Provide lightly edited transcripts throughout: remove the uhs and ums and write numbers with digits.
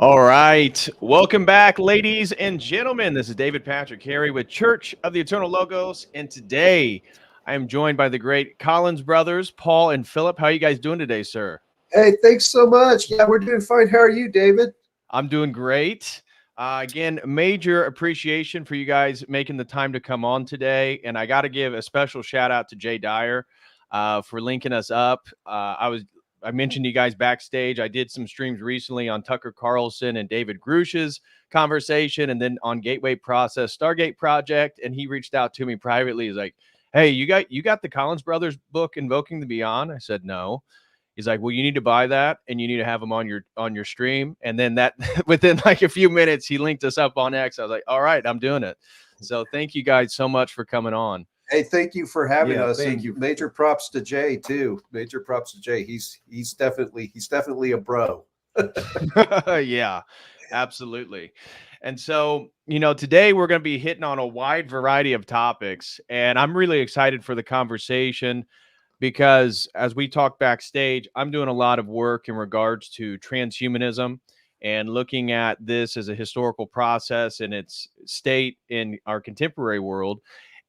All right. Welcome back, ladies and gentlemen. This is David Patrick Carey with Church of the Eternal Logos. And today I am joined by the great Collins brothers, Paul and Phillip. How are you guys doing today, sir? Hey, thanks so much. Yeah, we're doing fine. How are you, David? I'm doing great. Again, major appreciation for you guys making the time to come on today. And I got to give a special shout out to Jay Dyer for linking us up. I mentioned you guys backstage. I did some streams recently on Tucker Carlson and David Grush's conversation, and then on Gateway Process Stargate Project. And he reached out to me privately. He's like, "Hey, you got the Collins brothers book, Invoking the Beyond?" I said, "No." He's like, "Well, you need to buy that, and you need to have them on your stream." And then that within like a few minutes, he linked us up on X. I was like, "All right, I'm doing it." So thank you guys so much for coming on. Hey, thank you for having us. Thank you. Major props to Jay too. Major props to Jay. He's definitely a bro. Yeah. Absolutely. And so, today we're going to be hitting on a wide variety of topics, and I'm really excited for the conversation because as we talk backstage, I'm doing a lot of work in regards to transhumanism and looking at this as a historical process in its state in our contemporary world.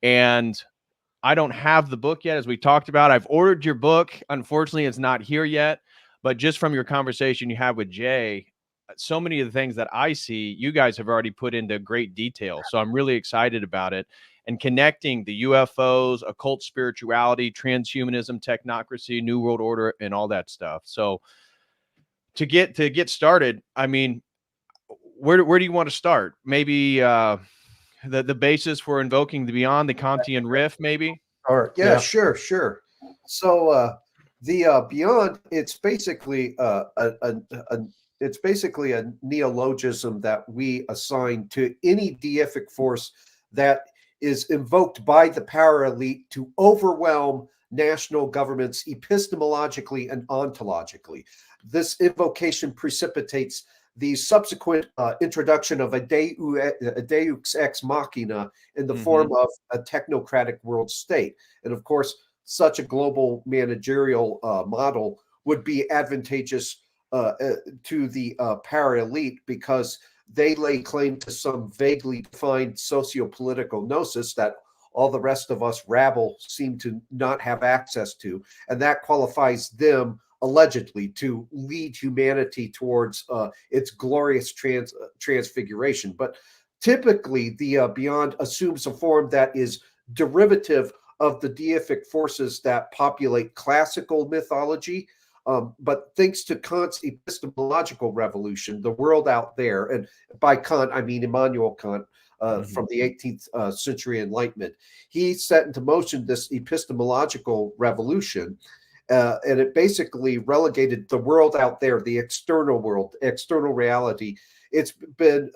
And I don't have the book yet, as we talked about. I've ordered your book. Unfortunately, it's not here yet. But just from your conversation you had with Jay, so many of the things that I see, you guys have already put into great detail. So I'm really excited about it. And connecting the UFOs, occult spirituality, transhumanism, technocracy, New World Order, and all that stuff. So to get started, I mean, where do you want to start? Maybe the basis for invoking the beyond, the Kantian Rift, maybe. All right. Yeah, sure. So the beyond, it's basically it's basically a neologism that we assign to any deific force that is invoked by the power elite to overwhelm national governments epistemologically and ontologically. This invocation precipitates the subsequent introduction of a deus ex machina in the form of a technocratic world state. And of course, such a global managerial model would be advantageous to the power elite because they lay claim to some vaguely defined socio-political gnosis that all the rest of us rabble seem to not have access to. And that qualifies them allegedly to lead humanity towards its glorious transfiguration. But typically, the beyond assumes a form that is derivative of the deific forces that populate classical mythology. But thanks to Kant's epistemological revolution, the world out there, and by Kant, I mean Immanuel Kant, from the 18th century Enlightenment, he set into motion this epistemological revolution. And it basically relegated the world out there, the external world, external reality. It's been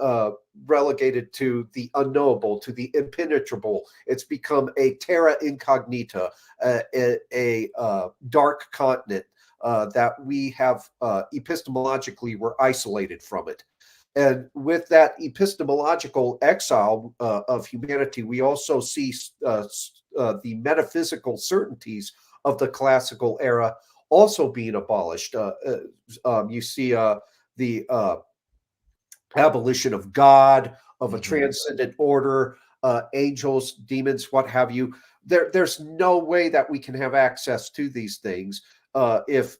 relegated to the unknowable, to the impenetrable. It's become a terra incognita, a dark continent that we have epistemologically were isolated from it. And with that epistemological exile of humanity, we also see the metaphysical certainties of the classical era also being abolished. You see the abolition of God, of a transcendent order, angels, demons, what have you. There's no way that we can have access to these things if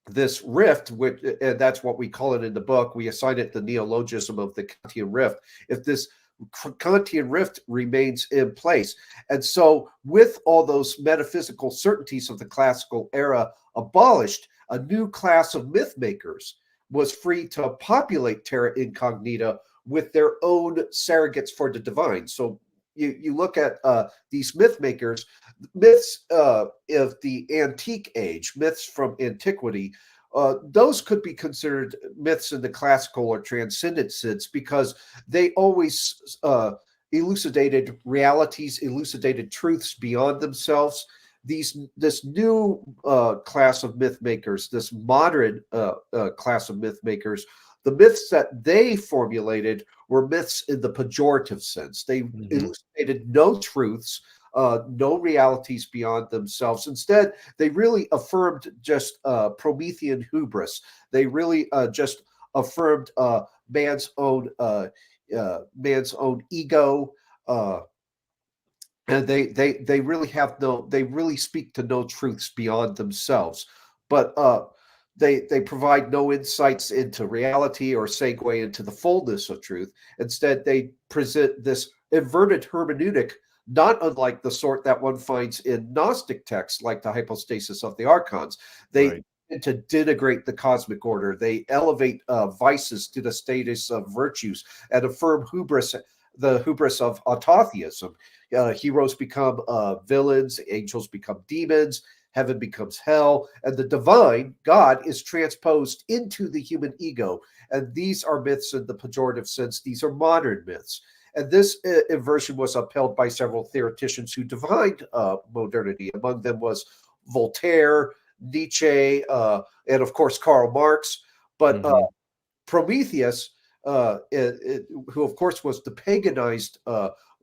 this rift, which and that's what we call it in the book, we assign it the neologism of the Kantian Rift. If this Kantian Rift remains in place. And so with all those metaphysical certainties of the classical era abolished, a new class of myth makers was free to populate terra incognita with their own surrogates for the divine. So you look at these myth makers, myths of the antique age, myths from antiquity, those could be considered myths in the classical or transcendent sense because they always elucidated realities, elucidated truths beyond themselves. This new class of myth makers, this modern class of myth makers, the myths that they formulated were myths in the pejorative sense. They elucidated no truths, no realities beyond themselves. Instead, they really affirmed just Promethean hubris. They really just affirmed man's own ego, and they really have they really speak to no truths beyond themselves. But they provide no insights into reality or segue into the fullness of truth. Instead, they present this inverted hermeneutic, not unlike the sort that one finds in Gnostic texts like the hypostasis of the archons. They tend to denigrate the cosmic order. They elevate vices to the status of virtues and affirm hubris, the hubris of autotheism. Heroes become villains, angels become demons, heaven becomes hell, and the divine, God, is transposed into the human ego. And these are myths in the pejorative sense. These are modern myths. And this inversion was upheld by several theoreticians who defined modernity. Among them was Voltaire, Nietzsche, and of course Karl Marx. But Prometheus, who of course was the paganized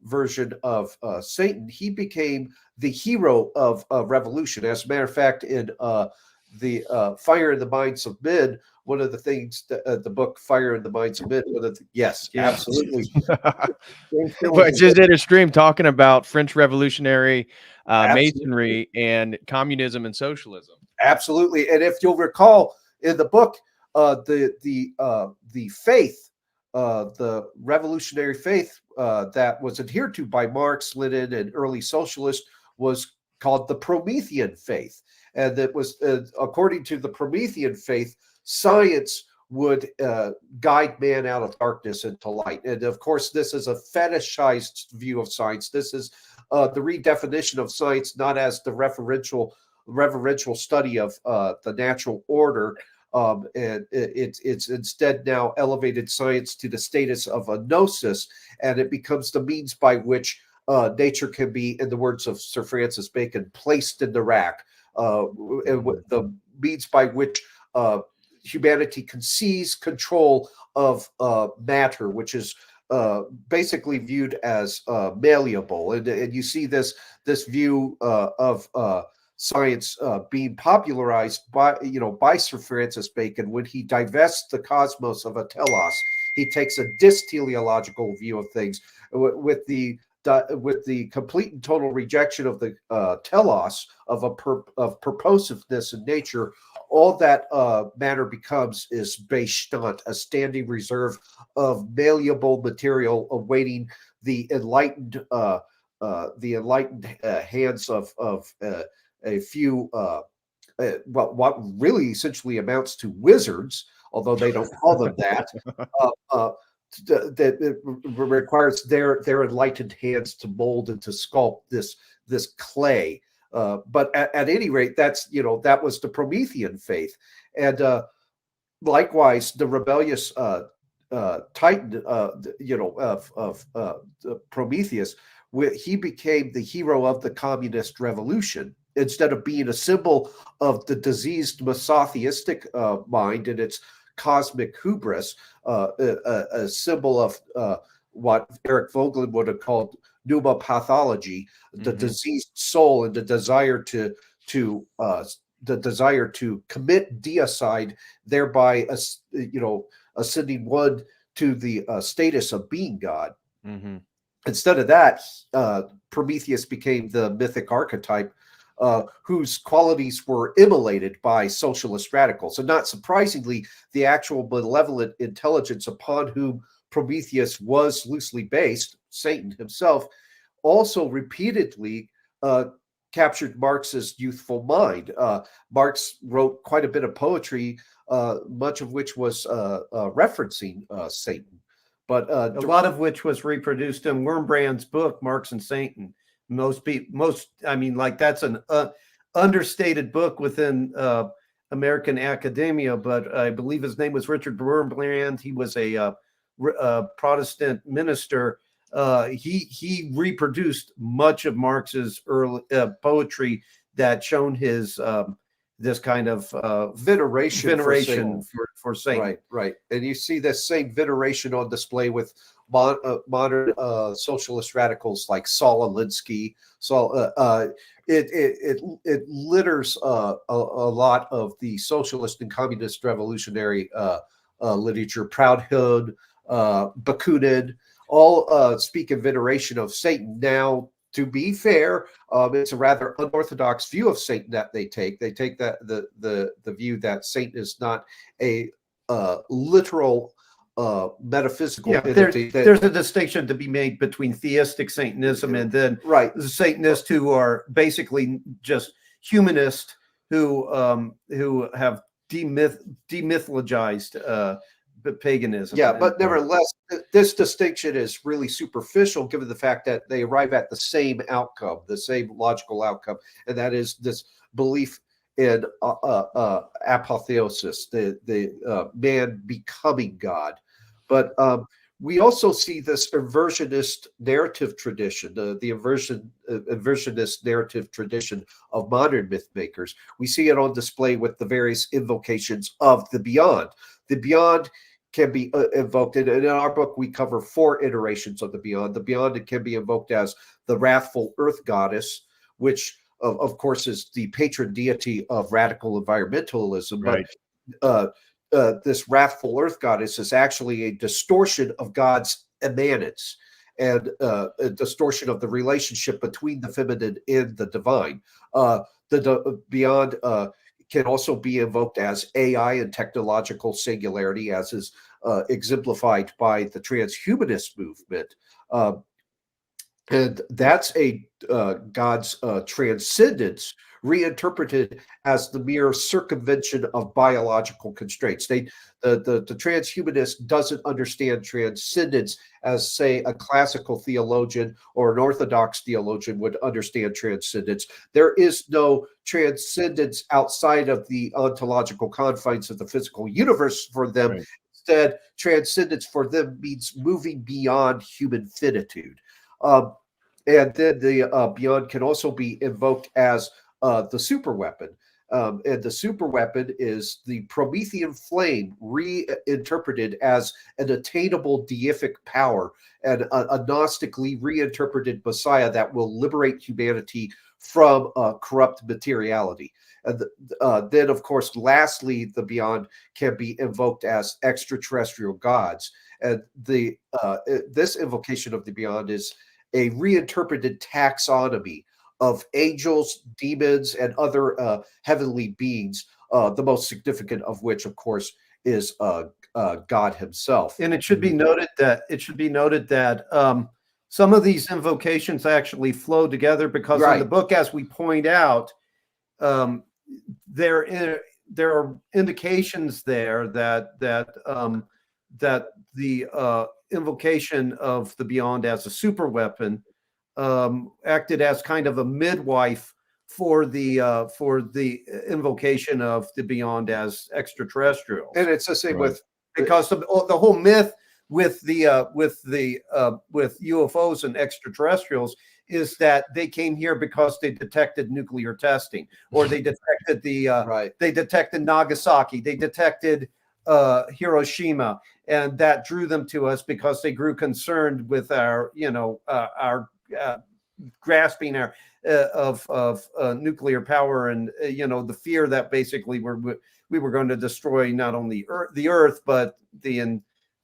version of Satan, he became the hero of revolution. As a matter of fact, in the Fire in the Minds of Men, one of the things that, the book Fire in the Minds of Men, yes, absolutely. But just did a stream talking about French Revolutionary Absolutely. Masonry and communism and socialism. Absolutely, and if you'll recall in the book, the faith, the revolutionary faith that was adhered to by Marx, Lenin, and early socialists was called the Promethean faith, and it was according to the Promethean faith, science would guide man out of darkness into light. And of course, this is a fetishized view of science. This is the redefinition of science, not as the reverential study of the natural order. And it's instead now elevated science to the status of a gnosis, and it becomes the means by which nature can be, in the words of Sir Francis Bacon, placed in the rack, and the means by which humanity can seize control of matter, which is basically viewed as malleable. And you see this view of science being popularized by Sir Francis Bacon when he divests the cosmos of a telos. He takes a dysteleological view of things with the complete and total rejection of the telos of purposiveness in nature. All that matter becomes is Bestand, a standing reserve of malleable material awaiting the enlightened hands of a few what really essentially amounts to wizards, although they don't call them that. That it requires their enlightened hands to mold and to sculpt this clay. But at any rate, that was the Promethean faith, and likewise the rebellious Titan, of Prometheus, he became the hero of the communist revolution. Instead of being a symbol of the diseased mind and its cosmic hubris, a symbol of what Eric Voegelin would have called pneumopathology, the diseased soul, and the desire to commit deicide, thereby ascending one to the status of being God. Instead of that, Prometheus became the mythic archetype whose qualities were immolated by socialist radicals. And not surprisingly, the actual malevolent intelligence upon whom Prometheus was loosely based, Satan himself, also repeatedly captured Marx's youthful mind. Marx wrote quite a bit of poetry, much of which was referencing Satan. But a lot of which was reproduced in Wurmbrand's book, Marx and Satan. That's an understated book within American academia, but I believe his name was Richard Wurmbrand. He was a Protestant minister. He reproduced much of Marx's early poetry that shown his this kind of veneration for Satan. Right. And you see this same veneration on display with modern socialist radicals like Saul Alinsky. It litters a lot of the socialist and communist revolutionary literature. Proudhon, Bakunin, all speak in veneration of Satan. Now, to be fair, it's a rather unorthodox view of Satan that they take. They take that the view that Satan is not a literal metaphysical entity. There's a distinction to be made between theistic Satanism and then the Satanists who are basically just humanists who have demythologized paganism. Yeah, but nevertheless, this distinction is really superficial given the fact that they arrive at the same outcome, the same logical outcome, and that is this belief in apotheosis, the man becoming God. But we also see this inversionist narrative tradition, the inversionist narrative tradition of modern myth makers. We see it on display with the various invocations of the beyond. The beyond can be invoked. And in our book, we cover 4 iterations of the Beyond. The Beyond, it can be invoked as the wrathful Earth Goddess, which of course is the patron deity of radical environmentalism. Right. But this wrathful Earth Goddess is actually a distortion of God's immanence, and a distortion of the relationship between the feminine and the divine. The Beyond can also be invoked as AI and technological singularity, as is exemplified by the transhumanist movement. And that's a God's transcendence reinterpreted as the mere circumvention of biological constraints. The transhumanist doesn't understand transcendence as, say, a classical theologian or an orthodox theologian would understand transcendence. There is no transcendence outside of the ontological confines of the physical universe for them. Right. Instead, transcendence for them means moving beyond human finitude. And then the Beyond can also be invoked as the super weapon. And the super weapon is the Promethean flame reinterpreted as an attainable deific power, and a Gnostically reinterpreted Messiah that will liberate humanity from corrupt materiality. And then, of course, lastly, the Beyond can be invoked as extraterrestrial gods. And this invocation of the Beyond is a reinterpreted taxonomy of angels, demons, and other heavenly beings, the most significant of which, of course, is God himself. And it should be noted that some of these invocations actually flow together, because in the book, as we point out, there are indications there that the invocation of the Beyond as a super weapon acted as kind of a midwife for the invocation of the Beyond as extraterrestrial. And it's the same with, because the whole myth with UFOs and extraterrestrials is that they came here because they detected nuclear testing, or they detected they detected Nagasaki, they detected Hiroshima, and that drew them to us because they grew concerned with our grasping of nuclear power, and the fear that basically we were going to destroy not only the Earth but the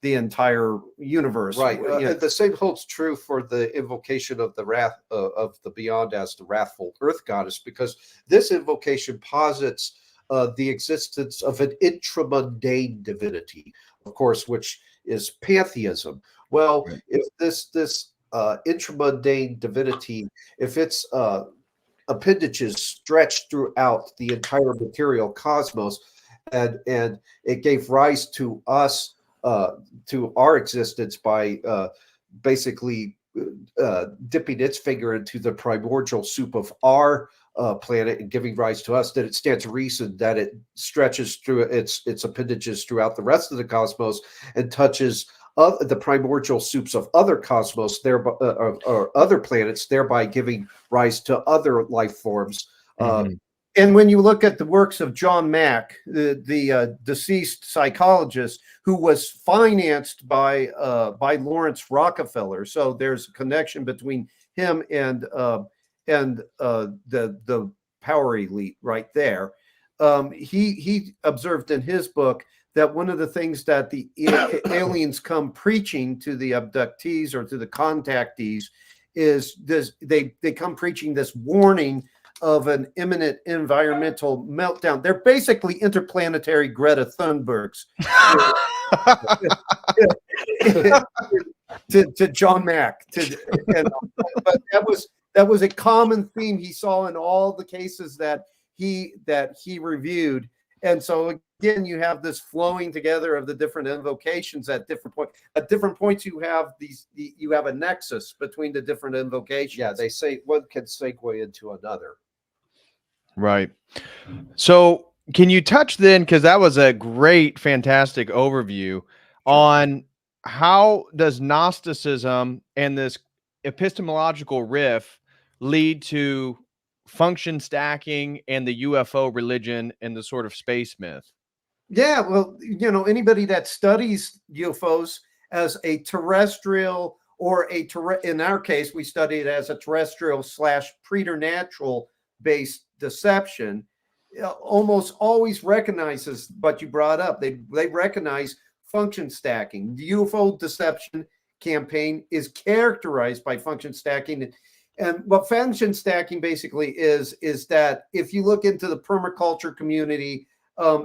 entire universe. Right. The same holds true for the invocation of the wrath of the Beyond as the wrathful Earth Goddess, because this invocation posits the existence of an intramundane divinity, of course, which is pantheism. Well, if this intramundane divinity, if its appendages stretched throughout the entire material cosmos, and it gave rise to us, to our existence by basically dipping its finger into the primordial soup of our planet and giving rise to us, then it stands to reason that it stretches through its appendages throughout the rest of the cosmos and touches the primordial soups of other cosmos, thereby or other planets, thereby giving rise to other life forms. And when you look at the works of John Mack, the deceased psychologist who was financed by Lawrence Rockefeller, so there's a connection between him and the power elite right there. He observed in his book that one of the things that the aliens come preaching to the abductees or to the contactees is this: they come preaching this warning of an imminent environmental meltdown. They're basically interplanetary Greta Thunbergs to John Mack. But that was a common theme he saw in all the cases that he reviewed. And so again, you have this flowing together of the different invocations at different points. At different points, you have you have a nexus between the different invocations. Yeah, they say one can segue into another. Right. So can you touch then, because that was a great, fantastic overview on how does Gnosticism and this epistemological riff lead to function stacking and the UFO religion and the sort of space myth? Yeah, well, anybody that studies UFOs as a terrestrial or in our case, we study it as a terrestrial / preternatural based deception, almost always recognizes what you brought up. They recognize function stacking. The UFO deception campaign is characterized by function stacking. And what function stacking basically is that if you look into the permaculture community,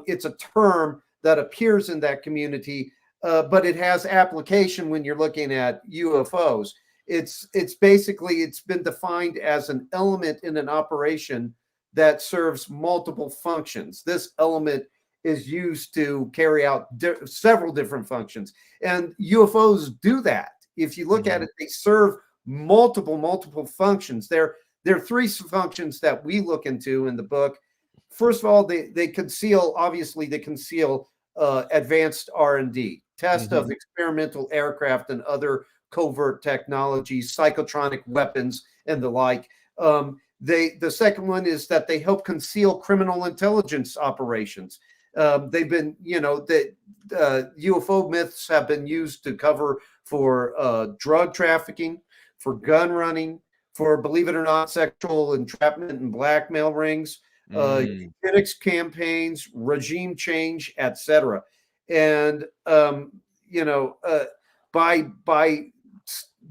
it's a term that appears in that community, but it has application when you're looking at UFOs. It's been defined as an element in an operation that serves multiple functions. This element is used to carry out several different functions, and UFOs do that. If you look at it, they serve multiple functions. There are three functions that we look into in the book. First of all, they conceal advanced R&D, test of experimental aircraft and other covert technologies, psychotronic weapons, and the like. The second one is that they help conceal criminal intelligence operations. They've been, UFO myths have been used to cover for drug trafficking, for gun running, for, believe it or not, sexual entrapment and blackmail rings, eugenics campaigns, regime change, etc. And by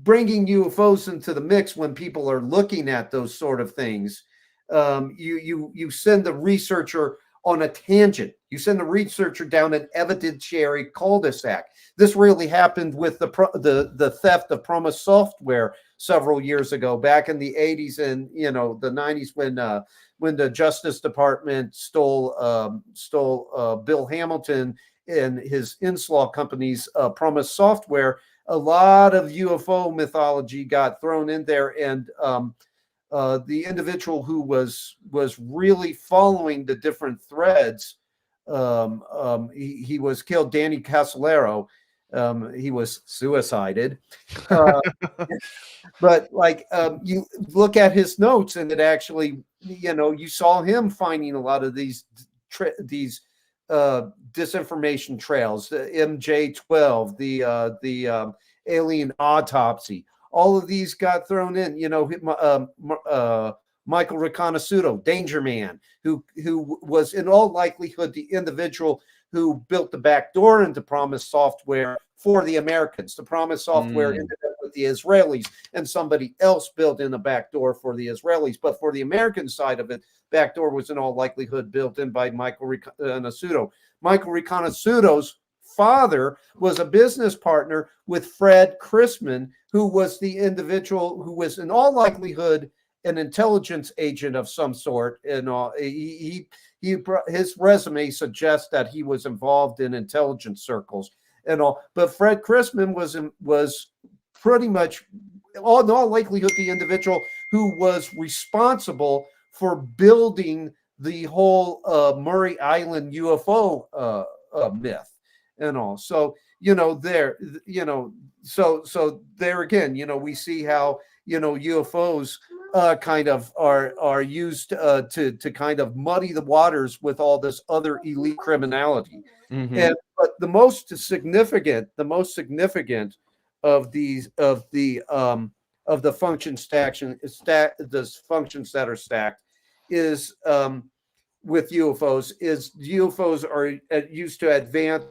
bringing UFOs into the mix when people are looking at those sort of things, you send the researcher on a tangent. You send the researcher down an evidentiary cul-de-sac. This really happened with the theft of Promise software several years ago, back in the 80s and the 90s, when the Justice Department stole Bill Hamilton and his Inslaw company's Promise software. A lot of UFO mythology got thrown in there, and the individual who was really following the different threads, he was killed. Danny Casolaro, he was suicided. But you look at his notes, and it actually, you saw him finding a lot of these disinformation trails, the MJ12, the alien autopsy. All of these got thrown in. Michael Riconosciuto, Danger Man, who was in all likelihood the individual who built the back door into Promise software for the Americans. The Promise software ended up with the Israelis, and somebody else built in a back door for the Israelis. But for the American side of it, back door was in all likelihood built in by Michael Riconosciuto. Michael Riconosciuto's father was a business partner with Fred Chrisman, who was the individual who was in all likelihood an intelligence agent of some sort. And his resume suggests that he was involved in intelligence circles and all. But Fred Chrisman was pretty much, in all likelihood, the individual who was responsible for building the whole Murray Island UFO myth and all. So so there again, we see how UFOs kind of are used to kind of muddy the waters with all this other elite criminality. But the most significant of the function staction the functions that are stacked is with UFOs is UFOs are used to advance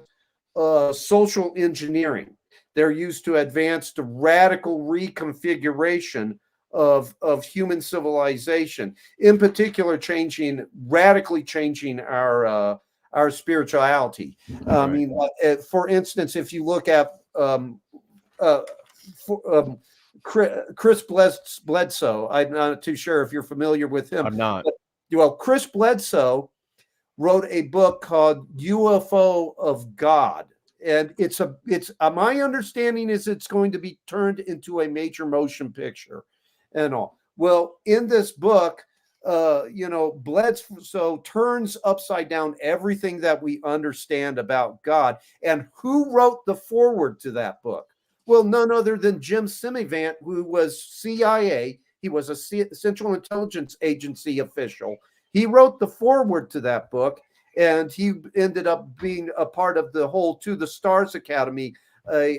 social engineering. They're used to advance the radical reconfiguration of human civilization, in particular radically changing our spirituality. Right. I mean, for instance, if you look at Chris Bledsoe, I'm not too sure if you're familiar with him. I'm not. Well, Chris Bledsoe wrote a book called UFO of God. And it's my understanding is it's going to be turned into a major motion picture and all. Well, in this book, Bledsoe turns upside down everything that we understand about God. And who wrote the foreword to that book? Well, none other than Jim Simivant, who was CIA. He was a Central Intelligence Agency official. He wrote the foreword to that book. and he ended up being a part of the whole To the Stars Academy, a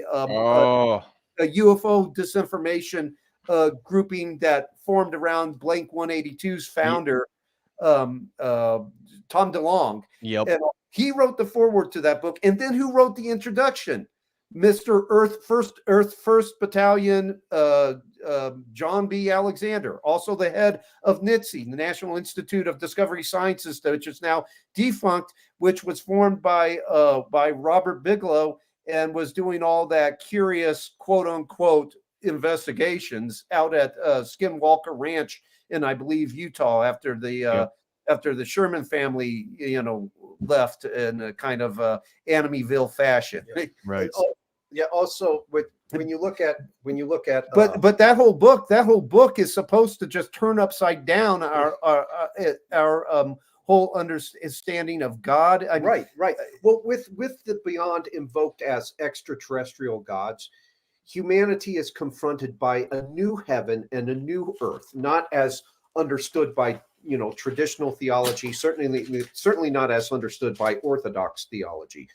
UFO disinformation grouping that formed around Blank 182's founder, Tom DeLonge. Yep. And he wrote the foreword to that book. And then who wrote the introduction? Mr. Earth First Battalion, John B. Alexander, also the head of NITSE, the National Institute of Discovery Sciences, which is now defunct, which was formed by Robert Bigelow and was doing all that curious, quote unquote, investigations out at Skinwalker Ranch in, I believe, Utah after the Sherman family, left in a kind of Amityville fashion. Right. Yeah. Also, when you look at, but that whole book is supposed to just turn upside down our whole understanding of God. Right. Well, with the Beyond invoked as extraterrestrial gods, humanity is confronted by a new heaven and a new earth, not as understood by traditional theology, certainly not as understood by Orthodox theology.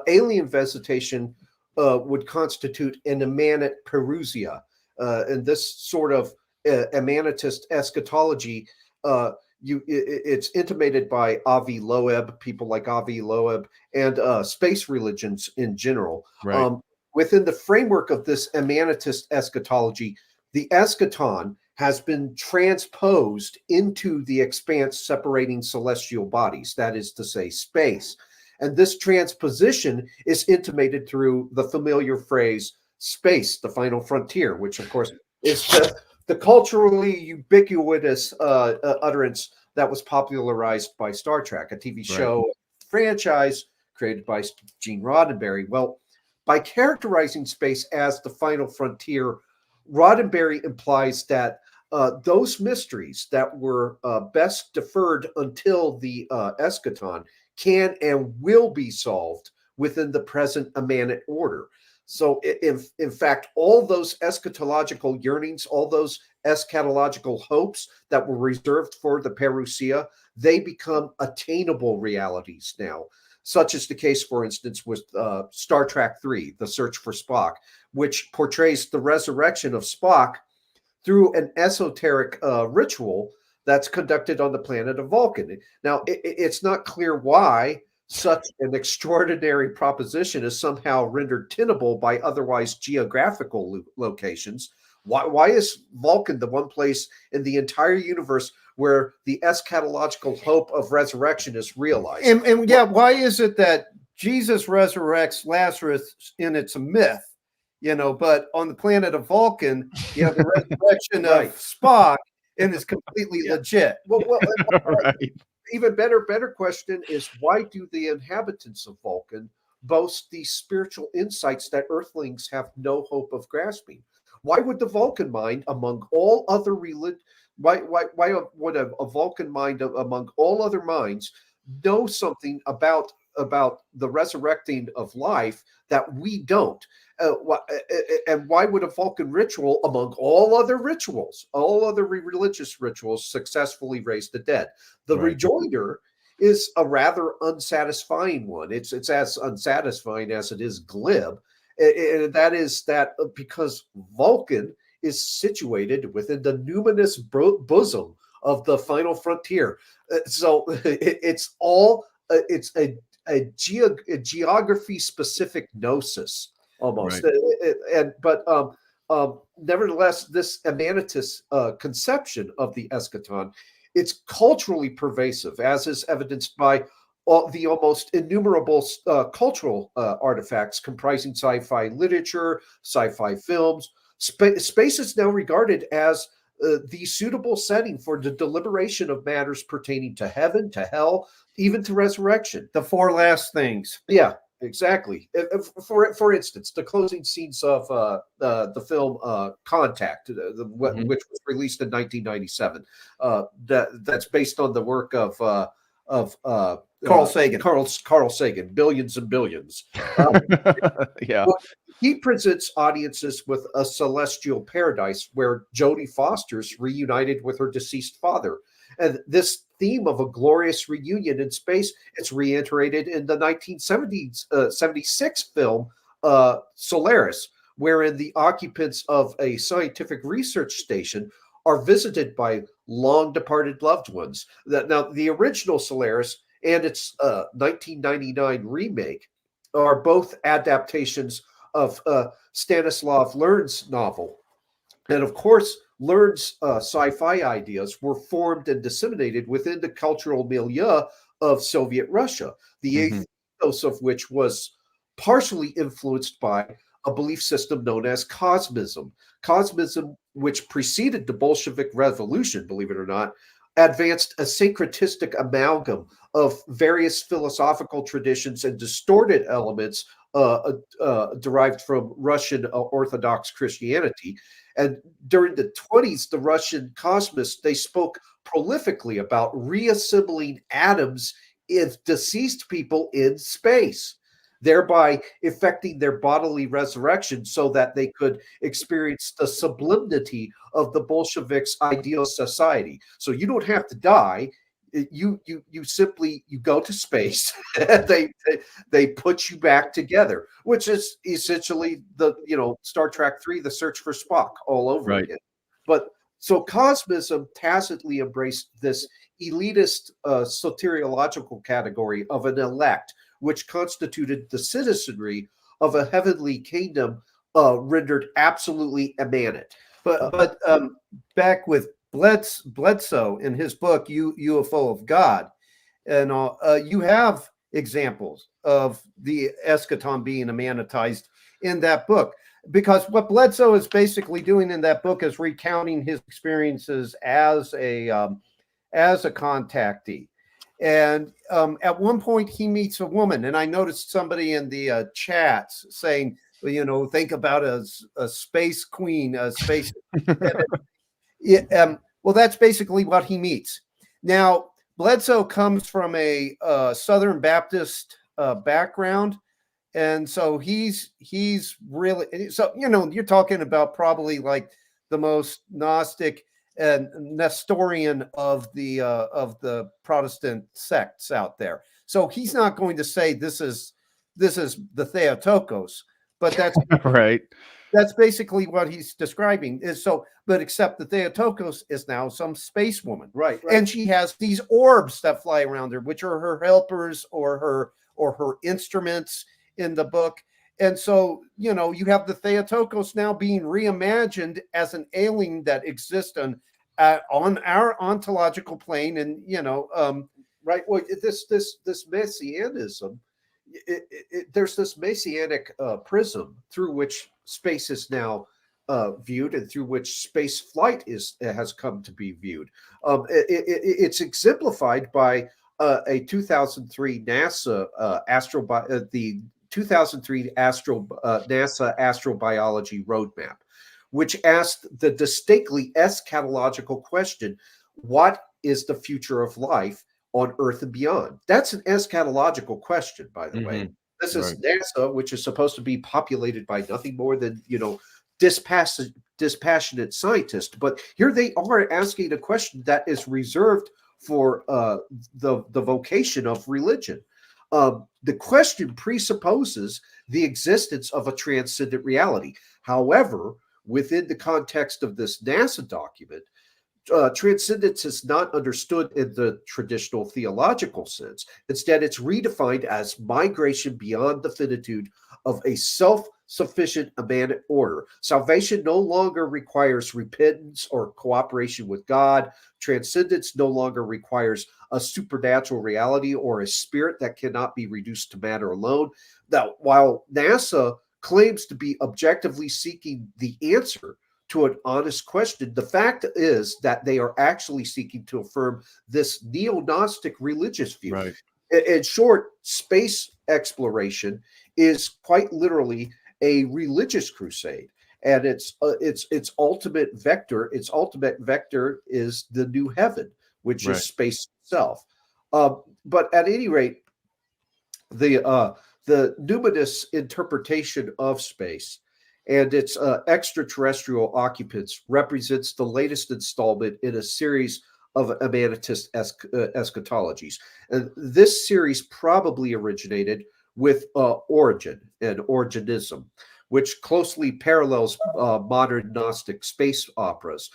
Alien visitation would constitute an immanent parousia, and this sort of immanentist eschatology. It's intimated by Avi Loeb, people like Avi Loeb, and space religions in general. Right. Within the framework of this immanentist eschatology, the eschaton has been transposed into the expanse separating celestial bodies, that is to say, space. And this transposition is intimated through the familiar phrase, space, the final frontier, which, of course, is the culturally ubiquitous utterance that was popularized by Star Trek, a TV show franchise created by Gene Roddenberry. Well, by characterizing space as the final frontier, Roddenberry implies that those mysteries that were best deferred until the eschaton can and will be solved within the present immanent order. So, in fact, all those eschatological yearnings, all those eschatological hopes that were reserved for the parousia, they become attainable realities now, such as the case, for instance, with Star Trek III, The Search for Spock, which portrays the resurrection of Spock through an esoteric ritual that's conducted on the planet of Vulcan. Now, it's not clear why such an extraordinary proposition is somehow rendered tenable by otherwise geographical locations. Why is Vulcan the one place in the entire universe where the eschatological hope of resurrection is realized? And why is it that Jesus resurrects Lazarus and it's a myth, but on the planet of Vulcan, the resurrection of Spock, and it's completely legit. Well, Right. Even better question is, why do the inhabitants of Vulcan boast these spiritual insights that Earthlings have no hope of grasping? Why would the Vulcan mind, among all other why would a Vulcan mind among all other minds know something about the resurrecting of life that we don't? And why would a Vulcan ritual, among all other rituals, all other religious rituals, successfully raise the dead? The rejoinder is a rather unsatisfying one. It's as unsatisfying as it is glib, and that is that because Vulcan is situated within the numinous bosom of the final frontier. So it's a geography specific gnosis almost. But nevertheless, this immanentist conception of the eschaton, it's culturally pervasive, as is evidenced by the almost innumerable cultural artifacts comprising sci-fi literature, sci-fi films. Space is now regarded as the suitable setting for the deliberation of matters pertaining to heaven, to hell, even to resurrection. The four last things. Yeah, exactly. For instance, the closing scenes of the film Contact, which was released in 1997. That's based on the work of Carl Sagan. Carl Sagan, billions and billions. Yeah. Well, he presents audiences with a celestial paradise where Jodie Foster's reunited with her deceased father. And this theme of a glorious reunion in space, it's reiterated in the 1976 film Solaris, wherein the occupants of a scientific research station are visited by long departed loved ones. Now, the original Solaris and its 1999 remake are both adaptations of Stanislav Lerne's novel. And of course, Lerne's sci-fi ideas were formed and disseminated within the cultural milieu of Soviet Russia, the ethos of which was partially influenced by a belief system known as Cosmism. Cosmism, which preceded the Bolshevik Revolution, believe it or not, advanced a syncretistic amalgam of various philosophical traditions and distorted elements derived from Russian Orthodox Christianity. And during the 1920s, the Russian cosmists, they spoke prolifically about reassembling atoms of deceased people in space, thereby effecting their bodily resurrection so that they could experience the sublimity of the Bolsheviks' ideal society. So you don't have to die. You simply go to space and they put you back together, which is essentially the Star Trek III, The Search for Spock, all over again. But so Cosmism tacitly embraced this elitist soteriological category of an elect, which constituted the citizenry of a heavenly kingdom rendered absolutely immanent. But back with Bledsoe in his book UFO of God, and you have examples of the eschaton being immanentized in that book, because what Bledsoe is basically doing in that book is recounting his experiences as a contactee. And at one point he meets a woman, and I noticed somebody in the chats saying, think about a space queen, a space. Well, that's basically what he meets. Now, Bledsoe comes from a Southern Baptist background, and so he's really, so you're talking about probably like the most Gnostic and Nestorian of the Protestant sects out there. So he's not going to say this is the Theotokos, but that's right. That's basically what he's describing. But except the Theotokos is now some space woman, right? And she has these orbs that fly around her, which are her helpers or her instruments in the book. And so, you have the Theotokos now being reimagined as an alien that exists on our ontological plane, and right. Well, this messianism, there's this messianic prism through which space is now viewed, and through which space flight has come to be viewed. It's exemplified by a 2003 NASA the 2003 NASA astrobiology roadmap, which asked the distinctly eschatological question: what is the future of life on Earth and beyond? That's an eschatological question, by the way. This is NASA, which is supposed to be populated by nothing more than dispassionate scientists. But here they are asking a question that is reserved for the vocation of religion. The question presupposes the existence of a transcendent reality. However, within the context of this NASA document, transcendence is not understood in the traditional theological sense. Instead, it's redefined as migration beyond the finitude of a self-sufficient immanent order. Salvation no longer requires repentance or cooperation with God. Transcendence no longer requires a supernatural reality or a spirit that cannot be reduced to matter alone. Now, while NASA claims to be objectively seeking the answer to an honest question, the fact is that they are actually seeking to affirm this neo-Gnostic religious view. Right. In short, space exploration is quite literally a religious crusade, and its ultimate vector is the new heaven, which is space itself. But at any rate, the numinous interpretation of space and its extraterrestrial occupants represents the latest installment in a series of Amanitist eschatologies. And this series probably originated with Origin and Originism, which closely parallels modern Gnostic space operas.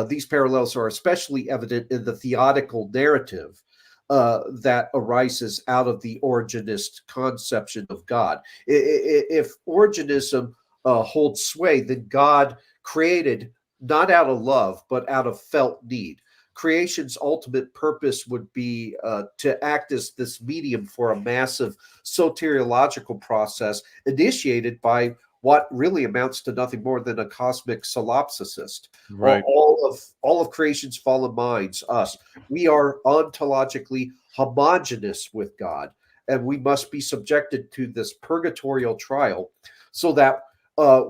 These parallels are especially evident in the theodical narrative that arises out of the Originist conception of God. If Originism holds sway, then God created not out of love, but out of felt need. Creation's ultimate purpose would be to act as this medium for a massive soteriological process initiated by what really amounts to nothing more than a cosmic solipsist. Right. All of creation's fallen minds, us, we are ontologically homogeneous with God, and we must be subjected to this purgatorial trial so that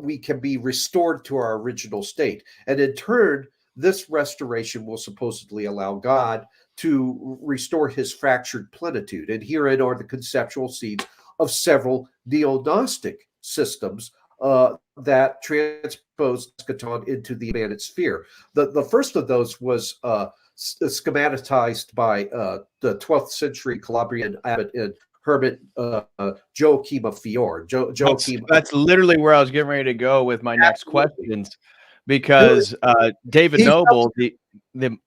we can be restored to our original state. And in turn, this restoration will supposedly allow God to restore his fractured plenitude. And herein are the conceptual seeds of several neo-Gnostic systems that transpose eschaton into the Amanite sphere. The first of those was schematized by the 12th century Calabrian abbot and hermit Joachim of Fior. That's literally where I was getting ready to go with my next questions, because David Noble, the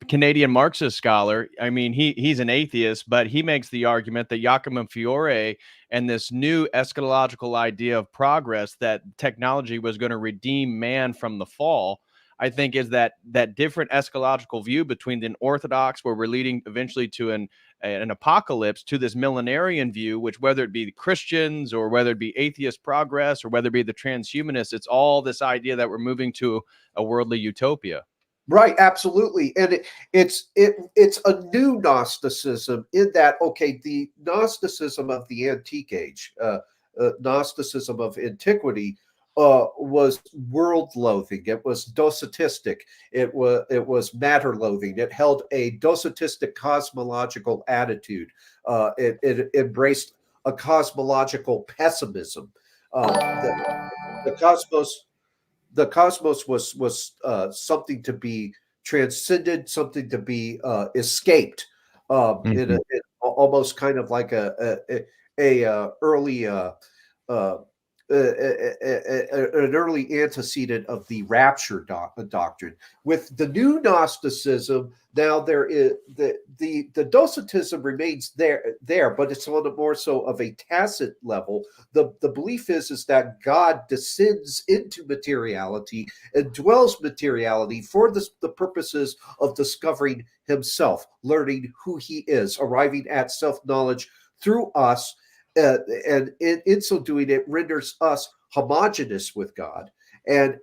Canadian Marxist scholar, I mean, he's an atheist, but he makes the argument that Joachim of Fiore and this new eschatological idea of progress, that technology was going to redeem man from the fall, I think is that different eschatological view between the Orthodox, where we're leading eventually to an apocalypse, to this millenarian view, which whether it be the Christians or whether it be atheist progress or whether it be the transhumanists, it's all this idea that we're moving to a worldly utopia. Right, absolutely. And it's a new Gnosticism in that, okay, the Gnosticism of the antique age, Gnosticism of antiquity, was world-loathing. It was docetistic. It was matter-loathing. It held a docetistic cosmological attitude. It embraced a cosmological pessimism. The cosmos was something to be transcended, something to be escaped, in almost kind of like a early an early antecedent of the rapture doctrine. With the new Gnosticism, now there is the docetism remains there, but it's on a more so of a tacit level. The belief is that God descends into materiality and dwells materiality for the purposes of discovering himself, learning who he is, arriving at self-knowledge through us. And in so doing, it renders us homogeneous with God, and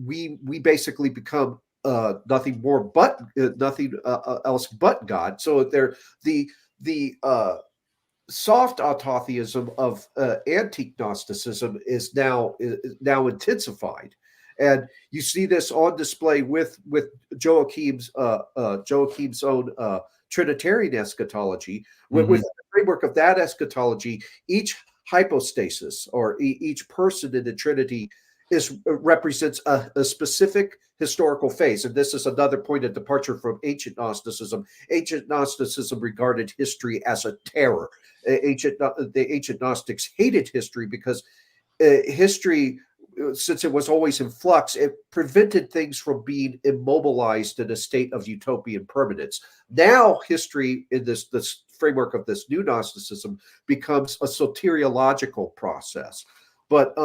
we basically become nothing more but nothing else but God. So the soft autotheism of antique Gnosticism is now intensified, and you see this on display with Joachim's own Trinitarian eschatology. Within the framework of that eschatology, each hypostasis or each person in the Trinity represents a specific historical phase. And this is another point of departure from ancient Gnosticism. Ancient Gnosticism regarded history as a terror. The ancient Gnostics hated history because history, since it was always in flux, it prevented things from being immobilized in a state of utopian permanence. Now, history in this framework of this new Gnosticism becomes a soteriological process. But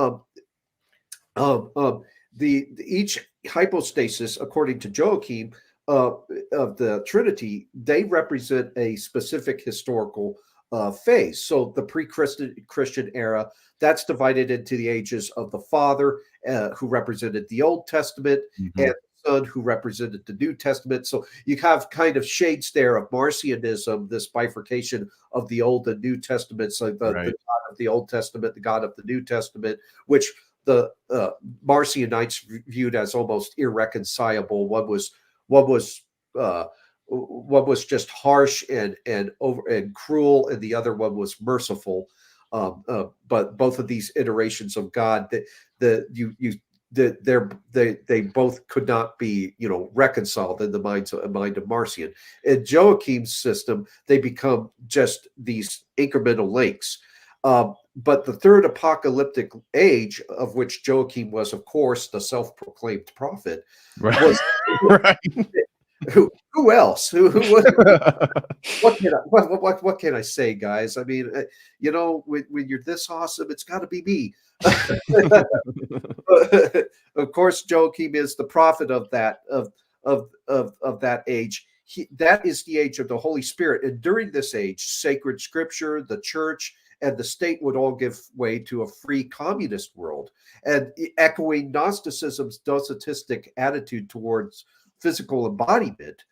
each hypostasis, according to Joachim, of the Trinity, they represent a specific historical phase. So the pre-Christian era, that's divided into the ages of the Father, who represented the Old Testament, and the Son, who represented the New Testament. So you have kind of shades there of Marcionism, this bifurcation of the Old and New Testaments, like the God of the Old Testament, the God of the New Testament, which the Marcionites viewed as almost irreconcilable. One was just harsh and cruel, and the other one was merciful. But both of these iterations of God, they both could not be, reconciled in the mind of Marcion. In Joachim's system, they become just these incremental links. But the third apocalyptic age, of which Joachim was, of course, the self-proclaimed prophet, Right. was Right. who else? What can I say, guys? I mean, when you're this awesome, it's got to be me. Of course, Joachim is the prophet of that that age. That is the age of the Holy Spirit, and during this age, sacred scripture, the church, and the state would all give way to a free communist world, and echoing Gnosticism's docetistic attitude towards physical embodiment.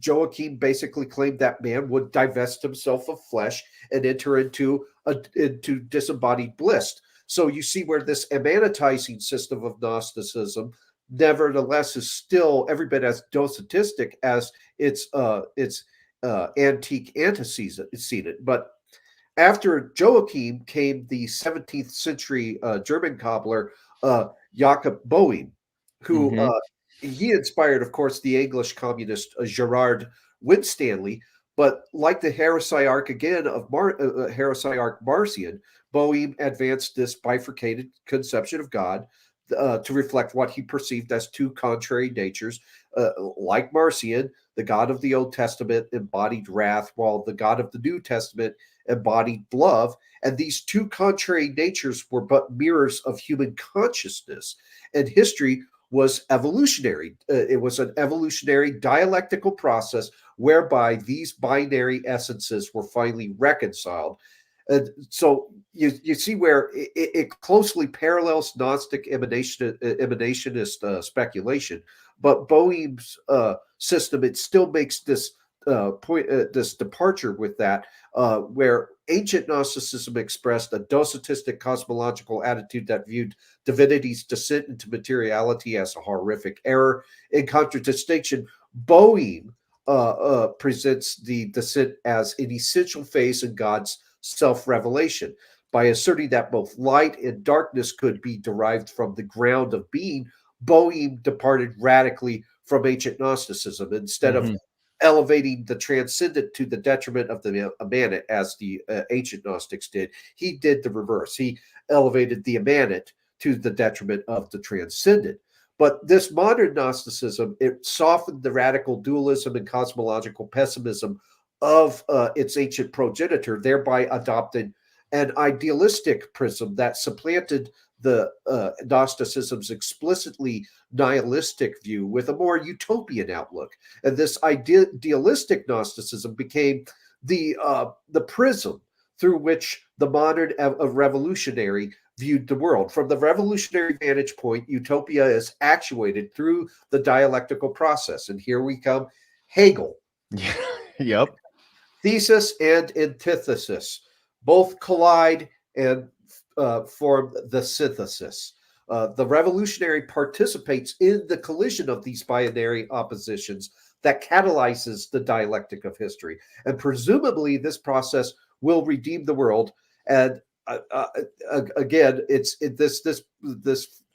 Joachim basically claimed that man would divest himself of flesh and enter into disembodied bliss. So you see where this immanentizing system of Gnosticism, nevertheless, is still every bit as docetistic as its antique antecedent. But after Joachim came the 17th century German cobbler Jakob Boehm, who he inspired, of course, the English communist Gerard Winstanley. But like the heresiarch heresiarch Marcion, Boehm advanced this bifurcated conception of God to reflect what he perceived as two contrary natures. Like Marcion, the God of the Old Testament embodied wrath, while the God of the New Testament embodied love. And these two contrary natures were but mirrors of human consciousness. And history was evolutionary. It was an evolutionary dialectical process whereby these binary essences were finally reconciled. So you see where it closely parallels Gnostic emanationist speculation, but Boehm's system, it still makes this this departure with that, where ancient Gnosticism expressed a docetistic cosmological attitude that viewed divinity's descent into materiality as a horrific error. In contradistinction, Boehm presents the descent as an essential phase in God's self-revelation by asserting that both light and darkness could be derived from the ground of being. Boehm departed radically from ancient Gnosticism. Instead of elevating the transcendent to the detriment of the immanent, as the ancient Gnostics did, he did the reverse. He elevated the immanent to the detriment of the transcendent. But this modern Gnosticism, it softened the radical dualism and cosmological pessimism of its ancient progenitor, thereby adopting an idealistic prism that supplanted the Gnosticism's explicitly nihilistic view with a more utopian outlook. And this idealistic Gnosticism became the prism through which the modern revolutionary viewed the world. From the revolutionary vantage point, utopia is actuated through the dialectical process. And here we come, Hegel. Yep. Thesis and antithesis both collide and form the synthesis. The revolutionary participates in the collision of these binary oppositions that catalyzes the dialectic of history. And presumably this process will redeem the world. And again, this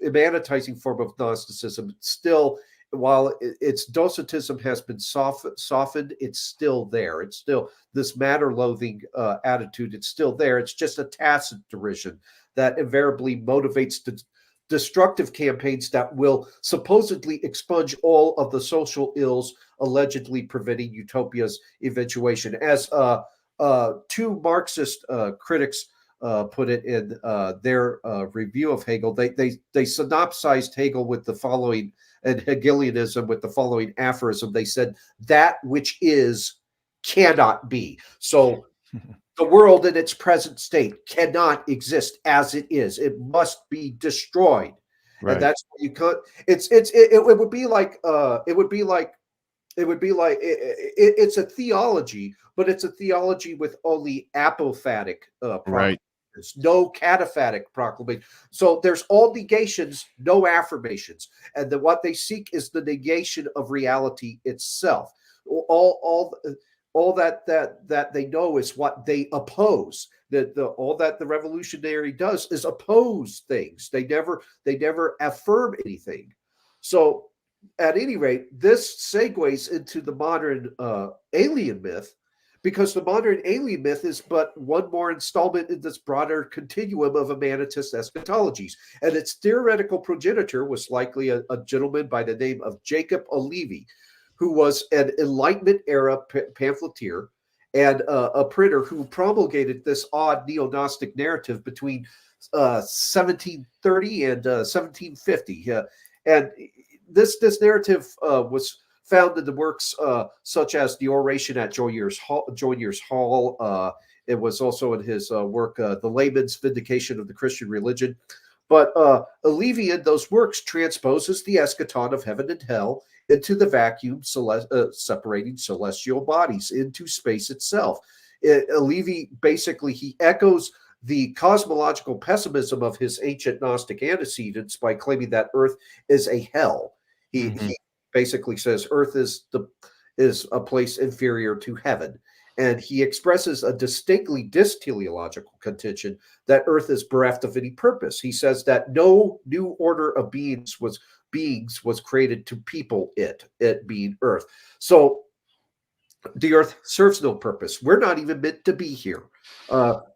immanentizing form of Gnosticism still, while its docetism has been softened, it's still there. It's still this matter-loathing attitude. It's still there. It's just a tacit derision that invariably motivates the destructive campaigns that will supposedly expunge all of the social ills allegedly preventing utopia's eventuation. As two Marxist critics put it in their review of Hegel, they synopsized Hegel with the following, and Hegelianism with the following aphorism. They said, that which is cannot be. So the world in its present state cannot exist as it is. It must be destroyed. Right. And that's what you could. It would be like it's a theology, but it's a theology with only apophatic right. There's no cataphatic proclamation. So there's all negations, no affirmations. And then what they seek is the negation of reality itself. all that they know is what they oppose. That all that the revolutionary does is oppose things. They never affirm anything. So at any rate, this segues into the modern alien myth, because the modern alien myth is but one more installment in this broader continuum of Amanitist eschatologies. And its theoretical progenitor was likely a gentleman by the name of Jacob O'Leary, who was an Enlightenment era pamphleteer and a printer who promulgated this odd neo-Gnostic narrative between 1730 and 1750. And this narrative was found in the works such as the Oration at Joinier's Hall. It was also in his work, The Layman's Vindication of the Christian Religion. But O'Leary in those works transposes the eschaton of heaven and hell into the vacuum separating celestial bodies into space itself. O'Leary basically, he echoes the cosmological pessimism of his ancient Gnostic antecedents by claiming that Earth is a hell. He basically says Earth is a place inferior to heaven. And he expresses a distinctly disteleological contention that Earth is bereft of any purpose. He says that no new order of beings was created to people it being Earth. So the Earth serves no purpose. We're not even meant to be here,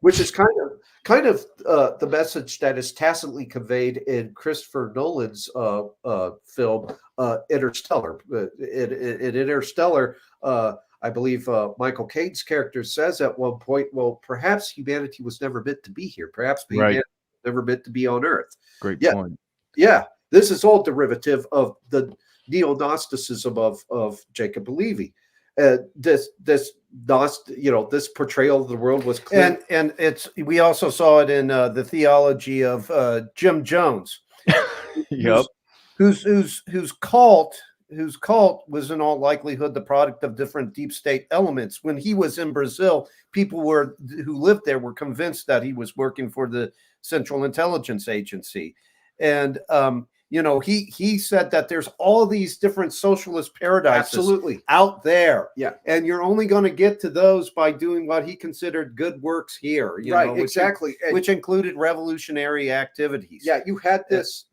which is kind of the message that is tacitly conveyed in Christopher Nolan's film Interstellar. In Interstellar, I believe Michael Caine's character says at one point, well, perhaps humanity was never meant to be here. Perhaps humanity was never meant to be on Earth. Great point. Yeah. This is all derivative of the neo-Gnosticism of Jacob O'Leary. This portrayal of the world was clear. And we also saw it in the theology of Jim Jones. Yep. Whose cult was in all likelihood the product of different deep state elements. When he was in Brazil, people who lived there were convinced that he was working for the Central Intelligence Agency. And he said that there's all these different socialist paradises out there. Yeah. And you're only going to get to those by doing what he considered good works here. Which included revolutionary activities. Yeah, you had this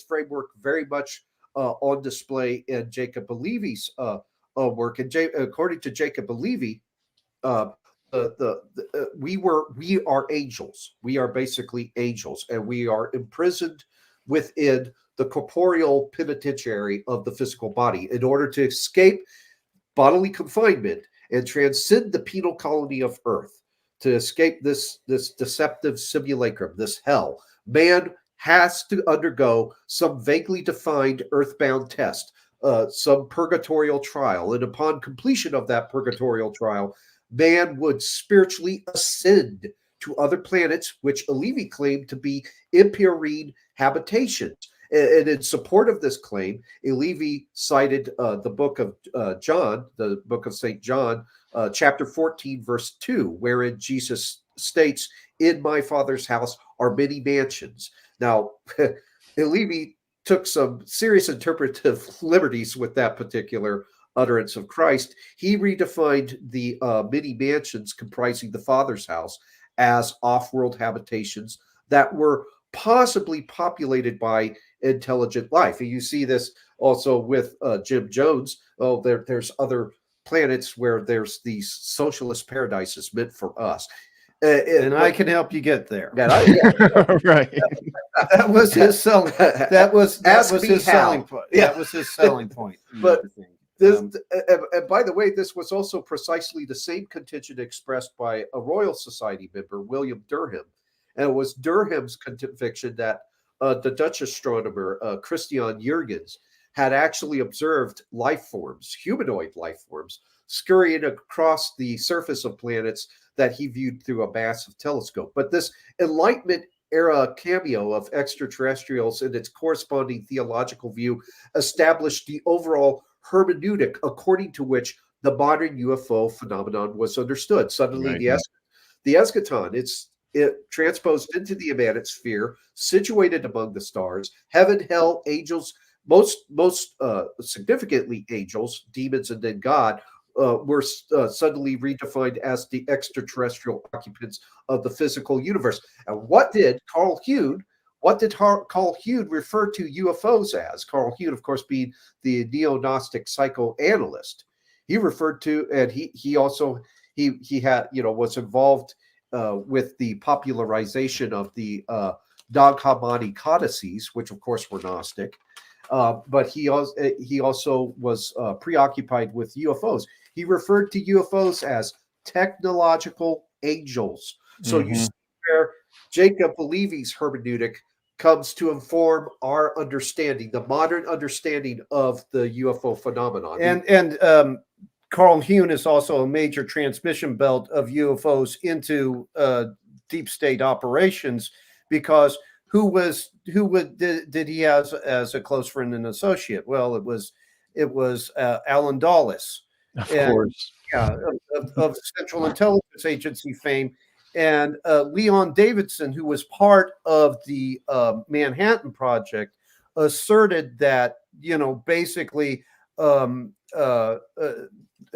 framework very much on display in Jacob O'Leary's work. And according to Jacob O'Leary, we are angels. We are basically angels, and we are imprisoned within the corporeal penitentiary of the physical body in order to escape bodily confinement and transcend the penal colony of Earth, to escape this deceptive simulacrum, this hell. Man has to undergo some vaguely defined earthbound test, some purgatorial trial, and upon completion of that purgatorial trial, man would spiritually ascend to other planets, which O'Leary claimed to be empyrean habitations. And in support of this claim, O'Leary cited the book of John, the book of St. John, chapter 14, verse 2, wherein Jesus states, "In my Father's house are many mansions." Now, O'Leary took some serious interpretive liberties with that particular utterance of Christ. He redefined the many mansions comprising the Father's house as off-world habitations that were possibly populated by intelligent life. And you see this also with Jim Jones. Oh, there's other planets where there's these socialist paradises meant for us. And I can help you get there. Right. That was his selling. That was his selling point. Yeah. That was his selling point. But and by the way, this was also precisely the same contention expressed by a Royal Society member, William Durham. And it was Durham's conviction that the Dutch astronomer Christian Huygens had actually observed life forms, humanoid life forms, scurrying across the surface of planets that he viewed through a massive telescope. But this Enlightenment era cameo of extraterrestrials and its corresponding theological view established the overall hermeneutic according to which the modern UFO phenomenon was understood. Suddenly, the eschaton, it transposed into the Amanitosphere, situated among the stars, heaven, hell, angels, most significantly angels, demons, and then God, were suddenly redefined as the extraterrestrial occupants of the physical universe. And what did Carl Jung refer to UFOs as? Carl Jung, of course, being the neo-Gnostic psychoanalyst. He referred to, and he also had, was involved with the popularization of the Nag Hammadi codices, which of course were Gnostic. But he also was preoccupied with UFOs. He referred to UFOs as technological angels. So you see where Jacob Levy's hermeneutic comes to inform our understanding, the modern understanding of the UFO phenomenon. And Carl Jung is also a major transmission belt of UFOs into deep state operations, because who did he have as a close friend and associate? Well, it was Alan Dulles, of course, of Central Intelligence Agency fame, and Leon Davidson, who was part of the Manhattan Project, asserted that basically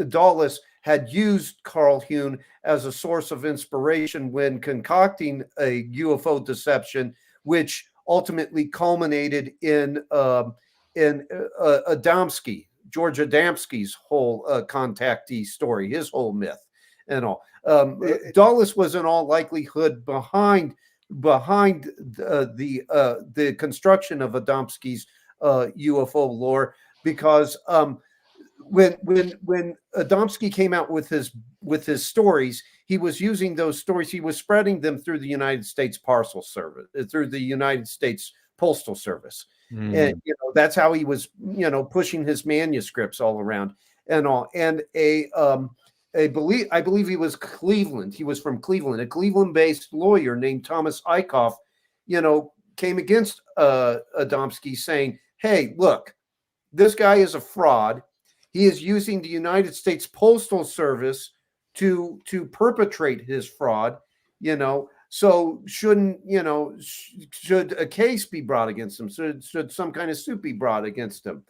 Dulles had used Carl Jung as a source of inspiration when concocting a UFO deception, which ultimately culminated in Adamski, George Adamski's whole contactee story, his whole myth and all. Dulles was in all likelihood behind the construction of Adamski's UFO lore, because when Adamski came out with his stories, he was using those stories. He was spreading them through the United States Parcel Service, through the United States Postal Service, and that's how he was pushing his manuscripts all around and all. And I believe he was Cleveland. He was from Cleveland. A Cleveland-based lawyer named Thomas Eichhoff, came against Adamski, saying, "Hey, look, this guy is a fraud. He is using the United States Postal Service to perpetrate his fraud, so should a case be brought against him? Should some kind of suit be brought against him?"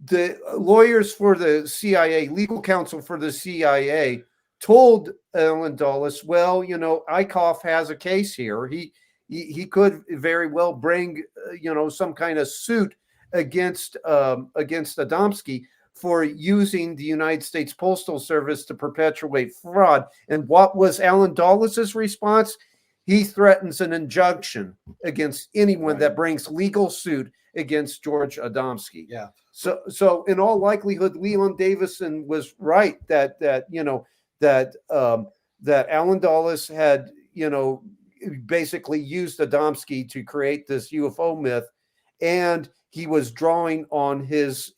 The lawyers for the CIA, legal counsel for the CIA, told Alan Dulles, "Well, Eichhoff has a case here. He could very well bring some kind of suit against Adamski for using the United States Postal Service to perpetuate fraud." And what was Alan Dulles's response? He threatens an injunction against anyone that brings legal suit against George Adamski. Yeah. So in all likelihood, Leon Davison was right that Alan Dulles had basically used Adamski to create this UFO myth, and he was drawing on his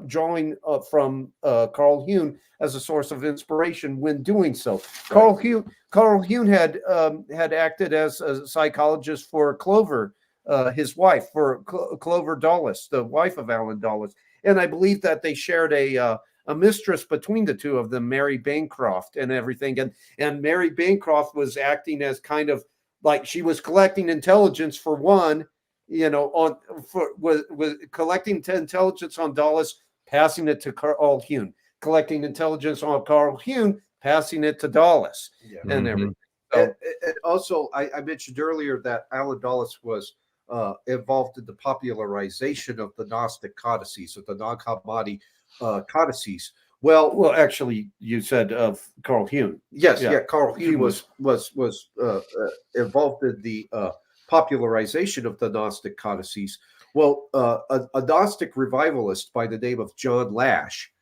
drawing from Carl Jung as a source of inspiration when doing so. Carl Jung had acted as a psychologist for Clover, his wife, for Clover Dulles, the wife of Alan Dulles, and I believe that they shared a mistress between the two of them, Mary Bancroft, and everything. And Mary Bancroft was acting as kind of like she was collecting intelligence for one. Was collecting intelligence on Dulles, passing it to Carl Jung, collecting intelligence on Carl Jung, passing it to Dulles, and everything. So, and also, I mentioned earlier that Alan Dulles was involved in the popularization of the Gnostic codices, of the Nag Hammadi codices. Well, actually, you said of Carl Jung. Yes, Carl Jung was involved in the popularization of the Gnostic codices. Well, a Gnostic revivalist by the name of John Lash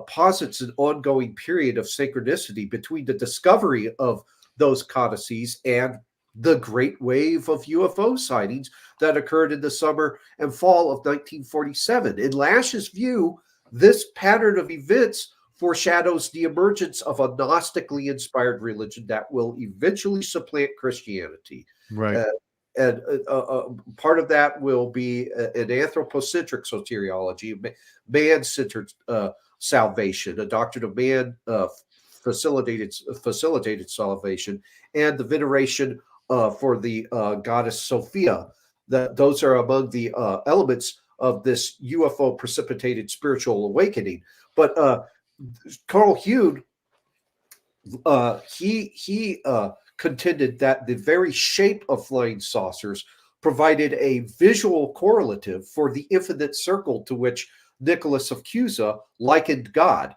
posits an ongoing period of synchronicity between the discovery of those codices and the great wave of UFO sightings that occurred in the summer and fall of 1947. In Lash's view, this pattern of events foreshadows the emergence of a Gnostically inspired religion that will eventually supplant Christianity. Right. And part of that will be an anthropocentric soteriology, man-centered salvation, a doctrine of man facilitated salvation, and the veneration for the goddess Sophia. Those are among the elements of this UFO precipitated spiritual awakening. But Carl Hude, he contended that the very shape of flying saucers provided a visual correlative for the infinite circle to which Nicholas of Cusa likened God.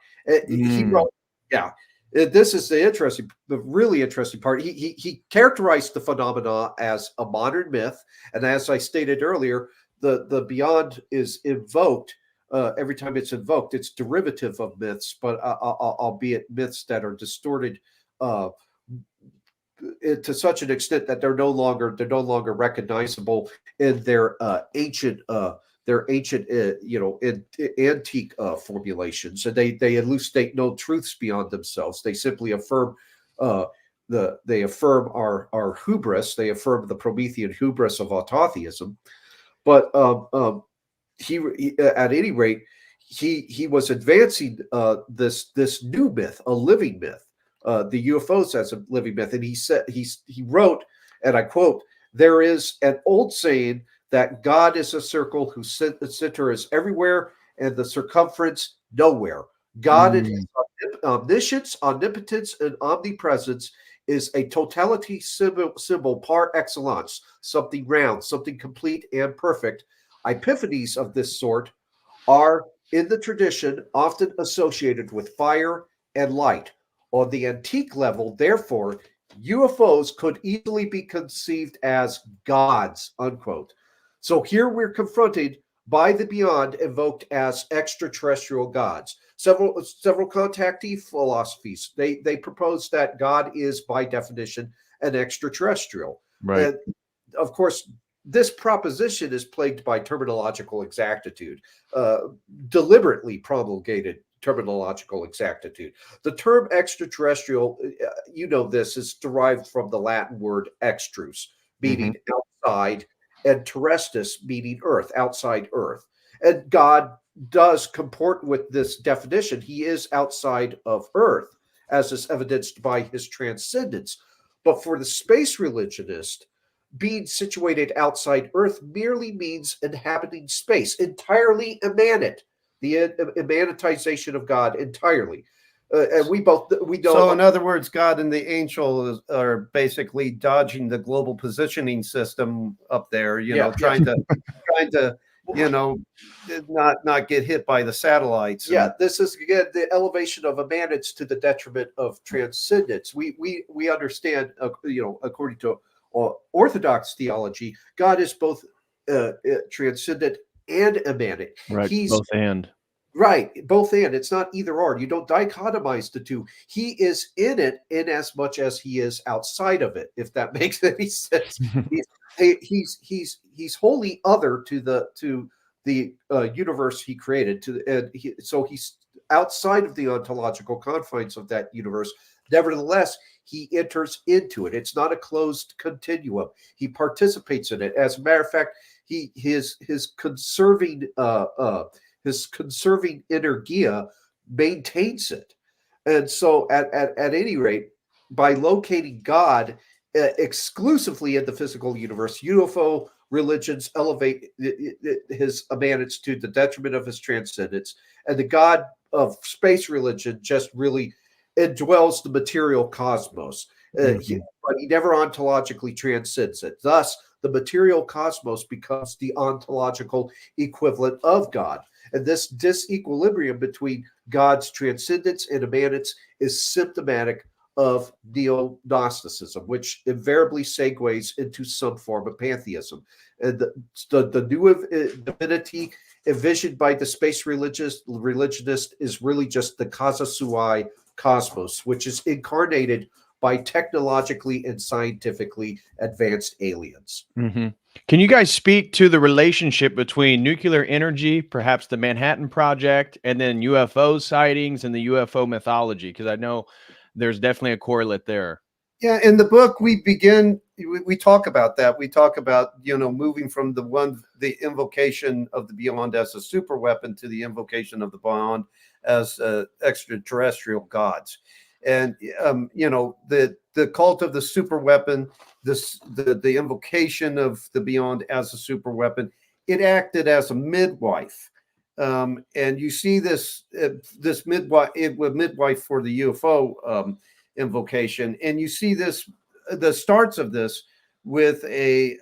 He wrote, yeah, this is the really interesting part. He characterized the phenomena as a modern myth, and as I stated earlier, the beyond is invoked. Every time it's invoked, it's derivative of myths, but albeit myths that are distorted to such an extent that they're no longer recognizable in their ancient antique formulations, and they elucidate no truths beyond themselves. They simply affirm they affirm our hubris. They affirm the Promethean hubris of autotheism. But he at any rate, he was advancing this new myth, a living myth, the UFOs as a living myth. And he wrote, and I quote, "There is an old saying that God is a circle whose center is everywhere and the circumference nowhere. God in his omniscience, omnipotence, and omnipresence is a totality symbol par excellence, something round, something complete and perfect. Epiphanies of this sort are, in the tradition, often associated with fire and light. On the antique level, therefore, UFOs could easily be conceived as gods," unquote. So here we're confronted by the beyond invoked as extraterrestrial gods. Several contactee philosophies, they propose that God is by definition an extraterrestrial. Right. And of course, this proposition is plagued by terminological exactitude, deliberately promulgated terminological exactitude. The term extraterrestrial, this is derived from the Latin word extrus, meaning outside, and terrestris, meaning earth, outside earth. And God does comport with this definition. He is outside of earth, as is evidenced by his transcendence. But for the space religionist, being situated outside earth merely means inhabiting space, entirely immanent, the immanentization of God entirely. And we know. So, in other words, God and the angel are basically dodging the global positioning system up there. Trying to, not get hit by the satellites. Yeah, this is again the elevation of immanence to the detriment of transcendence. We understand, according to Orthodox theology, God is both transcendent and immanent. Right, He's both and. Right, both and. It's not either or. You don't dichotomize the two. He is in it in as much as he is outside of it, if that makes any sense. He's wholly other to the universe he created. So he's outside of the ontological confines of that universe. Nevertheless, he enters into it. It's not a closed continuum. He participates in it. As a matter of fact, his conserving energia maintains it. And so at any rate, by locating God exclusively in the physical universe, UFO religions elevate his immanence to the detriment of his transcendence. And the God of space religion just really indwells the material cosmos. But he never ontologically transcends it. Thus, the material cosmos becomes the ontological equivalent of God. And this disequilibrium between God's transcendence and immanence is symptomatic of neo-Gnosticism, which invariably segues into some form of pantheism. And the new divinity envisioned by the space religionist is really just the causa sui cosmos, which is incarnated by technologically and scientifically advanced aliens. Mm-hmm. Can you guys speak to the relationship between nuclear energy, perhaps the Manhattan Project, and then UFO sightings and the UFO mythology? Because I know there's definitely a correlate there. Yeah, in the book we talk about that. We talk about, moving from the invocation of the beyond as a super weapon to the invocation of the beyond as extraterrestrial gods. And the cult of the super weapon, the invocation of the beyond as a super weapon, it acted as a midwife And you see this this midwife for the UFO invocation, and you see the starts of this with a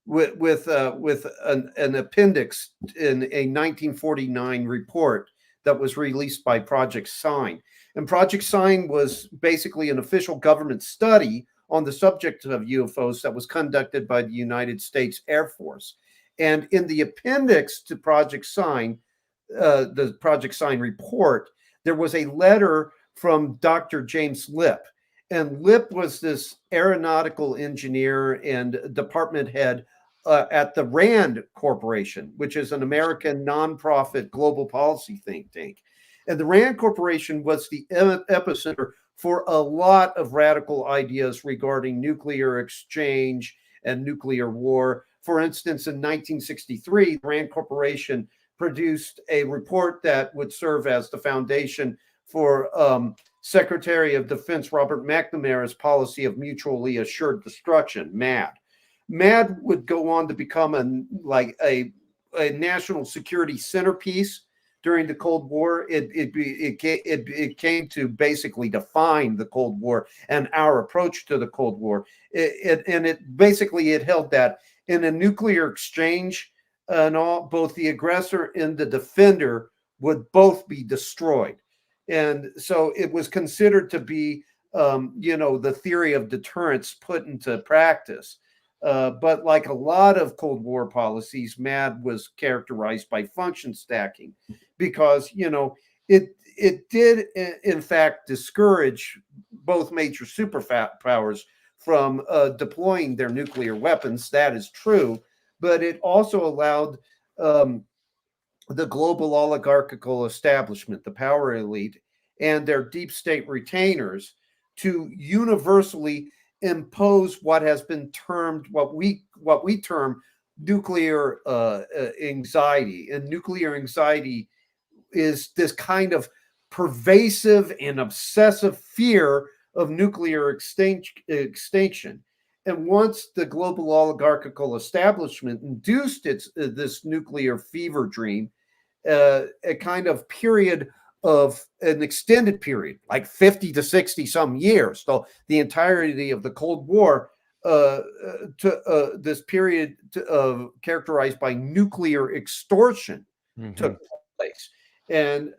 with an appendix in a 1949 report that was released by Project Sign. And Project Sign was basically an official government study on the subject of UFOs that was conducted by the United States Air Force. And in the appendix to Project Sign, the Project Sign report, there was a letter from Dr. James Lipp. And Lipp was this aeronautical engineer and department head at the RAND Corporation, which is an American nonprofit global policy think tank. And the RAND Corporation was the epicenter for a lot of radical ideas regarding nuclear exchange and nuclear war. For instance, in 1963, the RAND Corporation produced a report that would serve as the foundation for Secretary of Defense Robert McNamara's policy of mutually assured destruction, MAD. MAD would go on to become a national security centerpiece during the Cold War. It came to basically define the Cold War and our approach to the Cold War. It held that in a nuclear exchange and all, both the aggressor and the defender would both be destroyed. And so it was considered to be, the theory of deterrence put into practice. But like a lot of Cold War policies, MAD was characterized by function stacking because, it did, in fact, discourage both major superpowers from deploying their nuclear weapons. That is true. But it also allowed the global oligarchical establishment, the power elite, and their deep state retainers to universally impose what has been termed what we term nuclear anxiety. And nuclear anxiety is this kind of pervasive and obsessive fear of nuclear extinction. And once the global oligarchical establishment induced this nuclear fever dream, a kind of period of an extended period, like 50 to 60 some years, so the entirety of the Cold War, this period characterized by nuclear extortion took place. And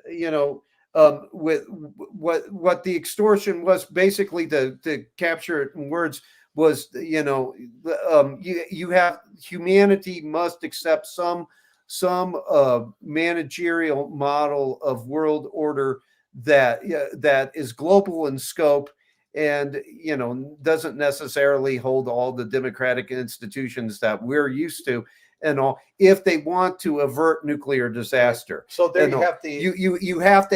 with what the extortion was, basically to capture it in words, was you have humanity must accept some managerial model of world order that is global in scope and doesn't necessarily hold all the democratic institutions that we're used to and all, if they want to avert nuclear disaster. So there you have the you have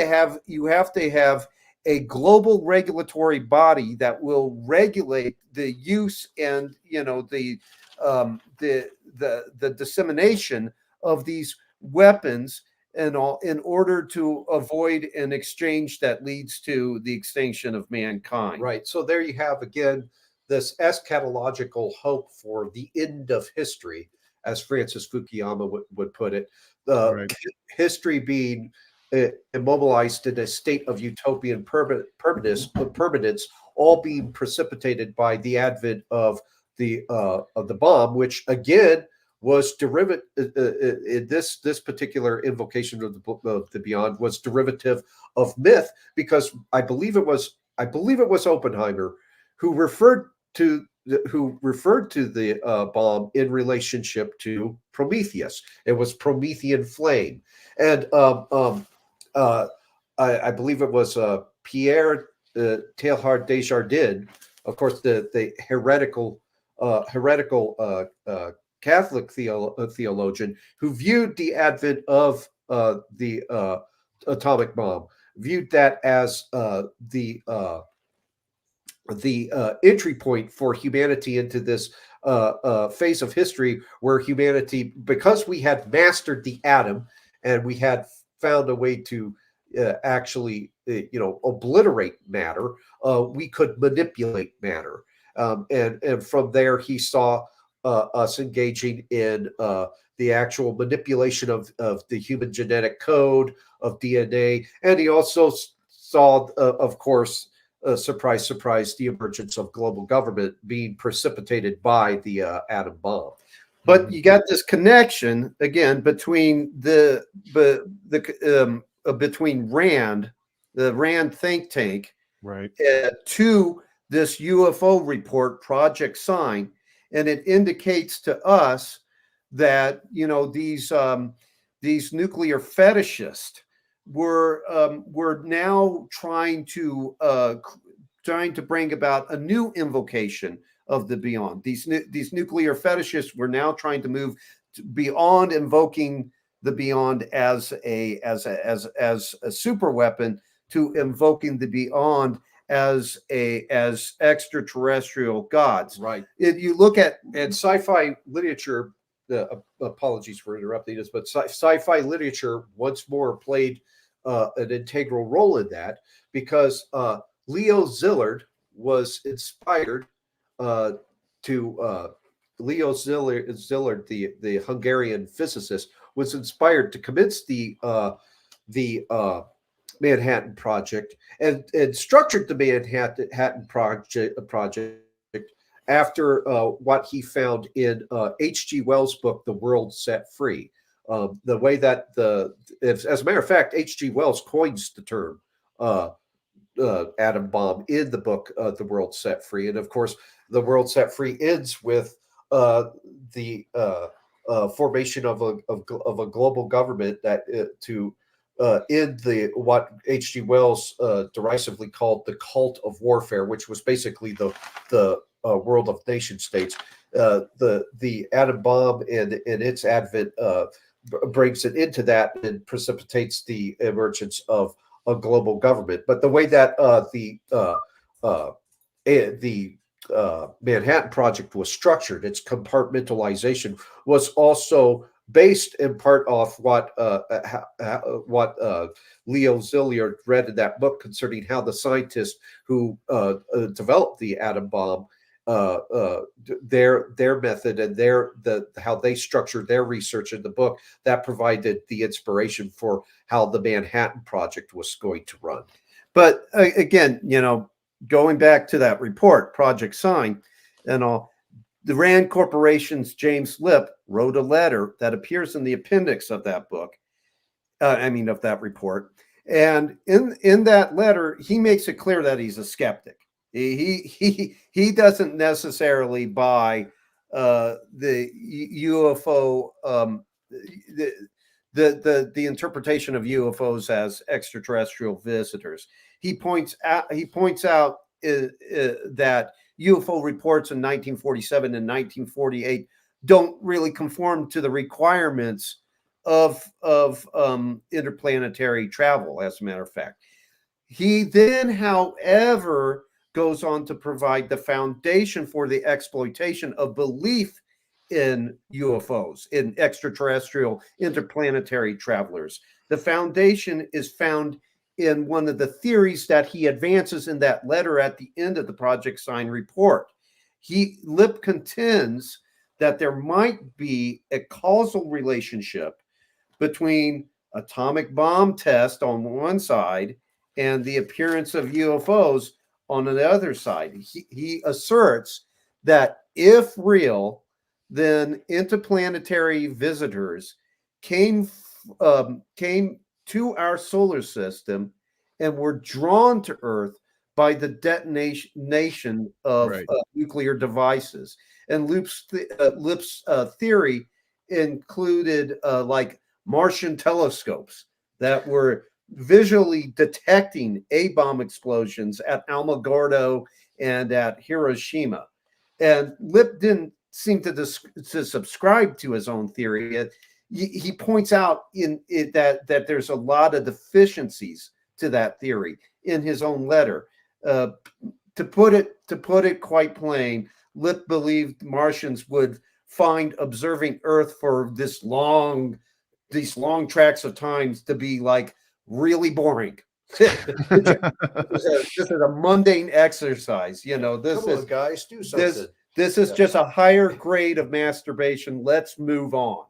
to have a global regulatory body that will regulate the use and the dissemination of these weapons and all, in order to avoid an exchange that leads to the extinction of mankind. Right. So there you have again this eschatological hope for the end of history, as Francis Fukuyama would put it. History being immobilized in a state of utopian permanence, all being precipitated by the advent of the bomb, which again was derivative. This particular invocation of the Beyond was derivative of myth, because I believe it was Oppenheimer who referred to the bomb in relationship to Prometheus. It was Promethean flame, and I believe it was Pierre Teilhard Desjardins, of course, the heretical Catholic theologian, who viewed the advent of the atomic bomb, viewed that as the entry point for humanity into this phase of history where humanity, because we had mastered the atom and we had found a way to actually obliterate matter, we could manipulate matter, and from there he saw us engaging in the actual manipulation of the human genetic code, of DNA. And he also saw, of course, surprise, surprise, the emergence of global government being precipitated by the atom bomb. But you got this connection again between between Rand, the Rand think tank, right, to this UFO report, Project Sign, and it indicates to us that these nuclear fetishists were now trying to bring about a new invocation of the beyond. These nuclear fetishists were now trying to move beyond invoking the beyond as a super weapon to invoking the beyond as extraterrestrial gods. Right. If you look at and sci-fi literature, apologies for interrupting us, but sci-fi literature once more played an integral role in that, because Leo Szilard was inspired Leo Szilard, the Hungarian physicist, was inspired to commence the Manhattan Project and structured the Manhattan Project after what he found in H.G. Wells' book, The World Set Free. The way that as a matter of fact, H.G. Wells coins the term atom bomb in the book, The World Set Free. And of course, The World Set Free ends with the formation of a global government that to end what H.G. Wells derisively called the cult of warfare, which was basically the world of nation states. The atom bomb and its advent brings it into that and precipitates the emergence of a global government. But the way that the Manhattan Project was structured, its compartmentalization was also based in part off what Leo Szilard read in that book concerning how the scientists who developed the atom bomb, their method and how they structured their research in the book, that provided the inspiration for how the Manhattan Project was going to run. But again, going back to that report, Project Sign, and all, the Rand Corporation's James Lip wrote a letter that appears in the appendix of that book, of that report. And in that letter, he makes it clear that he's a skeptic. He doesn't necessarily buy the UFO, the interpretation of UFOs as extraterrestrial visitors. He points out that UFO reports in 1947 and 1948 don't really conform to the requirements of interplanetary travel, as a matter of fact. He then, however, goes on to provide the foundation for the exploitation of belief in UFOs, in extraterrestrial interplanetary travelers. The foundation is found in one of the theories that he advances in that letter at the end of the Project Sign report. Lip contends that there might be a causal relationship between atomic bomb test on one side and the appearance of UFOs on the other side. He asserts that if real, then interplanetary visitors came to our solar system and were drawn to Earth by the detonation of nuclear devices. And Lip's theory included like Martian telescopes that were visually detecting A-bomb explosions at Alamogordo and at Hiroshima. And Lip didn't seem to subscribe to his own theory. He points out that there's a lot of deficiencies to that theory in his own letter. To put it quite plain, Lip believed Martians would find observing Earth for these long tracts of times to be like really boring. This is a mundane exercise. Come on, guys, do something. This is just a higher grade of masturbation. Let's move on.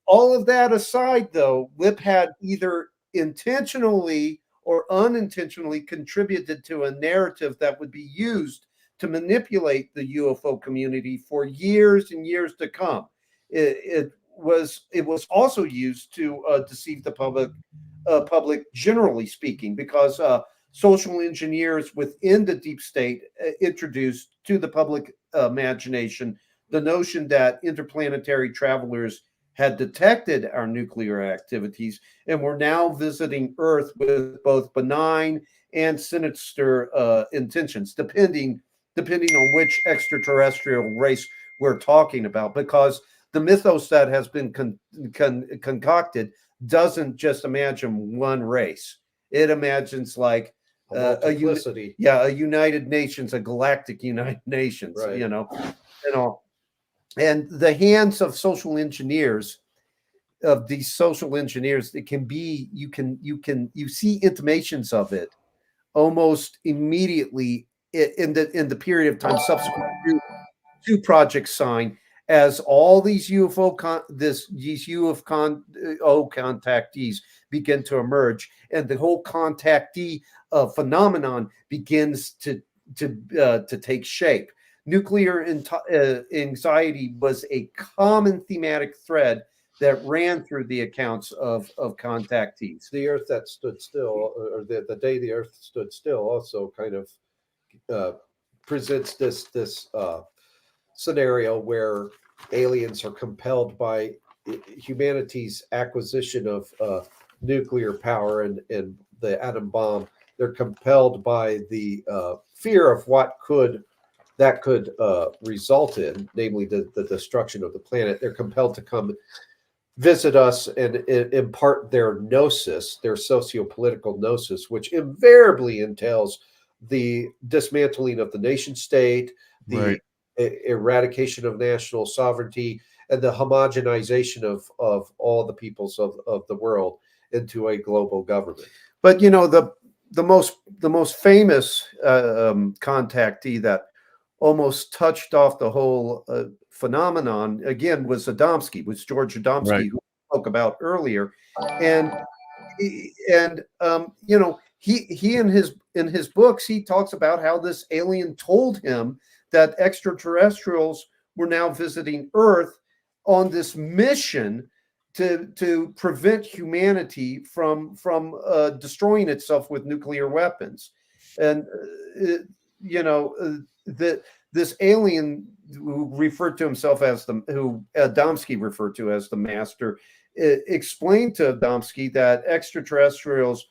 All of that aside, though, Lip had either intentionally or unintentionally contributed to a narrative that would be used to manipulate the UFO community for years and years to come. It was also used to deceive the public, generally speaking, because social engineers within the deep state introduced to the public imagination the notion that interplanetary travelers had detected our nuclear activities and were now visiting Earth with both benign and sinister intentions, depending on which extraterrestrial race we're talking about, because the mythos that has been concocted doesn't just imagine one race. It imagines like a United Nations, a galactic United Nations, right. And the hands of social engineers, of these social engineers, it can be, you see intimations of it almost immediately in the period of time subsequent to Project Sign, as all these UFO contactees begin to emerge, and the whole contactee phenomenon begins to take shape. Nuclear anxiety was a common thematic thread that ran through the accounts of contactees. The Earth that stood still, or the day the Earth stood still, also kind of presents this scenario where aliens are compelled by humanity's acquisition of nuclear power and the atom bomb. They're compelled by the fear of what that could result in, namely the destruction of the planet. They're compelled to come visit us and impart their gnosis, their socio-political gnosis, which invariably entails the dismantling of the nation state, the eradication of national sovereignty, and the homogenization of all the peoples of the world into a global government. But the most famous contactee that almost touched off the whole phenomenon again was Adamski, was George Adamski, who we spoke about earlier, and he in his books, he talks about how this alien told him that extraterrestrials were now visiting Earth on this mission to prevent humanity from destroying itself with nuclear weapons. And this alien who referred to himself as who Adamski referred to as the master, explained to Adamski that extraterrestrials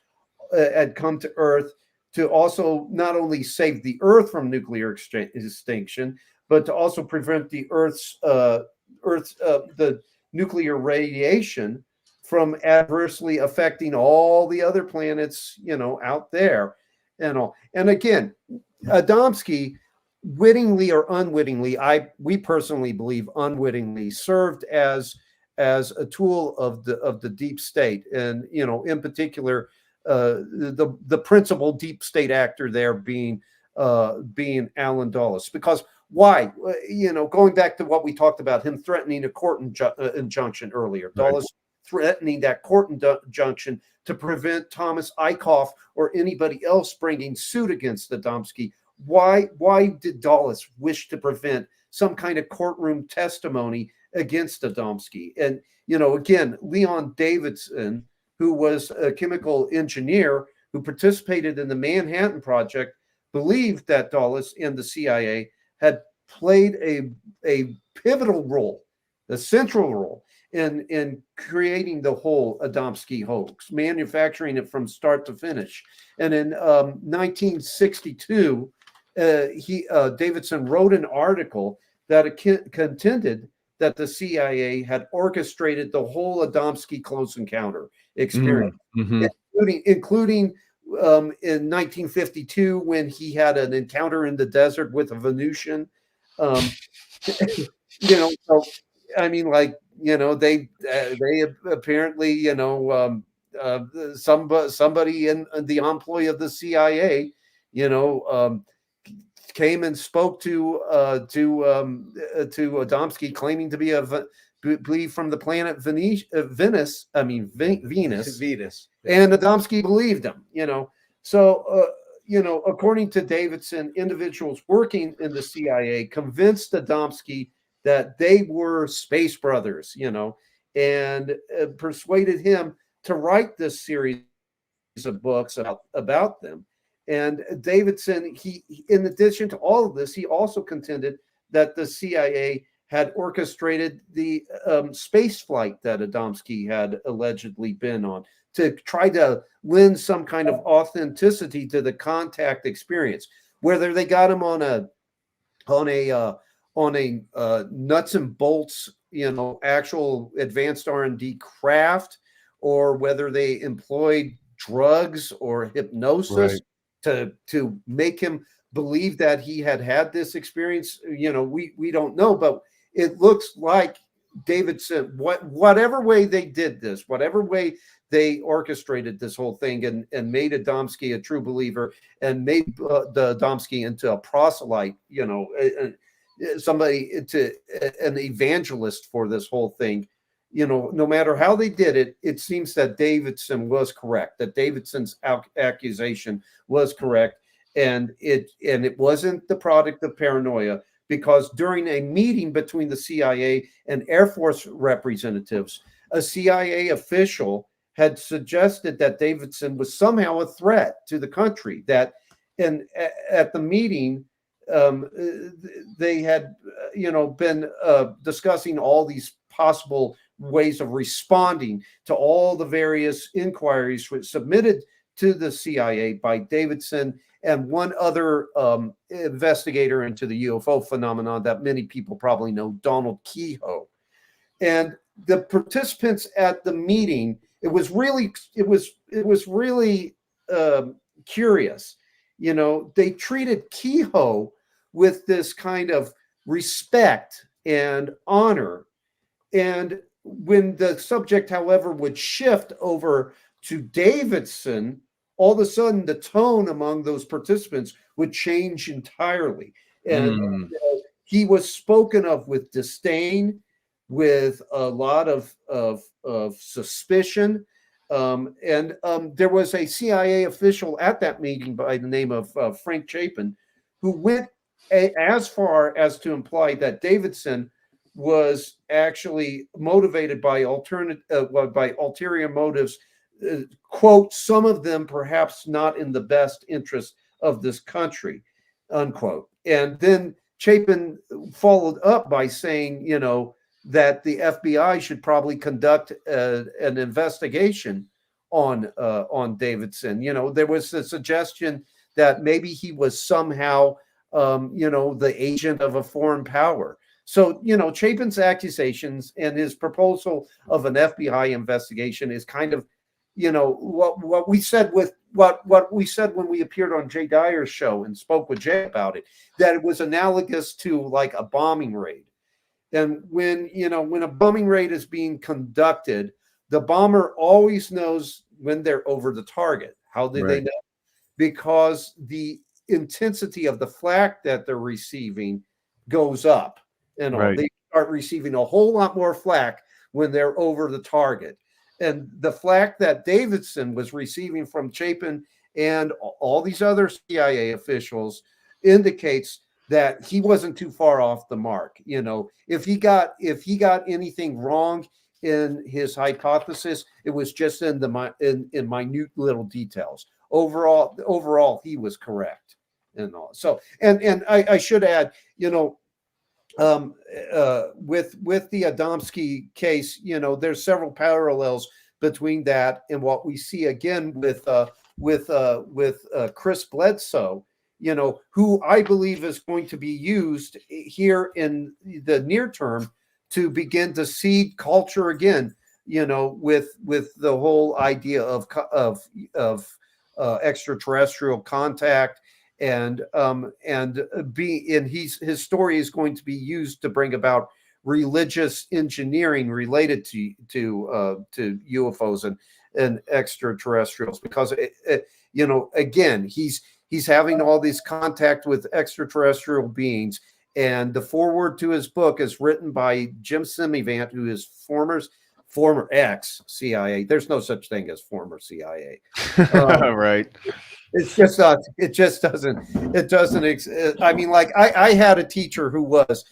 had come to Earth to also not only save the Earth from nuclear extinction, but to also prevent the Earth's the nuclear radiation from adversely affecting all the other planets, out there, and all. And again, Adamski, wittingly or unwittingly, we personally believe unwittingly, served as a tool of the deep state, and in particular, the principal deep state actor there being Alan Dulles. Because why? Going back to what we talked about, him threatening a court injunction earlier, Dulles threatening that court injunction to prevent Thomas Eichhoff or anybody else bringing suit against Adamski. Why did Dulles wish to prevent some kind of courtroom testimony against Adamski? And again, Leon Davidson, who was a chemical engineer who participated in the Manhattan Project, believed that Dulles and the CIA had played a pivotal role, a central role in creating the whole Adamski hoax, manufacturing it from start to finish. And in 1962, Davidson wrote an article that contended that the CIA had orchestrated the whole Adamski close encounter experience, including in 1952 when he had an encounter in the desert with a Venusian. So I mean, like, they apparently, somebody in the employ of the CIA, came and spoke to Adamski, claiming to be believe from the planet Venus. Venus. Venus. And Adamski believed him. So according to Davidson, individuals working in the CIA convinced Adamski that they were space brothers, and persuaded him to write this series of books about them. And Davidson, he, in addition to all of this, he also contended that the CIA had orchestrated the space flight that Adamski had allegedly been on to try to lend some kind of authenticity to the contact experience. Whether they got him on a nuts and bolts, actual advanced R&D craft, or whether they employed drugs or hypnosis to make him believe that he had this experience, we don't know, but it looks like Davidson, whatever way they did this, whatever way they orchestrated this whole thing and made Adamski a true believer and made the Adamski into a proselyte, somebody an evangelist for this whole thing, no matter how they did it, it seems that Davidson was correct, that Davidson's accusation was correct. And it wasn't the product of paranoia, because during a meeting between the CIA and Air Force representatives, a CIA official had suggested that Davidson was somehow a threat to the country, that at the meeting, they had, been discussing all these possible ways of responding to all the various inquiries submitted to the CIA by Davidson and one other investigator into the UFO phenomenon that many people probably know, Donald Kehoe. And the participants at the meeting, it was really curious. They treated Kehoe with this kind of respect and honor. And when the subject, however, would shift over to Davidson, all of a sudden the tone among those participants would change entirely. And he was spoken of with disdain, with a lot of suspicion. There was a CIA official at that meeting by the name of Frank Chapin, who went as far as to imply that Davidson was actually motivated by ulterior motives, quote, some of them perhaps not in the best interest of this country, unquote. And then Chapin followed up by saying, that the FBI should probably conduct an investigation on Davidson. There was a suggestion that maybe he was somehow, the agent of a foreign power. So, Chapin's accusations and his proposal of an FBI investigation is kind of, what we said with what we said when we appeared on Jay Dyer's show and spoke with Jay about it, that it was analogous to like a bombing raid. And when a bombing raid is being conducted, the bomber always knows when they're over the target. How did they know? Because the intensity of the flak that they're receiving goes up. They start receiving a whole lot more flak when they're over the target. And the flak that Davidson was receiving from Chapin and all these other CIA officials indicates that he wasn't too far off the mark. If he got anything wrong in his hypothesis, it was just in minute little details. Overall, he was correct. And all. So, and I should add, with the Adamski case, there's several parallels between that and what we see again with Chris Bledsoe, who I believe is going to be used here in the near term to begin to seed culture again, with the whole idea of extraterrestrial contact. And his story is going to be used to bring about religious engineering related to UFOs and extraterrestrials, because again, he's having all this contact with extraterrestrial beings. And the foreword to his book is written by Jim Semivant, who is former ex-CIA. There's no such thing as former CIA. Right. It's just not. It just doesn't. It doesn't. I mean, like I had a teacher who was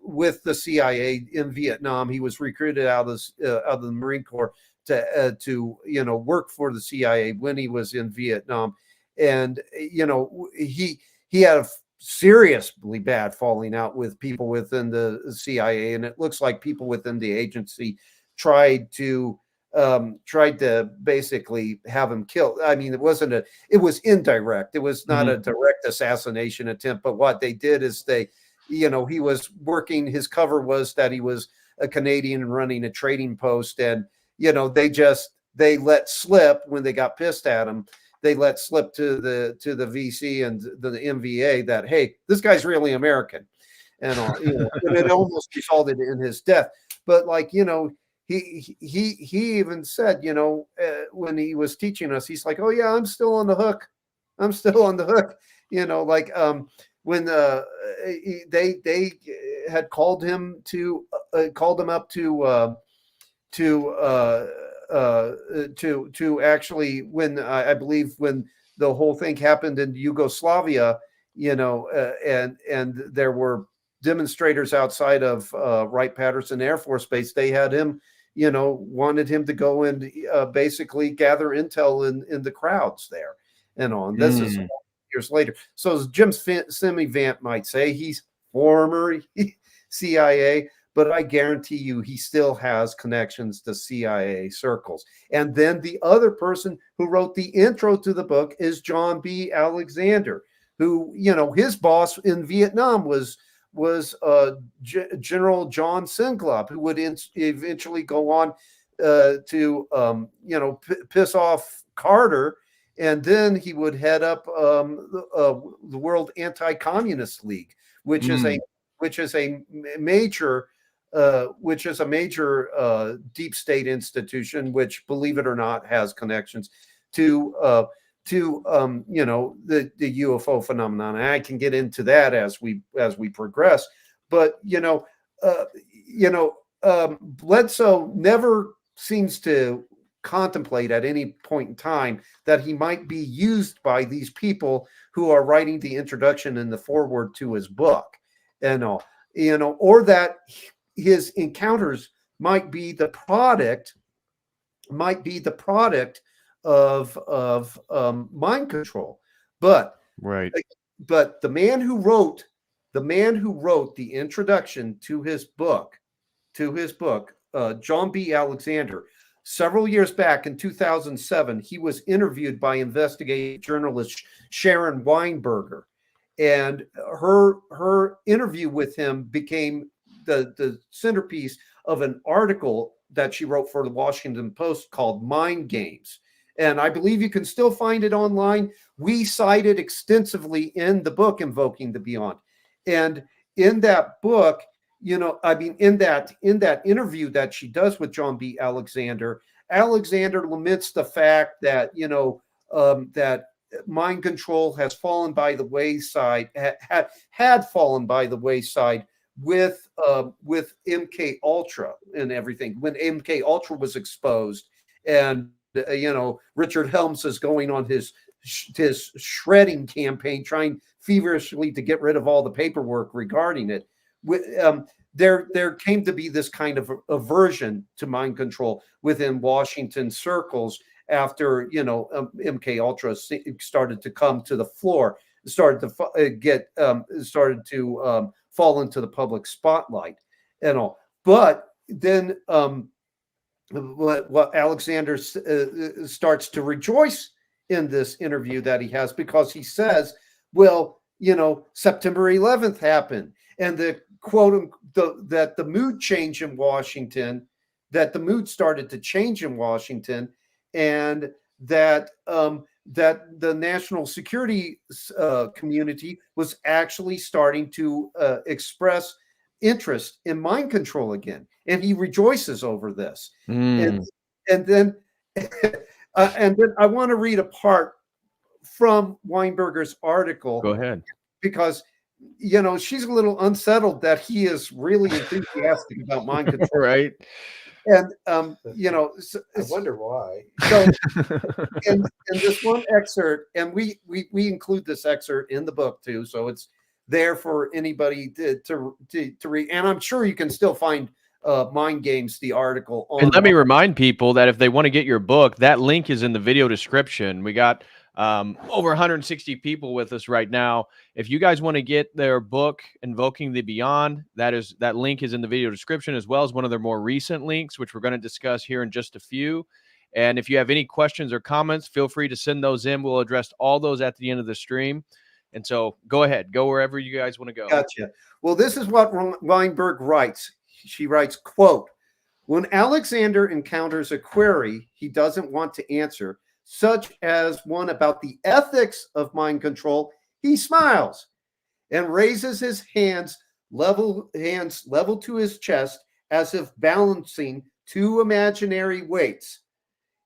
with the CIA in Vietnam. He was recruited out of the Marine Corps to work for the CIA when he was in Vietnam, and he had a seriously bad falling out with people within the CIA, and it looks like people within the agency tried to basically have him killed. I mean, it was indirect. It was not a direct assassination attempt, but what they did is he was working, his cover was that he was a Canadian running a trading post, and they let slip when they got pissed at him. They let slip to the VC and the MVA that, hey, this guy's really American, and and it almost resulted in his death. But he even said, when he was teaching us, he's like, oh yeah, I'm still on the hook. When they had called him up to actually, when I believe when the whole thing happened in Yugoslavia, and there were demonstrators outside of Wright-Patterson Air Force Base, they had him, wanted him to go and basically gather intel in the crowds there and on. This is years later. So as Jim Semivant might say, he's former CIA, but I guarantee you he still has connections to CIA circles. And then the other person who wrote the intro to the book is John B. Alexander, who, his boss in Vietnam was General John Singlop, who would eventually go on to piss off Carter, and then he would head up the World Anti-Communist League, which is a major deep state institution, which, believe it or not, has connections to the UFO phenomenon. And I can get into that as we progress. But Bledsoe never seems to contemplate at any point in time that he might be used by these people who are writing the introduction and the foreword to his book, or that his encounters might be the product of mind control. But the man who wrote the introduction to his book, John B. Alexander, several years back in 2007, he was interviewed by investigative journalist Sharon Weinberger, and her interview with him became the centerpiece of an article that she wrote for the Washington Post called Mind Games. And I believe you can still find it online. We cite it extensively in the book, Invoking the Beyond. And in that book, in that interview that she does with John B. Alexander laments the fact that, that mind control has fallen by the wayside, had fallen by the wayside with MK Ultra and everything. When MK Ultra was exposed, and Richard Helms is going on his shredding campaign, trying feverishly to get rid of all the paperwork regarding it. There came to be this kind of aversion to mind control within Washington circles after MK Ultra started to come to the floor, started to fall into the public spotlight and all. But then what Alexander starts to rejoice in this interview that he has, because he says, well, September 11th happened, and the that the mood change in Washington, that the mood started to change in Washington, and that that the national security community was actually starting to express interest in mind control again, and he rejoices over this. And then I want to read a part from Weinberger's article. Go ahead. Because, she's a little unsettled that he is really enthusiastic about mind control. Right. And, I wonder why. So, in this one excerpt, and we include this excerpt in the book too, so it's there for anybody to read. And I'm sure you can still find Mind Games, the article. And let me remind people that if they want to get your book, that link is in the video description. We got over 160 people with us right now. If you guys want to get their book, Invoking the Beyond, that link is in the video description, as well as one of their more recent links, which we're going to discuss here in just a few. And if you have any questions or comments, feel free to send those in. We'll address all those at the end of the stream. And so go ahead, go wherever you guys want to go. Gotcha. Well, this is what Weinberg writes. She writes, quote, "When Alexander encounters a query he doesn't want to answer, such as one about the ethics of mind control, he smiles and raises his hands level to his chest as if balancing two imaginary weights.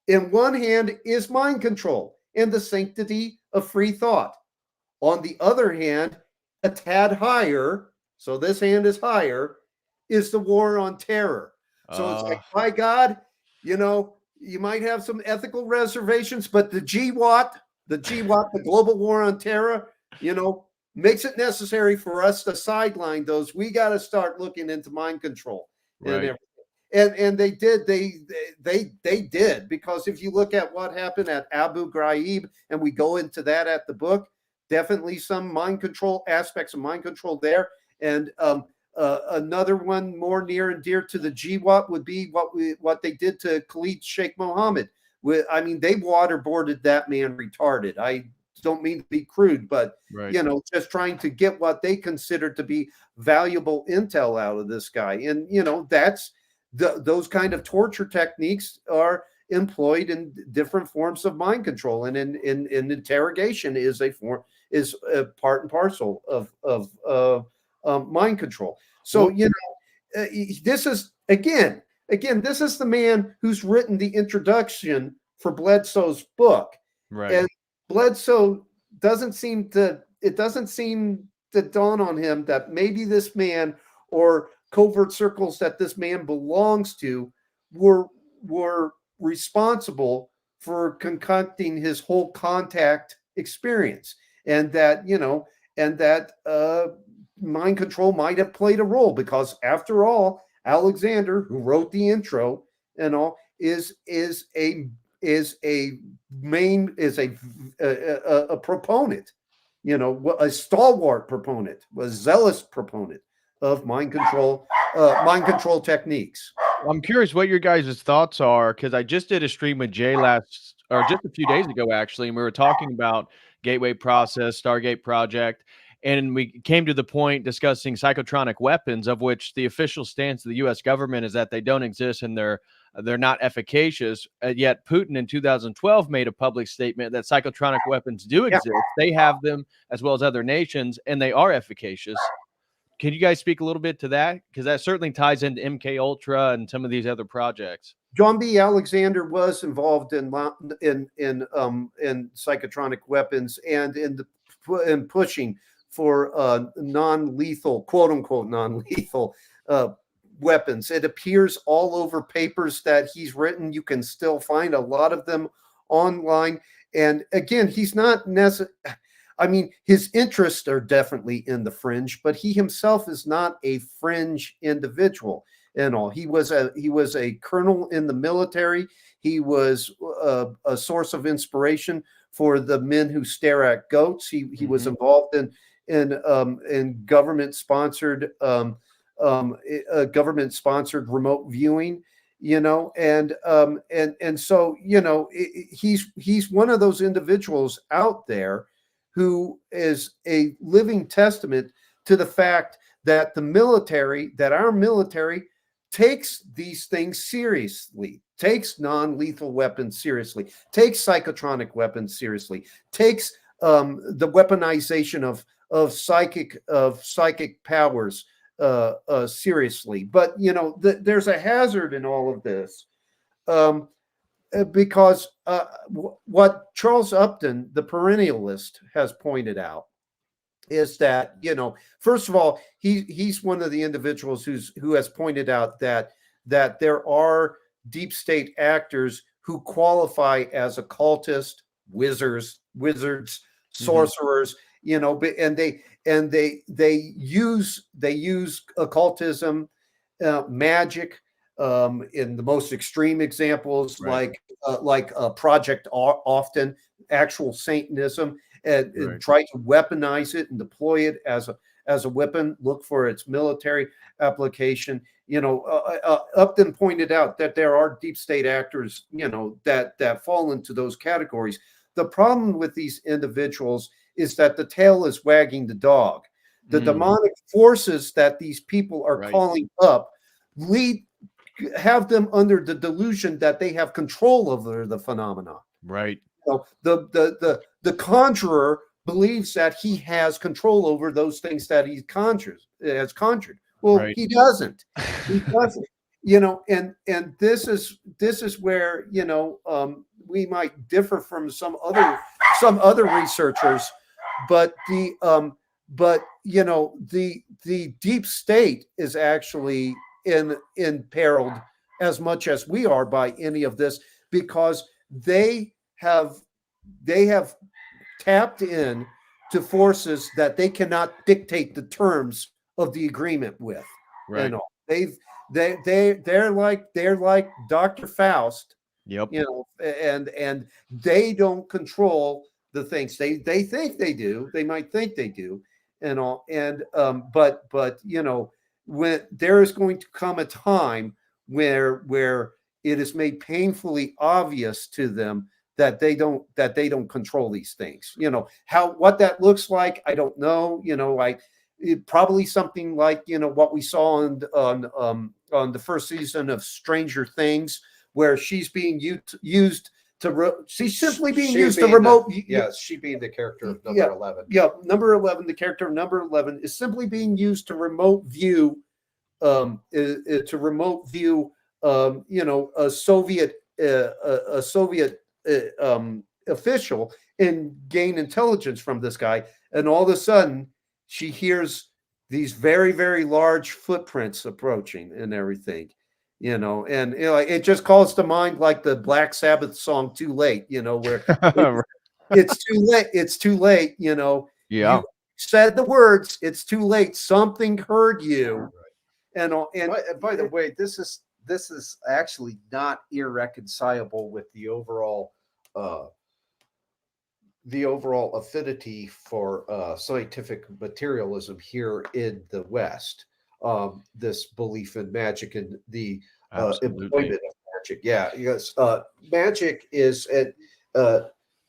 In one hand is mind control and the sanctity of free thought. On the other hand, a tad higher, so this hand is higher, is the war on terror." So it's like, my God, you might have some ethical reservations, but the GWAT, the global war on terror, makes it necessary for us to sideline those. We got to start looking into mind control. Right. And they did, because if you look at what happened at Abu Ghraib, and we go into that at the book, definitely some mind control aspects of mind control there. And another one more near and dear to the GWAT would be what they did to Khalid Sheikh Mohammed. They waterboarded that man retarded. I don't mean to be crude, but right. Just trying to get what they considered to be valuable intel out of this guy. And that's those kind of torture techniques are employed in different forms of mind control, and in interrogation is a part and parcel of mind control. So this is again this is the man who's written the introduction for Bledsoe's book, right? And Bledsoe doesn't seem to dawn on him that maybe this man, or covert circles that this man belongs to, were responsible for concocting his whole contact experience, and that mind control might have played a role, because after all, Alexander, who wrote the intro and all, is a proponent, a stalwart proponent, a zealous proponent of mind control techniques. I'm curious what your guys' thoughts are, because I just did a stream with Jay just a few days ago, actually, and we were talking about Gateway Process, Stargate Project, and we came to the point discussing psychotronic weapons, of which the official stance of the U.S. government is that they don't exist and they're not efficacious. Yet Putin in 2012 made a public statement that psychotronic weapons do exist. Yeah. They have them, as well as other nations, and they are efficacious. Can you guys speak a little bit to that? Because that certainly ties into MK Ultra and some of these other projects. John B. Alexander was involved in psychotronic weapons and in pushing for non-lethal, quote unquote, non-lethal weapons. It appears all over papers that he's written. You can still find a lot of them online. And again, he's not necessarily, his interests are definitely in the fringe, but he himself is not a fringe individual and all. He was a colonel in the military. He was a source of inspiration for the men who stare at goats. He was involved in government sponsored remote viewing, and so he's one of those individuals out there who is a living testament to the fact that our military takes these things seriously, takes non-lethal weapons seriously, takes psychotronic weapons seriously, takes the weaponization of psychic powers seriously. But there's a hazard in all of this. because what Charles Upton, the perennialist, has pointed out is that, first of all, he's one of the individuals who has pointed out that there are deep state actors who qualify as occultist, wizards, sorcerers, and they use occultism, magic, in the most extreme examples, Right. like Project Often, actual Satanism, and try to weaponize it and deploy it as a weapon. Look for its military application. Upton pointed out that there are deep state actors, that fall into those categories. The problem with these individuals is that the tail is wagging the dog. The demonic forces that these people are calling up have them under the delusion that they have control over the phenomena. Right. The conjurer believes that he has control over those things that he has conjured. Well, he doesn't. He doesn't. And this is where we might differ from some other researchers, but the deep state is actually imperiled as much as we are by any of this, because they have tapped in to forces that they cannot dictate the terms of the agreement with. Right. They're like Dr. Faust. Yep. And they don't control the things they think they do. They might think they do, but when there is going to come a time where it is made painfully obvious to them that they don't control these things. What that looks like, I don't know. Probably something like what we saw on the first season of Stranger Things, where she's being used to she's simply being used to remote. She being the character of number 11. Yeah, number 11, the character of number 11 is simply being used to remote view, a Soviet official and gain intelligence from this guy, and all of a sudden she hears these very, very large footprints approaching and everything. It just calls to mind like the Black Sabbath song "Too Late," where it's too late. It's too late. Yeah. You said the words. It's too late. Something heard you. And by the way, this is actually not irreconcilable with the overall affinity for scientific materialism here in the West. This belief in magic and the employment of magic. Yeah, yes. Magic is,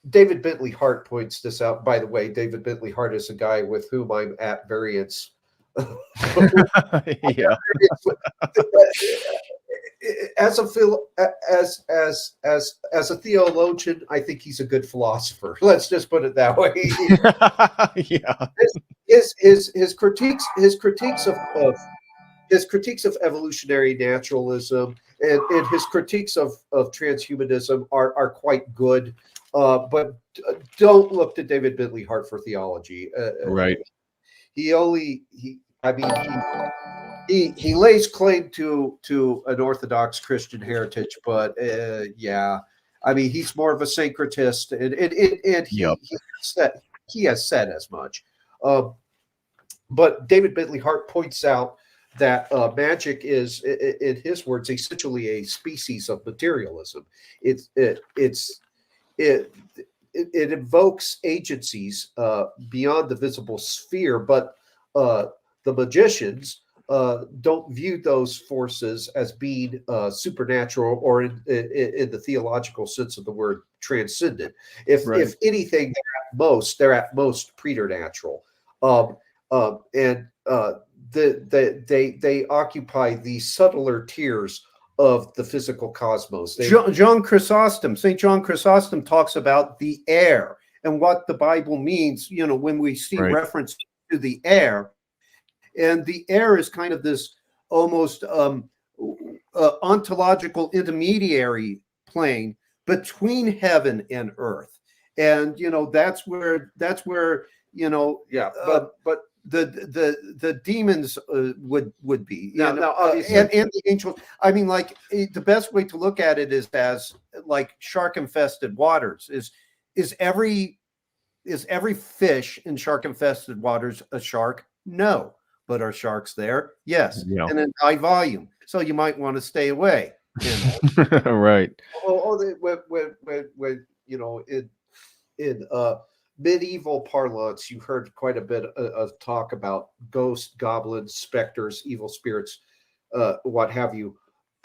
David Bentley Hart points this out. By the way, David Bentley Hart is a guy with whom I'm at variance. Yeah. As a theologian, I think he's a good philosopher. Let's just put it that way. Yeah. His critiques of evolutionary naturalism and his critiques of transhumanism are quite good. But don't look to David Bentley Hart for theology. Right. He lays claim to an Orthodox Christian heritage, but he's more of a syncretist, and he has said as much. But David Bentley Hart points out that magic is, in his words, essentially a species of materialism. It invokes agencies beyond the visible sphere, but the magicians don't view those forces as being supernatural or in the theological sense of the word transcendent. If anything, they're at most preternatural, and they occupy the subtler tiers of the physical cosmos. St. John Chrysostom talks about the air and what the Bible means. When we see reference to the air. And the air is kind of this almost ontological intermediary plane between heaven and earth. And that's where Yeah, but the demons would be now obviously, and the angels. I mean, like, the best way to look at it is as like shark infested waters. Is every fish in shark infested waters a shark? No. But are sharks there? Yes. Yeah. And in high volume, so you might want to stay away. Right. when in medieval parlance, you heard quite a bit of talk about ghosts, goblins, specters, evil spirits, what have you.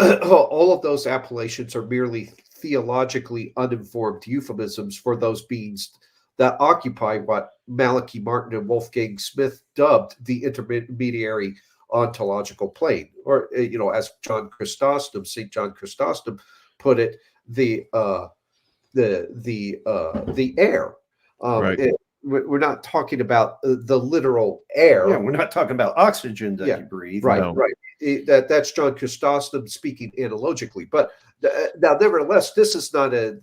All of those appellations are merely theologically uninformed euphemisms for those beings that occupy what Malachi Martin and Wolfgang Smith dubbed the intermediary ontological plane, or as St. John Chrysostom put it, the air. Right. We're not talking about the literal air. Yeah, we're not talking about oxygen that you breathe. Right, No. right. That's John Chrysostom speaking analogically. But now, nevertheless, this is not even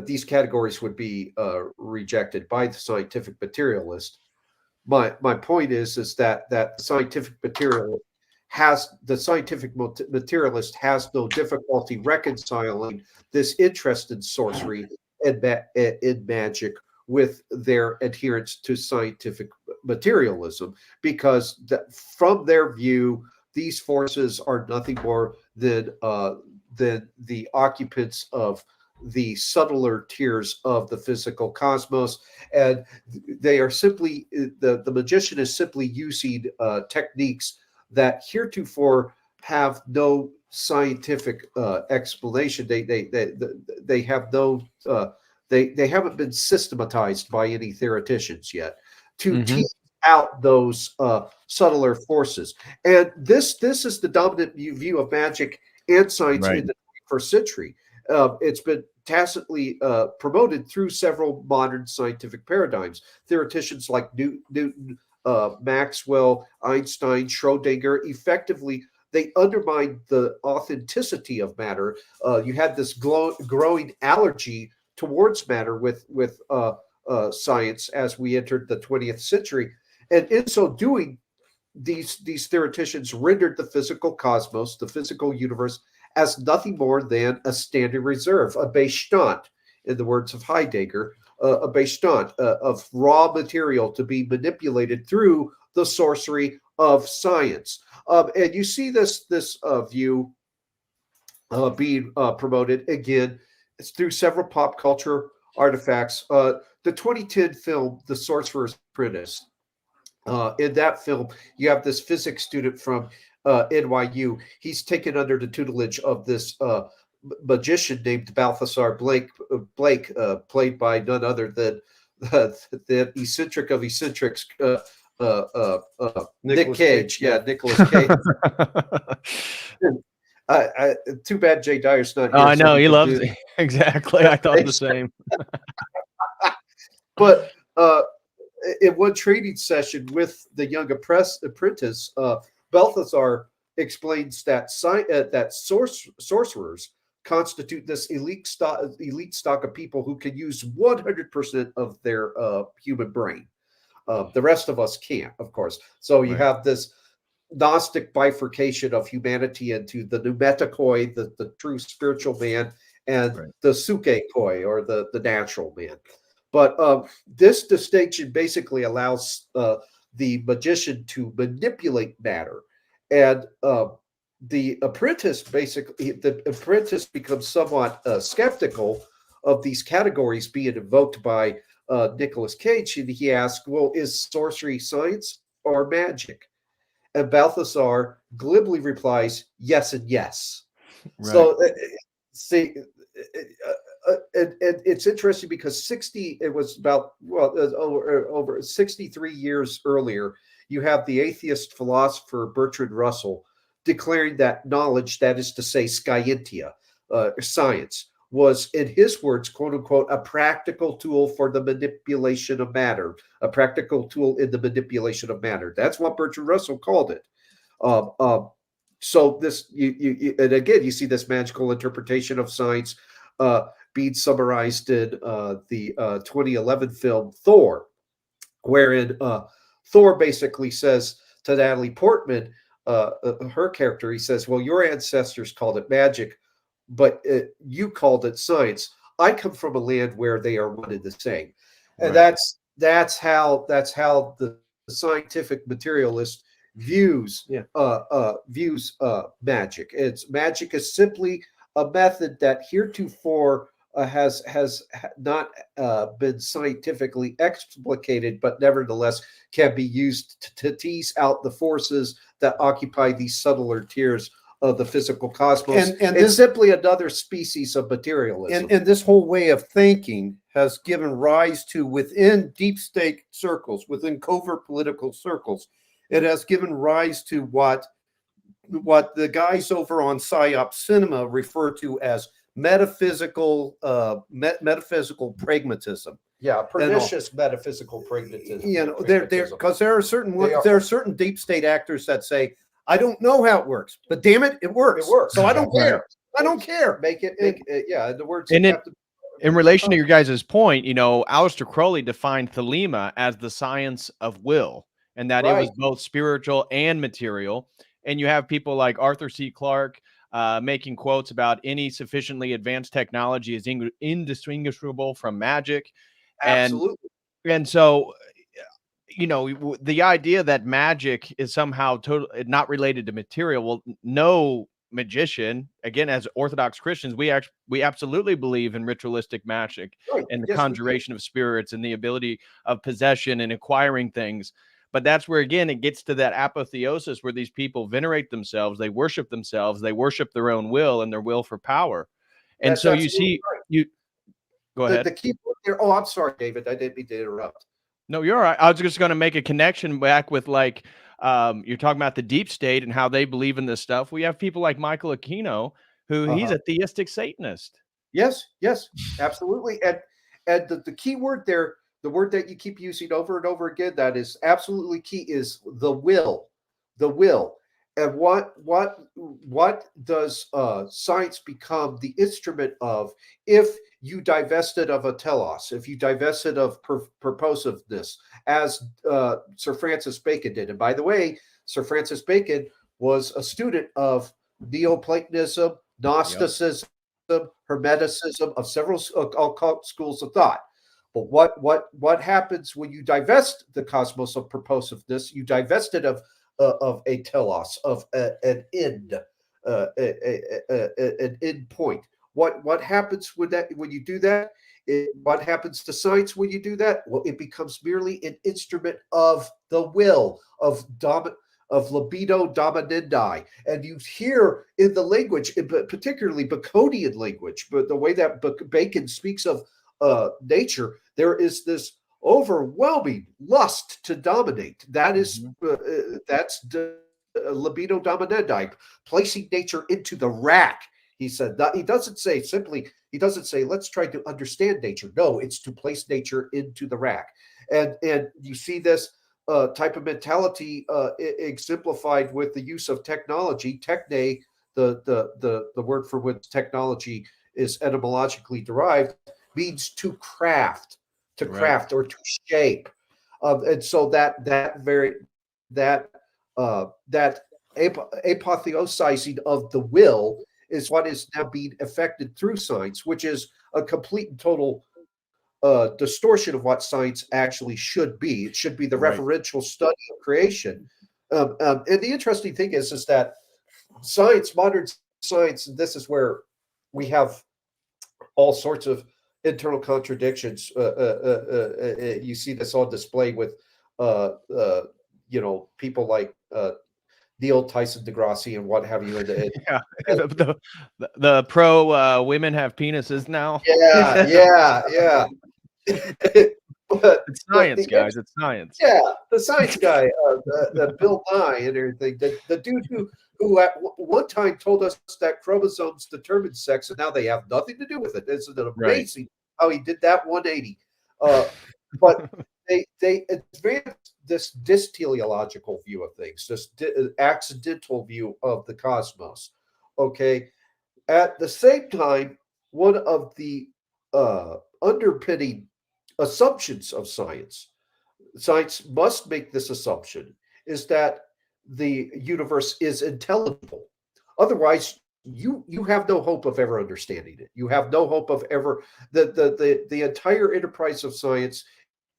these categories would be rejected by the scientific materialist. My point is that the scientific materialist has no difficulty reconciling this interest in sorcery and in magic with their adherence to scientific materialism, because from their view, these forces are nothing more than the occupants of the subtler tiers of the physical cosmos, and they are simply the magician is simply using techniques that heretofore have no scientific explanation. They have no they haven't been systematized by any theoreticians yet to tease out those subtler forces. And this is the dominant view of magic and science in the 21st century. It's been tacitly promoted through several modern scientific paradigms. Theoreticians like Newton, Maxwell, Einstein, Schrodinger, effectively, they undermined the authenticity of matter. You had this growing allergy towards matter with science as we entered the 20th century. And in so doing, these theoreticians rendered the physical cosmos, the physical universe, as nothing more than a standing reserve, a Bestand, in the words of Heidegger, a Bestand of raw material to be manipulated through the sorcery of science. And you see this view being promoted again. It's through several pop culture artifacts. The 2010 film, The Sorcerer's Apprentice. In that film, you have this physics student from NYU. He's taken under the tutelage of this magician named Balthasar Blake, played by none other than the eccentric of eccentrics, Nick Cage. Yeah, Nicolas Cage. Too bad Jay Dyer's not here. I know, he loves it. Exactly. I thought the same. But in one training session with the young apprentice, Balthasar explains that sorcerers constitute this elite stock of people who can use 100% of their human brain. The rest of us can't, of course. So you have this Gnostic bifurcation of humanity into the pneumatikoi, the true spiritual man, and the sukeikoi, or the natural man. But this distinction basically allows the magician to manipulate matter, and the apprentice becomes somewhat skeptical of these categories being invoked by Nicolas Cage, and he asks, "Well, is sorcery science or magic?" And Balthasar glibly replies, "Yes and yes." Right. So, see. And it's interesting because over 63 years earlier, you have the atheist philosopher Bertrand Russell declaring that knowledge, that is to say scientia, science, was, in his words, quote unquote, a practical tool for the manipulation of matter, a practical tool in the manipulation of matter. That's what Bertrand Russell called it. so this and again you see this magical interpretation of science being summarized in the 2011 film Thor, wherein Thor basically says to Natalie Portman, her character, he says, well, your ancestors called it magic, but you called it science. I come from a land where they are one and the same. And Right. that's how the scientific materialist views magic. Magic is simply a method that heretofore has not been scientifically explicated, but nevertheless can be used to tease out the forces that occupy these subtler tiers of the physical cosmos. And it's simply another species of materialism. And this whole way of thinking has given rise to, within deep state circles, within covert political circles, it has given rise to what the guys over on PsyOp Cinema refer to as metaphysical pragmatism. Yeah, pernicious metaphysical pragmatism. You know, because there are certain deep state actors that say, I don't know how it works, but damn it, it works. It works. So I don't care. Right. I don't care. Make it yeah. The words. And in relation to your guys' point, you know, Aleister Crowley defined thelema as the science of will, and that it was both spiritual and material. And you have people like Arthur C. Clarke making quotes about any sufficiently advanced technology is indistinguishable from magic. Absolutely. And so, you know, the idea that magic is somehow not related to material. Well, no magician, again, as Orthodox Christians, we absolutely believe in ritualistic magic and the conjuration of spirits and the ability of possession and acquiring things. But that's where, again, it gets to that apotheosis where these people venerate themselves, they worship their own will and their will for power. And That's so you see, go ahead. The key point there. Oh, I'm sorry, David. I didn't mean to interrupt. No, you're all right. I was just going to make a connection back with, like, you're talking about the deep state and how they believe in this stuff. We have people like Michael Aquino, who he's a theistic Satanist. Yes, absolutely. And the key word there, the word that you keep using over and over again, that is absolutely key, is the will. The will. And what does science become the instrument of if you divested of a telos, if you divested of purposiveness, as Sir Francis Bacon did? And by the way, Sir Francis Bacon was a student of Neoplatonism, Gnosticism, Hermeticism, of several occult schools of thought. But what happens when you divest the cosmos of purposiveness? You divest it of a telos, of an end, an end point. What happens with that when you do that? What happens to science when you do that? Well, it becomes merely an instrument of the will, of libido dominandi. And you hear in the language, particularly Baconian language, but the way that Bacon speaks of nature, there is this overwhelming lust to dominate. That is that's libido dominandi, placing nature into the rack. He said that he doesn't say let's try to understand nature. No, it's to place nature into the rack. And you see this type of mentality exemplified with the use of technology. Techne, the word for which technology is etymologically derived, means to craft. Craft or to shape, and so that apotheosizing of the will is what is now being effected through science, which is a complete and total distortion of what science actually should be. It should be the referential study of creation. And the interesting thing is that science, modern science, and this is where we have all sorts of internal contradictions. You see this on display with people like Neil Tyson DeGrassi and what have you. The pro women have penises now. Yeah. It's science, guys. It's science. Yeah, the science guy, the Bill Nye and everything. The dude who at one time told us that chromosomes determine sex, and now they have nothing to do with it. Isn't it amazing how he did that 180? But they advanced this dysteleological view of things, this accidental view of the cosmos. Okay, at the same time, one of the underpinning assumptions of science must make this assumption, is that the universe is intelligible. Otherwise, you have no hope of ever understanding it. You have no hope of ever the entire enterprise of science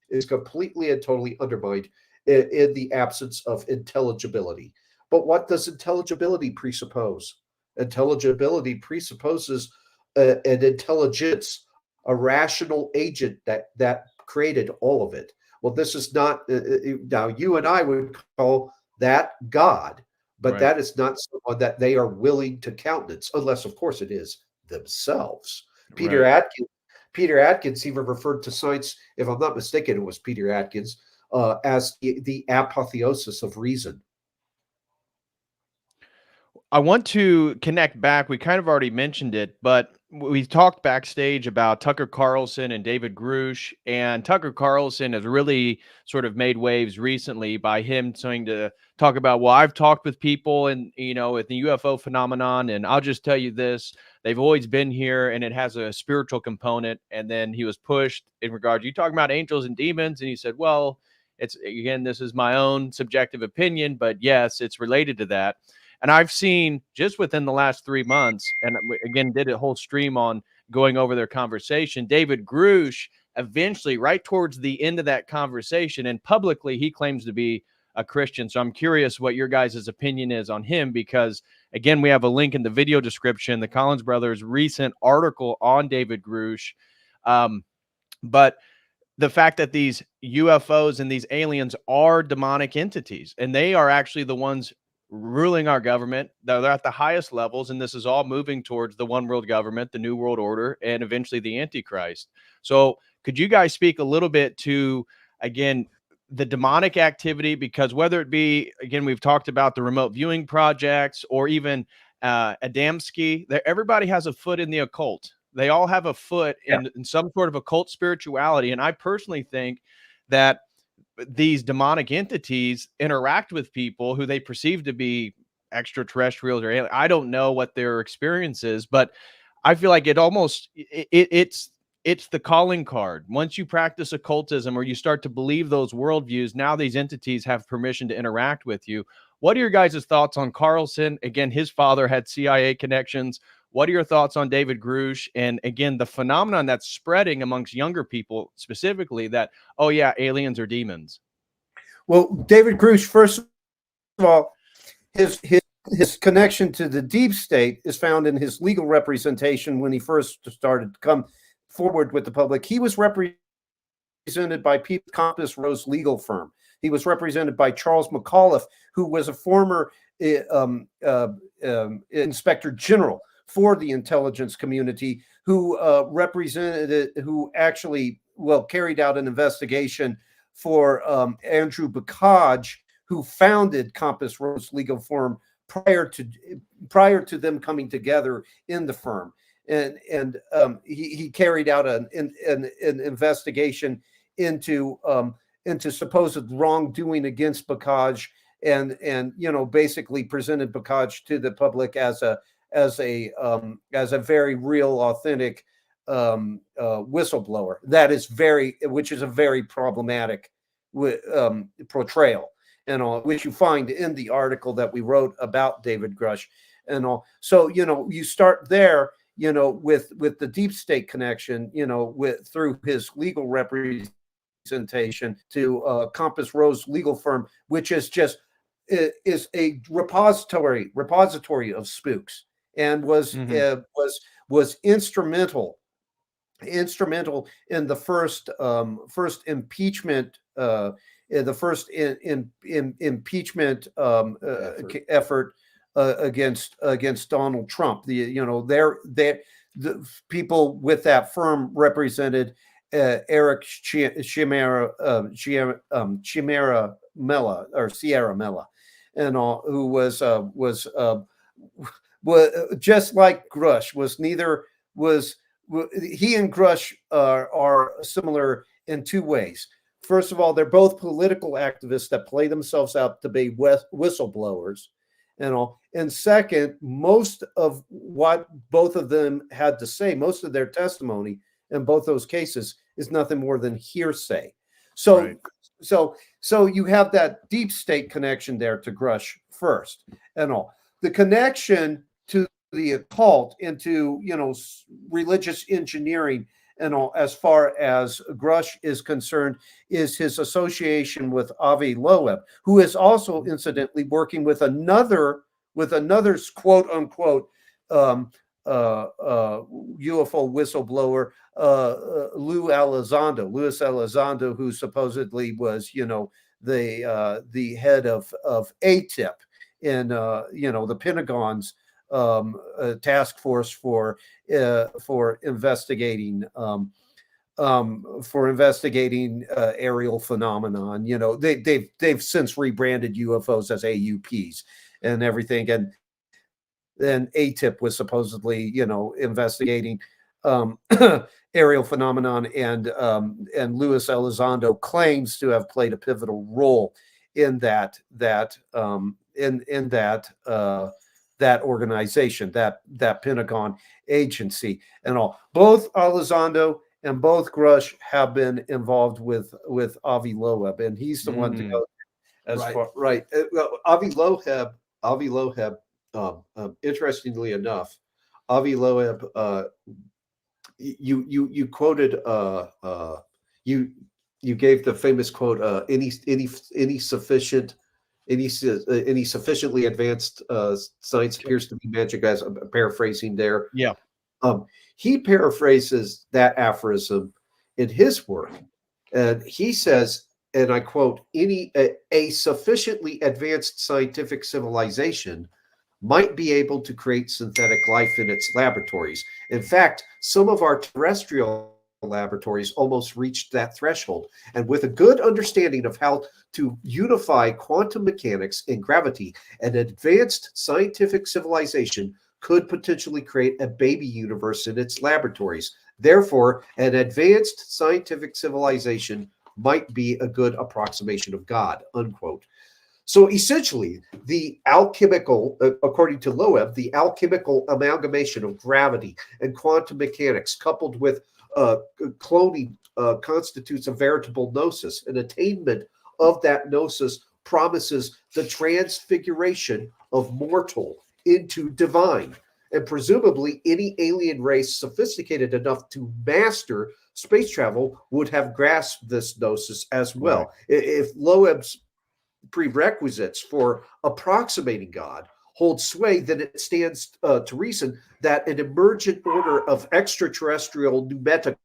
is completely and totally undermined in the absence of intelligibility. But what does intelligibility presuppose? Intelligibility presupposes an intelligence, a rational agent that created all of it. Well, this is not, now you and I would call that God, but Right. that is not someone that they are willing to countenance, unless, of course, it is themselves. Peter Right. Atkins even referred to science, if I'm not mistaken, it was Peter Atkins, as the apotheosis of reason. I want to connect back. We kind of already mentioned it, but we talked backstage about Tucker Carlson and David Grush. And Tucker Carlson has really sort of made waves recently by him trying to talk about, well, I've talked with people and, with the UFO phenomenon, and I'll just tell you this, they've always been here and it has a spiritual component. And then he was pushed in regard to you talking about angels and demons. And he said, well, it's, again, this is my own subjective opinion, but yes, it's related to that. And I've seen just within the last 3 months, and again, did a whole stream on going over their conversation. David Grush eventually, right towards the end of that conversation, and publicly, he claims to be a Christian. So I'm curious what your guys' opinion is on him, because again, we have a link in the video description, the Collins brothers' recent article on David Grush. But the fact that these UFOs and these aliens are demonic entities, and they are actually the ones ruling our government. They're at the highest levels, and this is all moving towards the one world government, the new world order, and eventually the Antichrist. So could you guys speak a little bit to, again, the demonic activity? Because whether it be, again, we've talked about the remote viewing projects, or even Adamski, everybody has a foot in the occult. They all have a foot in some sort of occult spirituality. And I personally think that these demonic entities interact with people who they perceive to be extraterrestrials or alien. I don't know what their experience is, but I feel like it's the calling card. Once you practice occultism or you start to believe those worldviews, now these entities have permission to interact with you. What are your guys' thoughts on Carlson? Again, his father had CIA connections. What are your thoughts on David Grush? And again, the phenomenon that's spreading amongst younger people specifically, that, oh yeah, aliens are demons. Well, David Grush, first of all, his connection to the deep state is found in his legal representation. When he first started to come forward with the public, he was represented by Compass Rose legal firm. He was represented by Charles McAuliffe, who was a former inspector general for the intelligence community, who carried out an investigation for Andrew Bacage, who founded Compass Rose legal firm prior to them coming together in the firm. And he carried out an investigation into supposed wrongdoing against Bacage, and basically presented Bacage to the public as a very real, authentic whistleblower. Which is a very problematic portrayal, and all, which you find in the article that we wrote about David Grush and all. So you start there, with the deep state connection, through his legal representation to Compass Rose legal firm, which is a repository of spooks, and was instrumental in the first impeachment, impeachment effort against Donald Trump. The people with that firm represented Eric Chimera Mella, or Sierra Mella, and all, who was just like Grush. He and Grush are similar in two ways. first of all, they're both political activists that play themselves out to be whistleblowers and all. And second, most of what both of them had to say, most of their testimony in both those cases is nothing more than hearsay. So, Right. so you have that deep state connection there to Grush first and all. The connection to the occult, into, you know, religious engineering and all, as far as Grush is concerned, is his association with Avi Loeb, who is also incidentally working with another quote unquote UFO whistleblower, Luis Elizondo, who supposedly was, you know, the head of ATIP in the Pentagon's task force for investigating aerial phenomenon. You know, they've since rebranded UFOs as AUPs and everything, and then ATIP was supposedly, you know, investigating aerial phenomenon, and Luis Elizondo claims to have played a pivotal role in that organization, that Pentagon agency and all. Both Elizondo and both Grush have been involved with Avi Loeb, and he's the one to go as far. Right. Well, Avi Loeb. Interestingly enough, Avi Loeb. You quoted. You gave the famous quote. Any sufficiently advanced science appears to be magic. As I'm paraphrasing there. Yeah. He paraphrases that aphorism in his work, and he says, and I quote, a sufficiently advanced scientific civilization might be able to create synthetic life in its laboratories. In fact, some of our terrestrial laboratories almost reached that threshold. And with a good understanding of how to unify quantum mechanics and gravity, an advanced scientific civilization could potentially create a baby universe in its laboratories. Therefore, an advanced scientific civilization might be a good approximation of God, unquote. So essentially, the alchemical, according to Loeb, the alchemical amalgamation of gravity and quantum mechanics coupled with cloning constitutes a veritable gnosis. An attainment of that gnosis promises the transfiguration of mortal into divine. And presumably any alien race sophisticated enough to master space travel would have grasped this gnosis as well. Right. If Loeb's prerequisites for approximating God hold sway, then it stands to reason that an emergent order of extraterrestrial pneumatic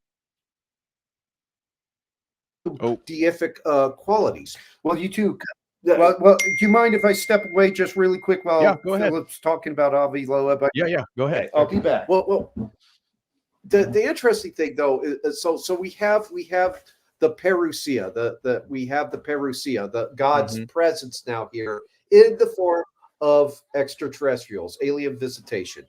deific qualities. Well, you two. Well, do you mind if I step away just really quick while Philip's talking about Avi Loeb? Yeah, go ahead. Okay, I'll be back. Well, the interesting thing though is so we have the parousia, we have the parousia, the God's presence now here in the form of extraterrestrials, alien visitation.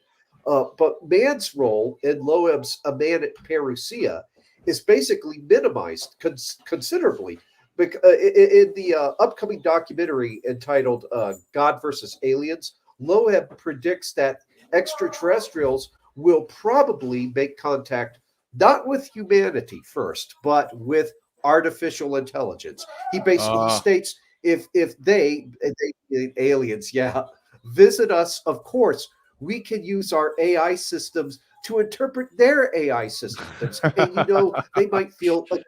But man's role in Loeb's A Man at Parousia is basically minimized considerably. In the upcoming documentary entitled God versus Aliens, Loeb predicts that extraterrestrials will probably make contact not with humanity first, but with artificial intelligence. He basically states if they aliens, visit us, of course, we can use our AI systems to interpret their AI systems. And, they might feel like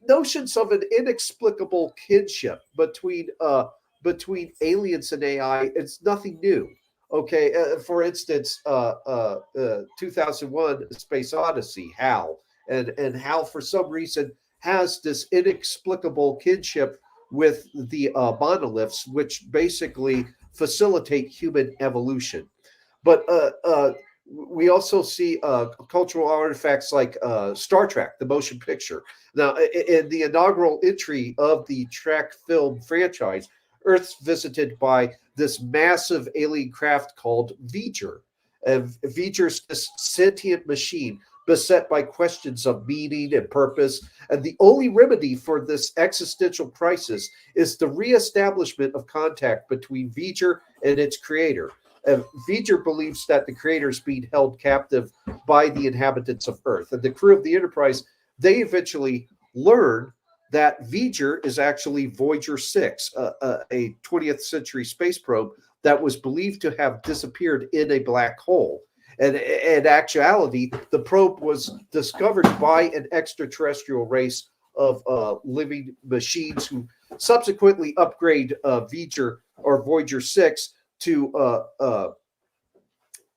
notions of an inexplicable kinship between aliens and AI, it's nothing new. Okay, for instance, 2001: Space Odyssey, HAL, and HAL for some reason has this inexplicable kinship with the monoliths, which basically facilitate human evolution. But we also see cultural artifacts like Star Trek, the motion picture. Now, in the inaugural entry of the Trek film franchise, Earth's visited by this massive alien craft called V'ger. V'ger's this sentient machine beset by questions of meaning and purpose. And the only remedy for this existential crisis is the reestablishment of contact between V'ger and its creator. And V'ger believes that the creator is being held captive by the inhabitants of Earth. And the crew of the Enterprise, they eventually learn that V'ger is actually Voyager 6, a 20th century space probe that was believed to have disappeared in a black hole. And in actuality, the probe was discovered by an extraterrestrial race of living machines who subsequently upgrade V'ger or Voyager 6 to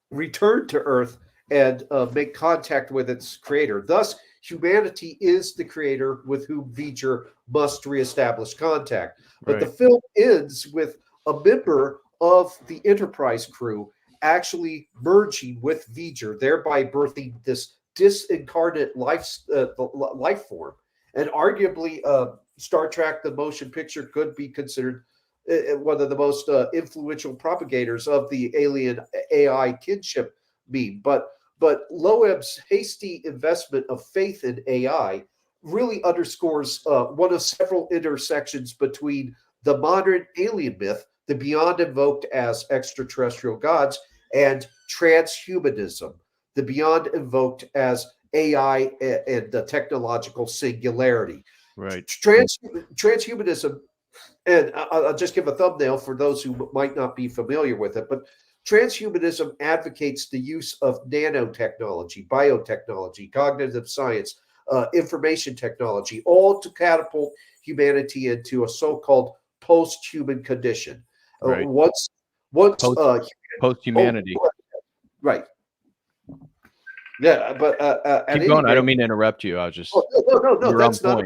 return to Earth and make contact with its creator. Thus, humanity is the creator with whom V'ger must reestablish contact. But the film ends with a member of the Enterprise crew actually merging with V'ger, thereby birthing this disincarnate life form. And arguably, Star Trek, the motion picture, could be considered one of the most influential propagators of the alien AI kinship meme. But Loeb's hasty investment of faith in AI really underscores one of several intersections between the modern alien myth, the beyond invoked as extraterrestrial gods, and transhumanism, the beyond invoked as AI and the technological singularity. Right. Transhumanism, and I'll just give a thumbnail for those who might not be familiar with it, but transhumanism advocates the use of nanotechnology, biotechnology, cognitive science, information technology, all to catapult humanity into a so-called post-human condition. Right. Once post-humanity. Right. Yeah, but keep going. I don't mean to interrupt you. I was just no. That's not.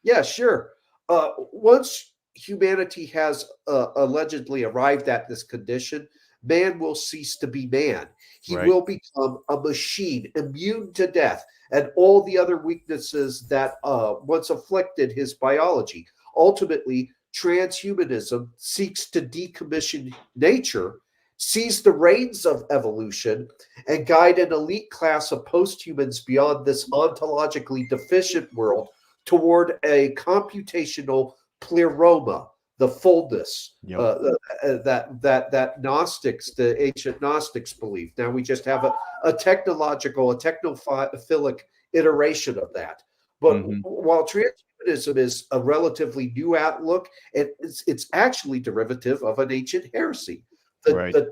Yeah, sure. Once humanity has allegedly arrived at this condition, man will cease to be man. He will become a machine, immune to death and all the other weaknesses that once afflicted his biology. Ultimately, transhumanism seeks to decommission nature, seize the reins of evolution, and guide an elite class of posthumans beyond this ontologically deficient world toward a computational pleroma, the fullness that Gnostics, the ancient Gnostics, believe. Now we just have a technophilic iteration of that. But while transhumanism is a relatively new outlook, it's actually derivative of an ancient heresy, the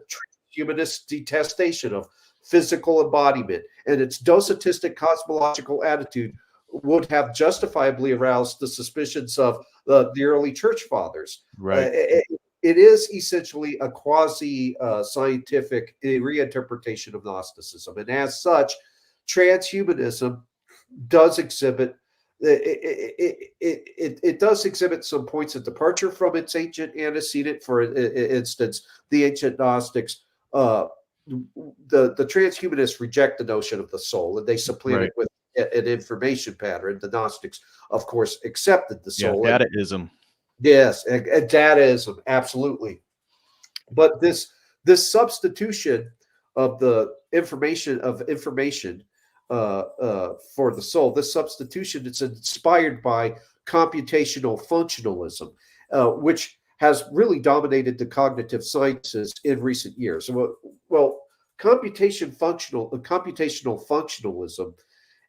transhumanist detestation of physical embodiment, and its docetistic cosmological attitude would have justifiably aroused the suspicions of the early church fathers. It is essentially a quasi-scientific reinterpretation of Gnosticism, and as such, transhumanism does exhibit it does exhibit some points of departure from its ancient antecedent. For instance, the ancient Gnostics, the transhumanists reject the notion of the soul, and they supplant it with an information pattern. The Gnostics, of course, accepted the soul. Dataism. Yes, and dataism, absolutely. But this substitution of the information for the soul, this substitution, it's inspired by computational functionalism, which has really dominated the cognitive sciences in recent years. Well, computational functionalism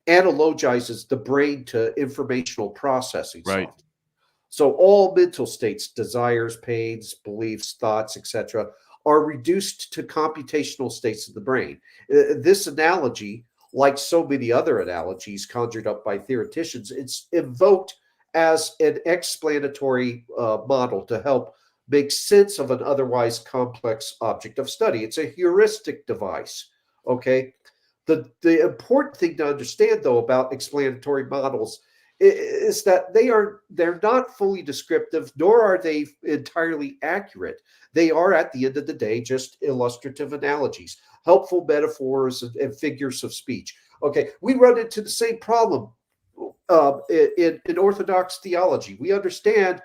analogizes the brain to informational processing software. So all mental states, desires, pains, beliefs, thoughts, etc., are reduced to computational states of the brain. This analogy, like so many other analogies conjured up by theoreticians, it's invoked as an explanatory model to help make sense of an otherwise complex object of study. It's a heuristic device, okay? The important thing to understand, though, about explanatory models is that they're not fully descriptive, nor are they entirely accurate. They are, at the end of the day, just illustrative analogies, helpful metaphors and figures of speech. Okay, we run into the same problem in Orthodox theology. We understand,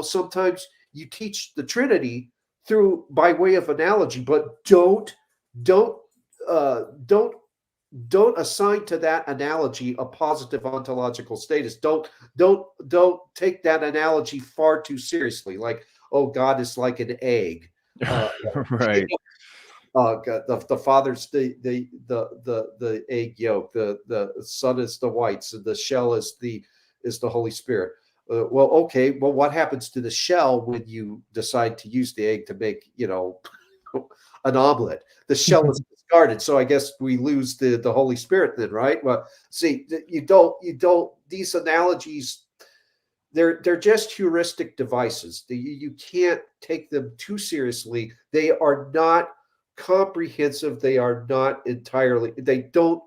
sometimes you teach the Trinity by way of analogy, but don't don't assign to that analogy a positive ontological status. Don't take that analogy far too seriously. Like, oh, God is like an egg. Right. The father's the egg yolk. The son is the whites, and the shell is the Holy Spirit. Well, okay. Well, what happens to the shell when you decide to use the egg to make, an omelet? The shell is discarded. So I guess we lose the Holy Spirit then, right? Well, see, you don't. These analogies, they're just heuristic devices. You can't take them too seriously. They are not comprehensive. They are not entirely. They don't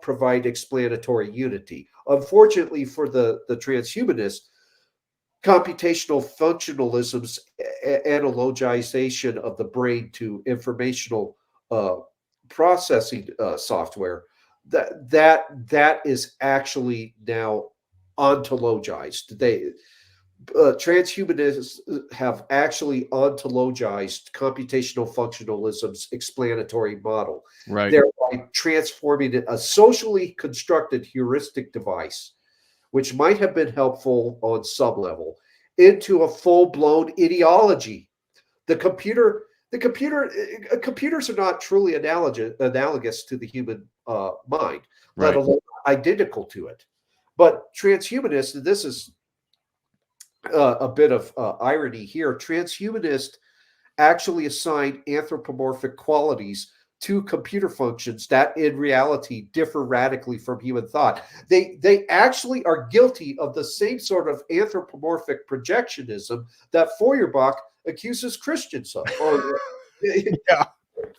provide explanatory unity. Unfortunately for the transhumanists, computational functionalism's analogization of the brain to informational processing software, that is actually now ontologized. Transhumanists have actually ontologized computational functionalism's explanatory model, Right. thereby transforming it a socially constructed heuristic device, which might have been helpful on some level, into a full-blown ideology. Computers are not truly analogous to the human mind, let alone identical to it. But transhumanists, and this is a bit of irony here, transhumanists actually assign anthropomorphic qualities to computer functions that in reality differ radically from human thought. They actually are guilty of the same sort of anthropomorphic projectionism that Feuerbach accuses Christians of. Yeah.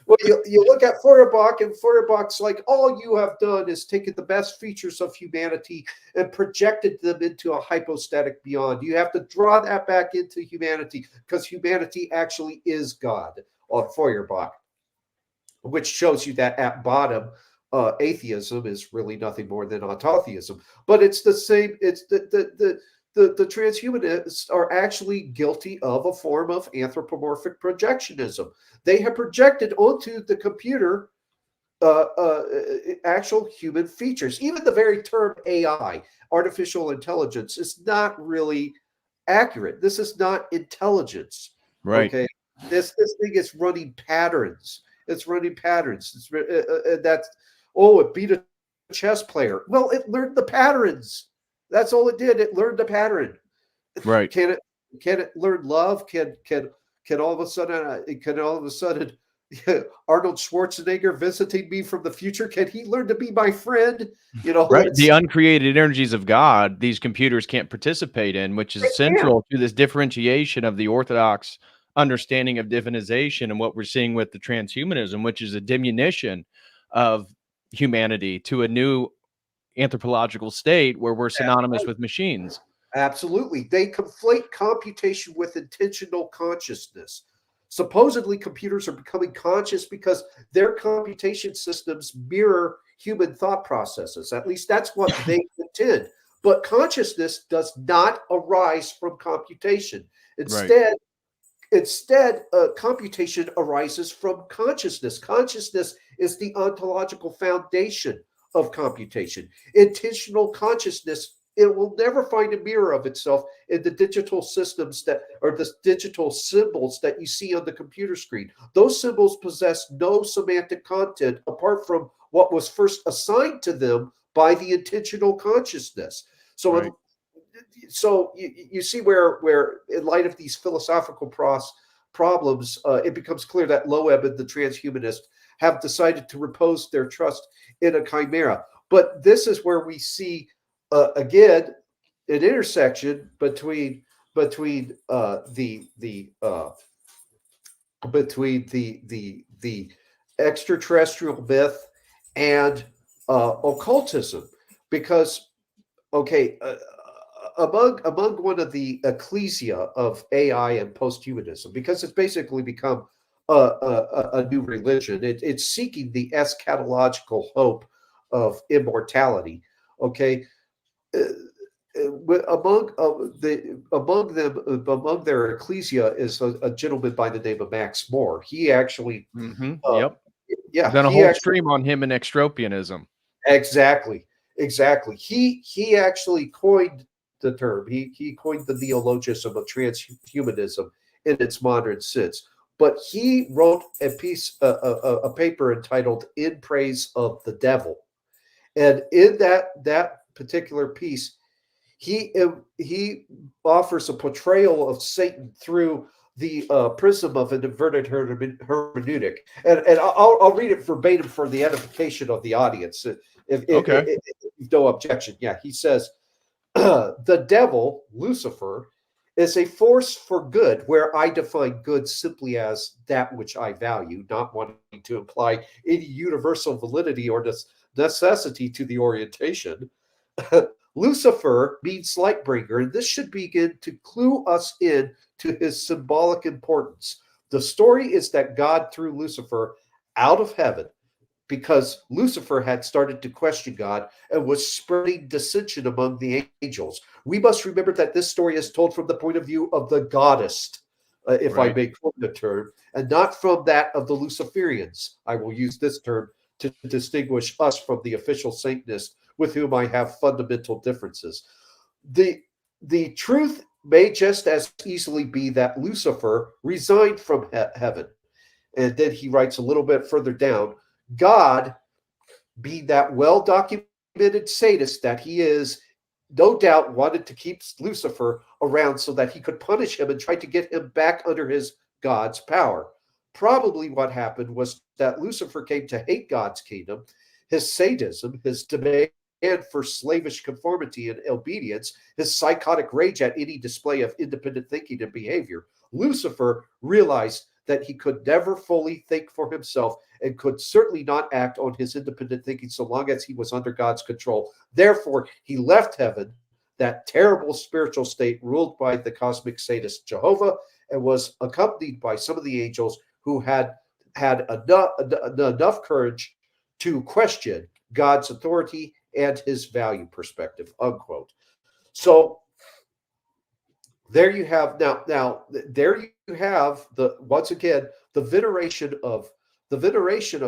Well, you look at Feuerbach, and Feuerbach's like, all you have done is taken the best features of humanity and projected them into a hypostatic beyond. You have to draw that back into humanity because humanity actually is God on Feuerbach, which shows you that at bottom, atheism is really nothing more than autotheism. But it's the same. It's the transhumanists are actually guilty of a form of anthropomorphic projectionism. They have projected onto the computer actual human features. Even the very term AI, artificial intelligence, is not really accurate. This is not intelligence. Right. Okay. This thing is running patterns. It's running patterns. That's it beat a chess player. Well, it learned the patterns. That's all it did. It learned the pattern. Right. Can it learn love? Can all of a sudden Arnold Schwarzenegger visiting me from the future, can he learn to be my friend? Right. The uncreated energies of God, these computers can't participate in, which is central to this differentiation of the orthodox understanding of divinization and what we're seeing with the transhumanism, which is a diminution of humanity to a new anthropological state where we're synonymous with machines. Absolutely. They conflate computation with intentional consciousness. Supposedly, computers are becoming conscious because their computation systems mirror human thought processes. At least that's what they contend. But consciousness does not arise from computation. Instead, computation arises from consciousness. Consciousness is the ontological foundation of computation. Intentional consciousness, it will never find a mirror of itself in the digital systems the digital symbols that you see on the computer screen. Those symbols possess no semantic content apart from what was first assigned to them by the intentional consciousness. So, you see where in light of these philosophical problems, it becomes clear that Loeb and the transhumanists have decided to repose their trust in a chimera. But this is where we see again an intersection between the extraterrestrial myth and occultism, because among one of the ecclesia of AI and posthumanism, because it's basically become a new religion. It's seeking the eschatological hope of immortality. Okay, among their ecclesia is a gentleman by the name of Max Moore. He actually Yeah, Done a he whole actually, stream on him and extropianism. exactly. He actually coined the term. He coined the neologism of transhumanism in its modern sense. But he wrote a paper entitled "In Praise of the Devil," and in that particular piece, he offers a portrayal of Satan through the prism of an inverted hermeneutic, and I'll read it verbatim for the edification of the audience. Okay. If no objection, yeah, he says, "The devil, Lucifer, is a force for good, where I define good simply as that which I value, not wanting to imply any universal validity or necessity to the orientation." Lucifer means light bringer, and this should begin to clue us in to his symbolic importance. The story is that God threw Lucifer out of heaven because Lucifer had started to question God and was spreading dissension among the angels. We must remember that this story is told from the point of view of the goddess, if I Right. may quote the term, and not from that of the Luciferians. I will use this term to distinguish us from the official Satanists with whom I have fundamental differences. The truth may just as easily be that Lucifer resigned from heaven. And then he writes a little bit further down, God, being that well documented sadist that he is, no doubt wanted to keep Lucifer around so that he could punish him and try to get him back under his God's power. Probably what happened was that Lucifer came to hate God's kingdom, his sadism, his demand for slavish conformity and obedience, his psychotic rage at any display of independent thinking and behavior. Lucifer realized that he could never fully think for himself and could certainly not act on his independent thinking so long as he was under God's control. Therefore, he left heaven, that terrible spiritual state ruled by the cosmic sadist Jehovah, and was accompanied by some of the angels who had enough courage to question God's authority and his value perspective, unquote. So there you have there you have the once again the veneration of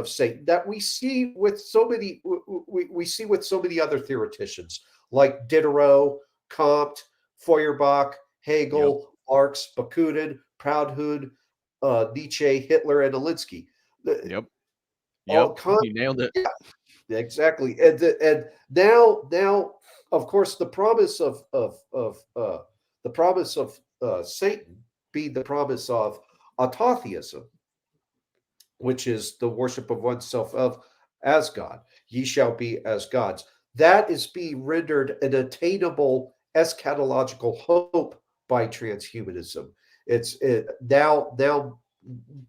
Satan that we see with so many we see with so many other theoreticians like Diderot, Comte, Feuerbach, Hegel, Yep. Marx, Bakunin, Proudhon, Nietzsche, Hitler, and Alinsky. Yep. All You nailed it. yeah, exactly. And now, of course, the promise of Satan being the promise of autotheism, which is the worship of oneself of as God. Ye shall be as gods. That is being rendered an attainable eschatological hope by transhumanism. Now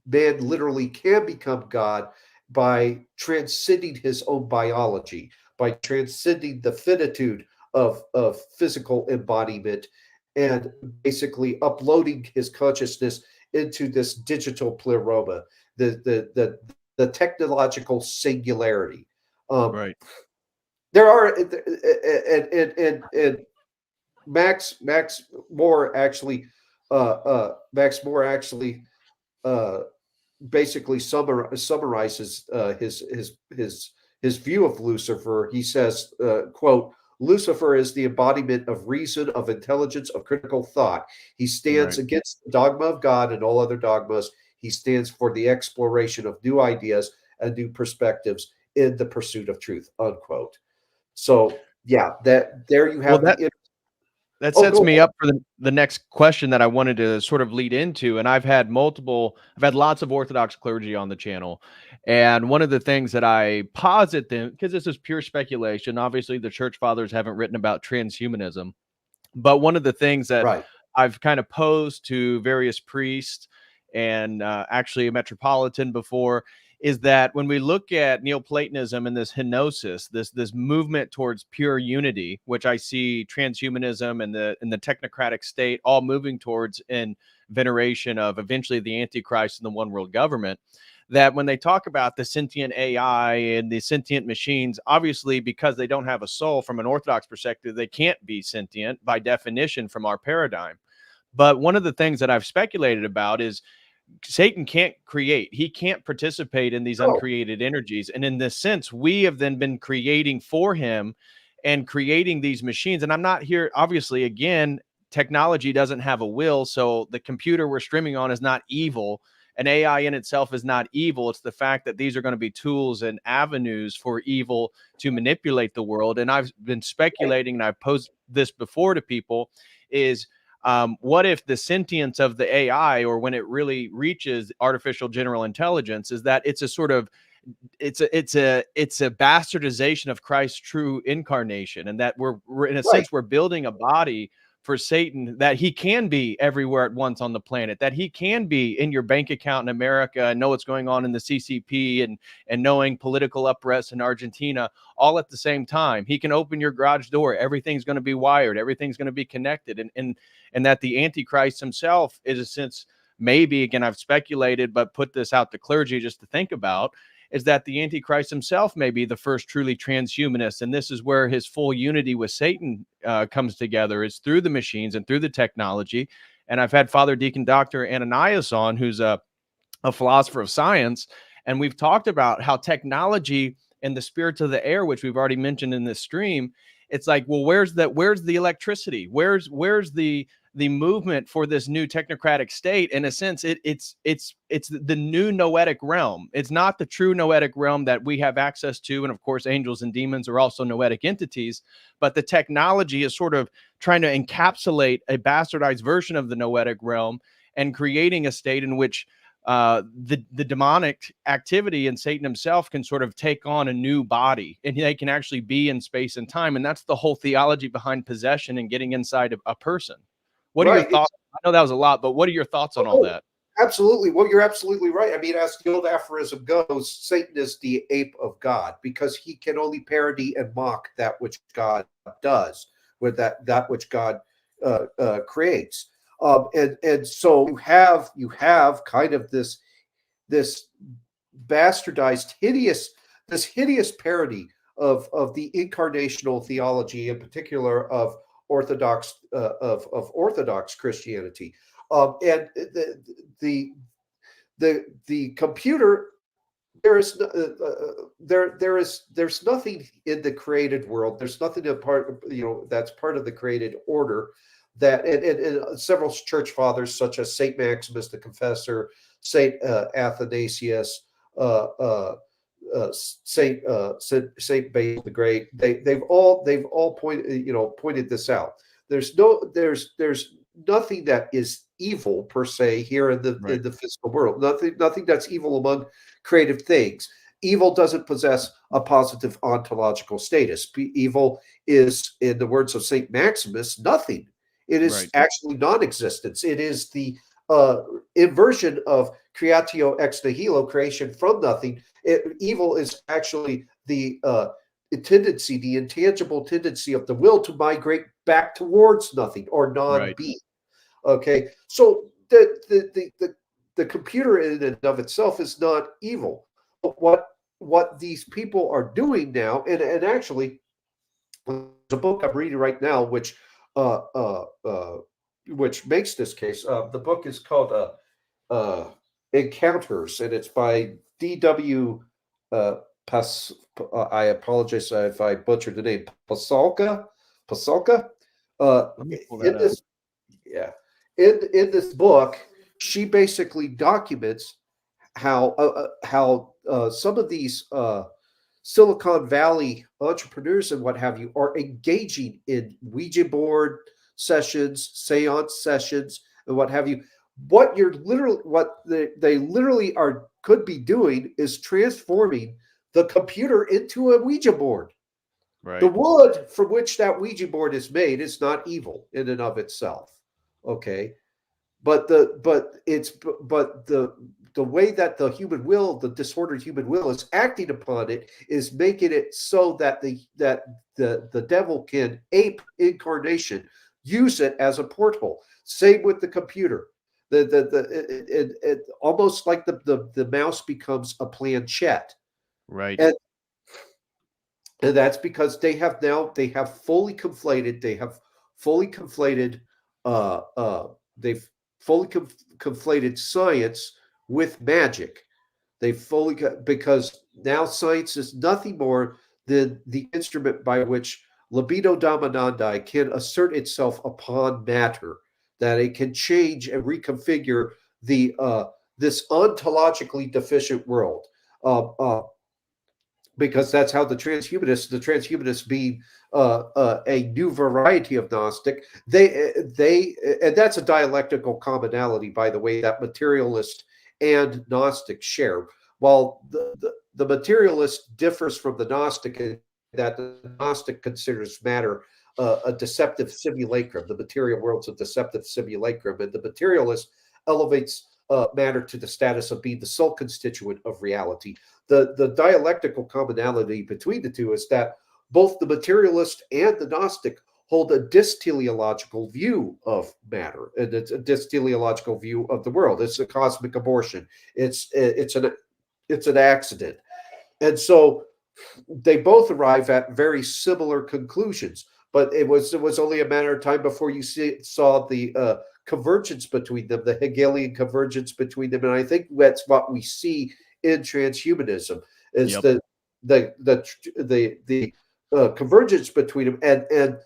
man literally can become God by transcending his own biology, by transcending the finitude of physical embodiment, and basically uploading his consciousness into this digital pleroma, the technological singularity. Right. There are and Max Moore actually uh, basically summarizes his view of Lucifer. He says, quote, Lucifer is the embodiment of reason, of intelligence, of critical thought. He stands Right. against the dogma of God and all other dogmas. He stands for the exploration of new ideas and new perspectives in the pursuit of truth, unquote. So yeah, that there you Well, have that the that oh, sets go me ahead. up for the next question that I wanted to sort of lead into. And I've had lots of Orthodox clergy on the channel. And one of the things that I posit them, because this is pure speculation, obviously the church fathers haven't written about transhumanism. But one of the things that Right. I've kind of posed to various priests and actually a metropolitan before is that when we look at Neoplatonism and this henosis, this movement towards pure unity, which I see transhumanism and the technocratic state all moving towards in veneration of eventually the Antichrist and the one world government, that when they talk about the sentient AI and the sentient machines, obviously because they don't have a soul from an Orthodox perspective, they can't be sentient by definition from our paradigm. But one of the things that I've speculated about is Satan can't create. He can't participate in these No. uncreated energies. And in this sense, we have then been creating for him and creating these machines. And I'm not here, obviously, again, technology doesn't have a will. So the computer we're streaming on is not evil. An AI in itself is not evil. It's the fact that these are going to be tools and avenues for evil to manipulate the world. And I've been speculating, and I've posed this before to people, is what if the sentience of the AI, or when it really reaches artificial general intelligence, is that it's a sort of it's a bastardization of Christ's true incarnation, and that we're in a sense we're building a body for Satan, that he can be everywhere at once on the planet, that he can be in your bank account in America and know what's going on in the CCP and knowing political unrest in Argentina all at the same time. He can open your garage door. Everything's going to be wired. Everything's going to be connected. And that the Antichrist himself is a sense, maybe, again, I've speculated, but put this out to clergy just to think about, is that the Antichrist himself may be the first truly transhumanist. And this is where his full unity with Satan comes together, is through the machines and through the technology. And I've had Father Deacon Dr. Ananias on, who's a philosopher of science. And we've talked about how technology and the spirits of the air, which we've already mentioned in this stream, it's like, well, where's the electricity? Where's the movement for this new technocratic state? In a sense, it's the new noetic realm. It's not the true noetic realm that we have access to. And of course, angels and demons are also noetic entities, but the technology is sort of trying to encapsulate a bastardized version of the noetic realm and creating a state in which the demonic activity and Satan himself can sort of take on a new body, and they can actually be in space and time. And that's the whole theology behind possession and getting inside of a person. What are your thoughts? I know that was a lot, but what are your thoughts on all that? Absolutely. Well, you're absolutely right. I mean, as the old aphorism goes, Satan is the ape of God, because he can only parody and mock that which God does, with that which God creates. And so you have kind of this bastardized, hideous parody of the incarnational theology, in particular of Orthodox Christianity. And the computer, there's nothing in the created world. There's nothing that's part of the created order. That and several church fathers, such as Saint Maximus the Confessor, Saint Athanasius, Saint Basil the Great, they've all pointed this out. There's nothing that is evil per se here in the physical world. Nothing that's evil among creative things. Evil doesn't possess a positive ontological status. Evil is, in the words of Saint Maximus, nothing. It is actually non-existence. It is the inversion of creatio ex nihilo, creation from nothing. Evil is actually the tendency, the intangible tendency of the will to migrate back towards nothing or non-being. Okay, so the computer in and of itself is not evil. But what these people are doing now, and actually, there's a book I'm reading right now, which makes this case. The book is called Encounters, and it's by D.W. I apologize if I butchered the name. Pasulka. In this book, she basically documents how some of these Silicon Valley entrepreneurs and what have you are engaging in Ouija board sessions, seance sessions, and what have you. What they literally could be doing is transforming the computer into a Ouija board. Right. The wood from which that Ouija board is made is not evil in and of itself. Okay, but the way that the human will, the disordered human will, is acting upon it, is making it so that the devil can ape incarnation, use it as a porthole. Same with the computer. It almost like the mouse becomes a planchette, right? And that's because they have fully conflated. They've fully conflated science with magic. They fully, because now science is nothing more than the instrument by which libido dominandi can assert itself upon matter, that it can change and reconfigure the this ontologically deficient world. Because that's how the transhumanists being a new variety of Gnostic, they and that's a dialectical commonality, by the way, that materialist and Gnostic share. While the materialist differs from the Gnostic in that the Gnostic considers matter a deceptive simulacrum. The material world's a deceptive simulacrum, and the materialist elevates matter to the status of being the sole constituent of reality. The dialectical commonality between the two is that both the materialist and the Gnostic hold a dysteleological view of matter, and it's a dysteleological view of the world. It's a cosmic abortion. It's an accident, and so they both arrive at very similar conclusions. But it was only a matter of time before you saw the convergence between them, the Hegelian convergence between them, and I think that's what we see in transhumanism is the convergence between them, and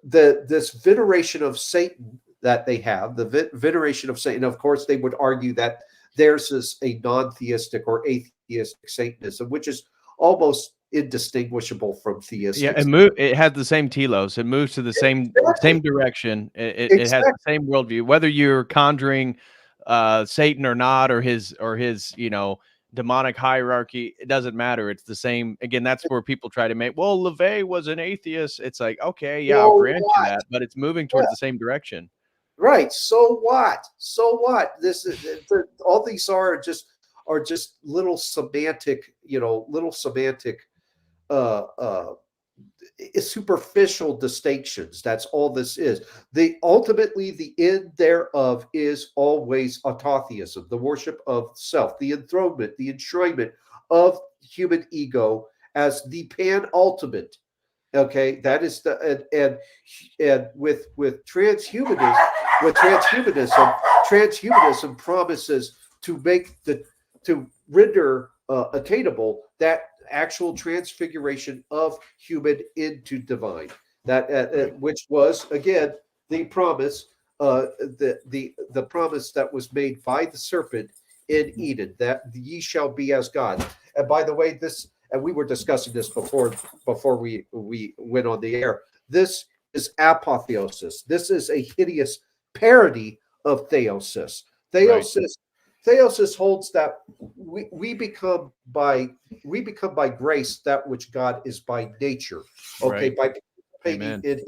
this veneration of Satan that they have, the veneration of Satan. Of course, they would argue that theirs is a non-theistic or atheistic Satanism, which is almost indistinguishable from theistic. Yeah, it has the same telos. It moves to the same direction. It has the same worldview. Whether you're conjuring Satan or not, or his demonic hierarchy, it doesn't matter. It's the same. Again, that's where people try to make, well, LaVey was an atheist. It's like, okay, yeah, I'll grant you that, but it's moving towards the same direction. Right. So what? This is all these are just little semantic, superficial distinctions. That's all this is. Ultimately the end thereof is always autotheism, the worship of self, the enthronement, the enshrinement of human ego as the pan-ultimate. Okay, that is and with transhumanism promises to render attainable that actual transfiguration of human into divine. That which was again the promise, the promise that was made by the serpent in Eden, that ye shall be as God. And by the way, and we were discussing this before we went on the air. This is apotheosis. This is a hideous parody of theosis. Theosis holds that we become by grace that which God is by nature. Okay, by participating in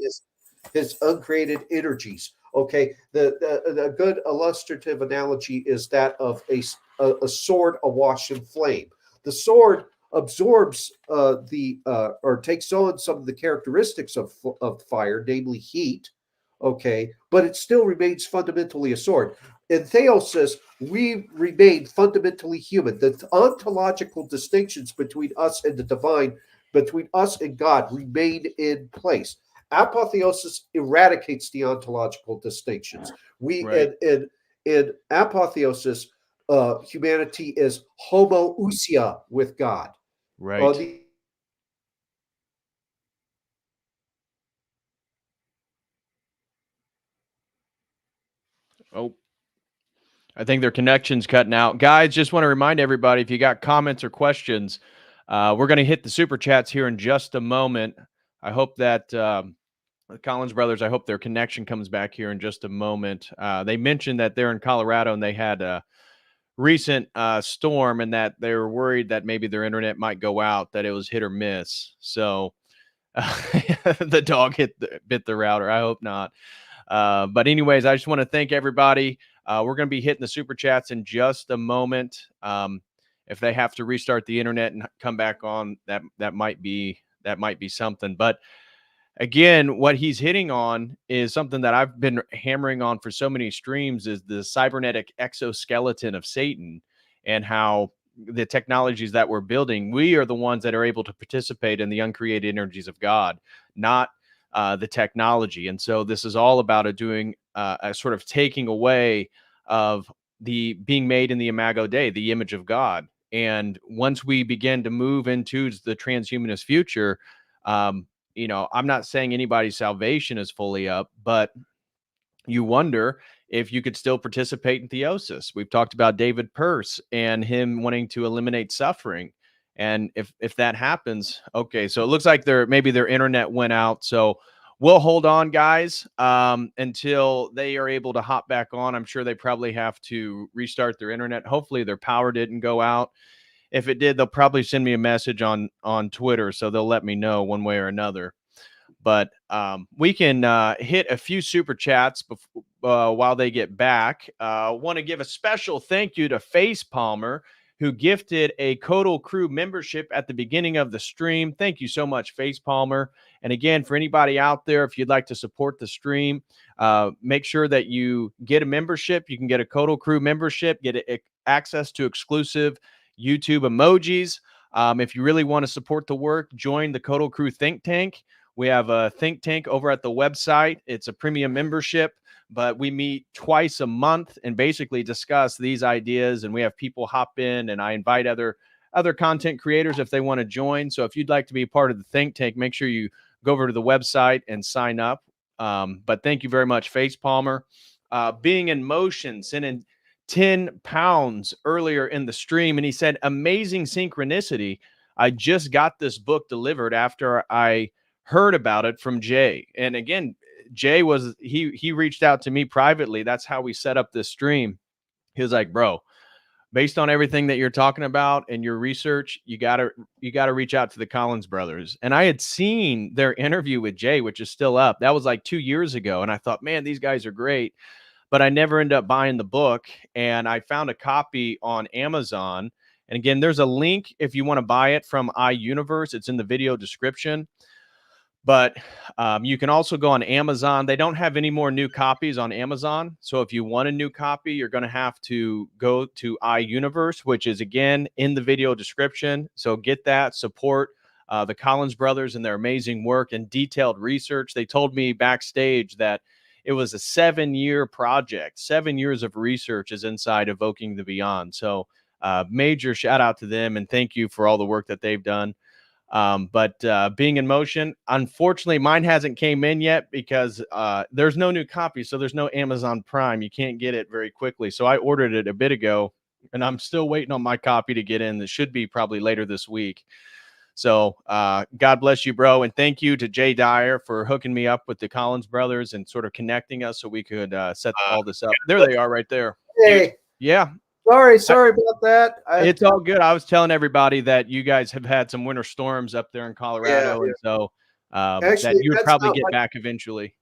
his uncreated energies. Okay, the good illustrative analogy is that of a sword awash in flame. The sword absorbs or takes on some of the characteristics of fire, namely heat. Okay, but it still remains fundamentally a sword. In theosis, we remain fundamentally human. The ontological distinctions between us and the divine, between us and God, remain in place. Apotheosis eradicates the ontological distinctions. In apotheosis, humanity is homoousia with God. Right. I think their connection's cutting out. Guys, just want to remind everybody, if you got comments or questions, we're going to hit the super chats here in just a moment. I hope that the Collins brothers, I hope their connection comes back here in just a moment. They mentioned that they're in Colorado and they had a recent storm, and that they were worried that maybe their internet might go out, that it was hit or miss. So the dog bit the router. I hope not. But anyways, I just want to thank everybody. We're going to be hitting the super chats in just a moment. If they have to restart the internet and come back on, that might be something. But again, what he's hitting on is something that I've been hammering on for so many streams, is the cybernetic exoskeleton of Satan, and how the technologies that we're building, we are the ones that are able to participate in the uncreated energies of God, not the technology. And so this is all about doing a sort of taking away of the being made in the Imago Dei, the image of God. And once we begin to move into the transhumanist future, you know, I'm not saying anybody's salvation is fully up, but you wonder if you could still participate in theosis. We've talked about David Pearce and him wanting to eliminate suffering. And if that happens, okay, so it looks like maybe their internet went out. So we'll hold on, guys, until they are able to hop back on. I'm sure they probably have to restart their internet. Hopefully their power didn't go out. If it did, they'll probably send me a message on Twitter, so they'll let me know one way or another. But we can hit a few super chats while they get back. Want to give a special thank you to Face Palmer, who gifted a COTEL Crew membership at the beginning of the stream. Thank you so much, Face Palmer. And again, for anybody out there, if you'd like to support the stream, make sure that you get a membership. You can get a COTEL Crew membership, get access to exclusive YouTube emojis. If you really want to support the work, join the COTEL Crew think tank. We have a think tank over at the website. It's a premium membership, but we meet twice a month and basically discuss these ideas. And we have people hop in, and I invite other content creators if they want to join. So if you'd like to be part of the think tank, make sure you go over to the website and sign up. But thank you very much, Face Palmer. Being in Motion sent in 10 pounds earlier in the stream, and he said, amazing synchronicity. I just got this book delivered after I heard about it from Jay. And again, Jay he reached out to me privately. That's how we set up this stream. He was like, bro, based on everything that you're talking about and your research, you gotta reach out to the Collins brothers. And I had seen their interview with Jay, which is still up. That was like 2 years ago. And I thought, man, these guys are great. But I never ended up buying the book. And I found a copy on Amazon. And again, there's a link if you want to buy it from iUniverse. It's in the video description. But you can also go on Amazon. They don't have any more new copies on Amazon. So if you want a new copy, you're going to have to go to iUniverse, which is, again, in the video description. So get that. Support the Collins brothers and their amazing work and detailed research. They told me backstage that it was a 7-year project. 7 years of research is inside Invoking the Beyond. So major shout out to them, and thank you for all the work that they've done. But Being in Motion, unfortunately, mine hasn't came in yet because there's no new copy. So there's no Amazon Prime. You can't get it very quickly. So I ordered it a bit ago, and I'm still waiting on my copy to get in. That should be probably later this week. So God bless you, bro. And thank you to Jay Dyer for hooking me up with the Collins brothers and sort of connecting us so we could set all this up. There they are right there. Hey. Yeah. Sorry about that. It's all good. I was telling everybody that you guys have had some winter storms up there in Colorado. Yeah. And so actually, that you would probably get back eventually.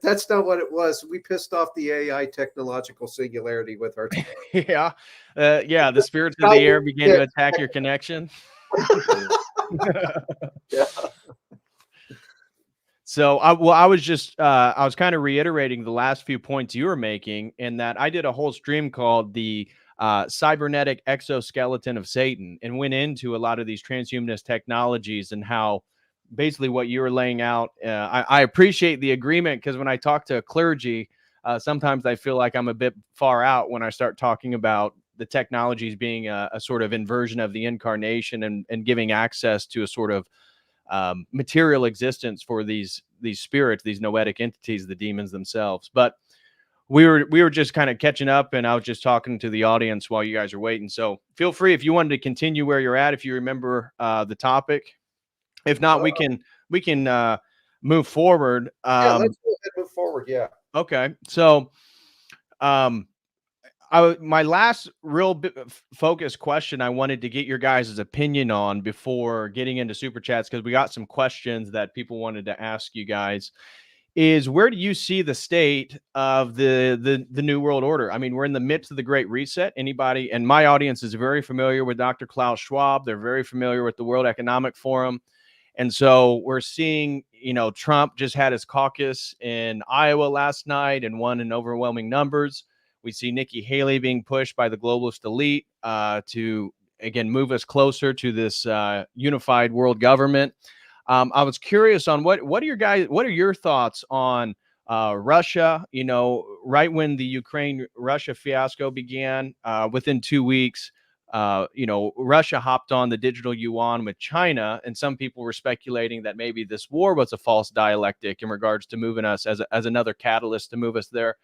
That's not what it was. We pissed off the AI technological singularity with our yeah. The spirits of the air began to attack your connection. Yeah. So I was kind of reiterating the last few points you were making, in that I did a whole stream called the cybernetic exoskeleton of Satan, and went into a lot of these transhumanist technologies and how basically what you were laying out. I appreciate the agreement, because when I talk to clergy, sometimes I feel like I'm a bit far out when I start talking about the technologies being a sort of inversion of the incarnation and giving access to a sort of material existence for these spirits, these noetic entities, the demons themselves. But we were just kind of catching up, and I was just talking to the audience while you guys are waiting. So feel free if you wanted to continue where you're at, if you remember the topic. If not, we can move forward. Let's go ahead and move forward. Yeah. Okay. So my last real focused question I wanted to get your guys' opinion on before getting into super chats, because we got some questions that people wanted to ask you guys, is where do you see the state of the New World Order? I mean, we're in the midst of the Great Reset. Anybody, and my audience is very familiar with Dr. Klaus Schwab. They're very familiar with the World Economic Forum. And so we're seeing, Trump just had his caucus in Iowa last night and won in overwhelming numbers. We see Nikki Haley being pushed by the globalist elite to, again, move us closer to this unified world government. I was curious on what are your thoughts on Russia, right when the Ukraine-Russia fiasco began, within 2 weeks, Russia hopped on the digital yuan with China, and some people were speculating that maybe this war was a false dialectic in regards to moving us as another catalyst to move us there.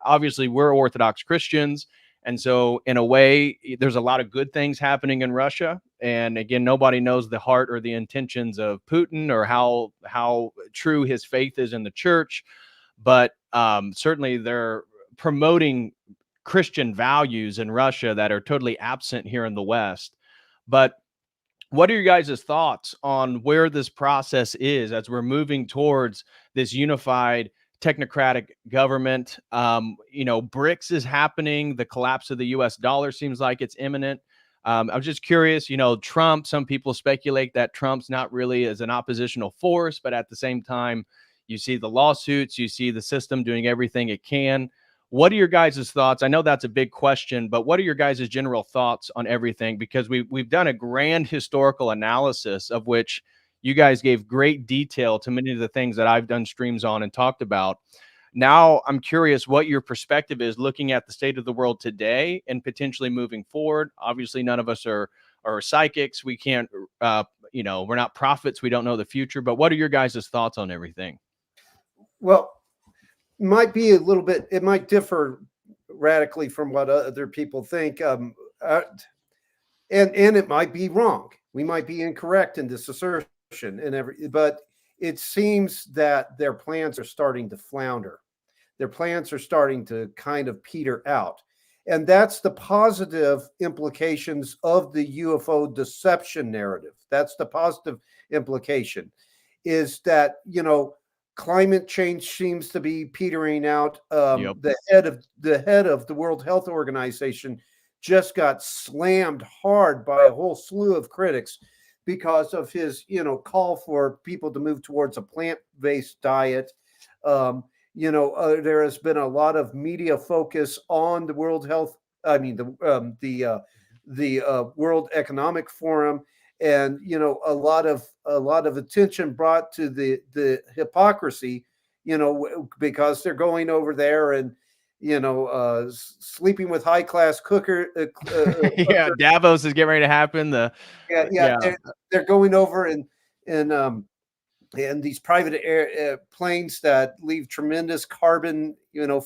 Obviously, we're Orthodox Christians, and so in a way, there's a lot of good things happening in Russia. And again, nobody knows the heart or the intentions of Putin or how true his faith is in the church. But certainly they're promoting Christian values in Russia that are totally absent here in the West. But what are your guys' thoughts on where this process is as we're moving towards this unified technocratic government? BRICS is happening. The collapse of the US dollar seems like it's imminent. I was just curious, Trump, some people speculate that Trump's not really as an oppositional force, but at the same time, you see the lawsuits, you see the system doing everything it can. What are your guys' thoughts? I know that's a big question, but what are your guys' general thoughts on everything? Because we've done a grand historical analysis of which you guys gave great detail to many of the things that I've done streams on and talked about. Now, I'm curious what your perspective is looking at the state of the world today and potentially moving forward. Obviously, none of us are psychics. We can't, we're not prophets. We don't know the future. But what are your guys' thoughts on everything? Well, might be a little bit, it might differ radically from what other people think. And it might be wrong. We might be incorrect in this assertion but it seems that their plans are starting to flounder. Their plans are starting to kind of peter out. And that's the positive implications of the UFO deception narrative. That's the positive implication, is that, climate change seems to be petering out. Yep. The head of the World Health Organization just got slammed hard by a whole slew of critics because of his, call for people to move towards a plant-based diet. There has been a lot of media focus on the World Economic Forum, and a lot of attention brought to the hypocrisy, because they're going over there and sleeping with high class cooker. Yeah, Davos is getting ready to happen. They're going over and these private planes that leave tremendous carbon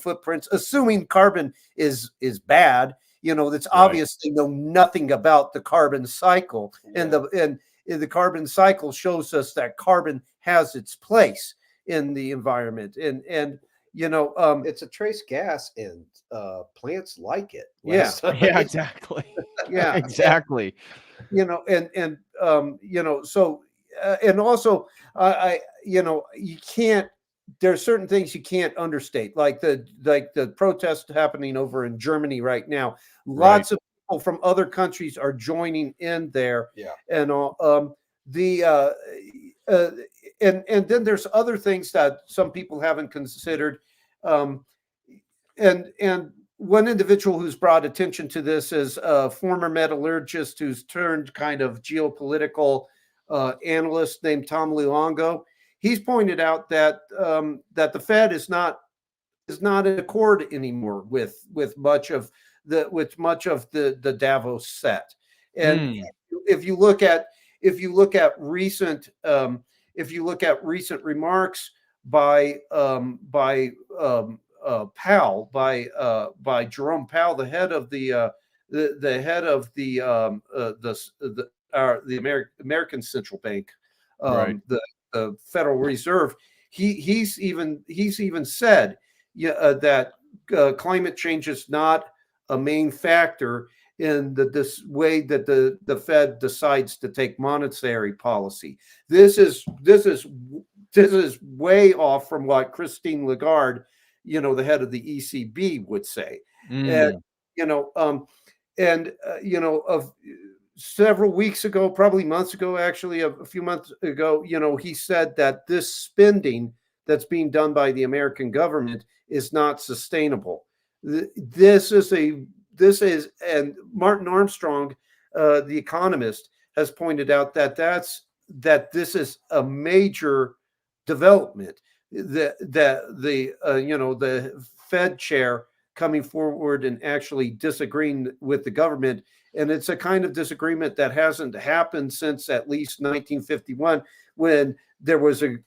footprints, assuming carbon is bad. That's obvious. They know nothing about the carbon cycle, and the carbon cycle shows us that carbon has its place in the environment, and it's a trace gas, and plants like it. Exactly. Yeah, exactly. So and also you can't. There's certain things you can't understate, like the protest happening over in Germany right now. Lots of people from other countries are joining in there. Yeah. And and then there's other things that some people haven't considered. And one individual who's brought attention to this is a former metallurgist who's turned kind of geopolitical analyst named Tom Luongo. He's pointed out that the Fed is not in accord anymore with much of the Davos set. And if you look at recent remarks by Powell, by Jerome Powell, the head of the American Central Bank, the Federal Reserve, he's even said that climate change is not a main factor in this way that the Fed decides to take monetary policy. This is way off from what Christine Lagarde, the head of the ECB, would say. Of several weeks ago, probably months ago, actually a few months ago, he said that this spending that's being done by the American government is not sustainable. This is, and Martin Armstrong, the economist, has pointed out that this is a major development, the Fed chair coming forward and actually disagreeing with the government. And it's a kind of disagreement that hasn't happened since at least 1951, when there was a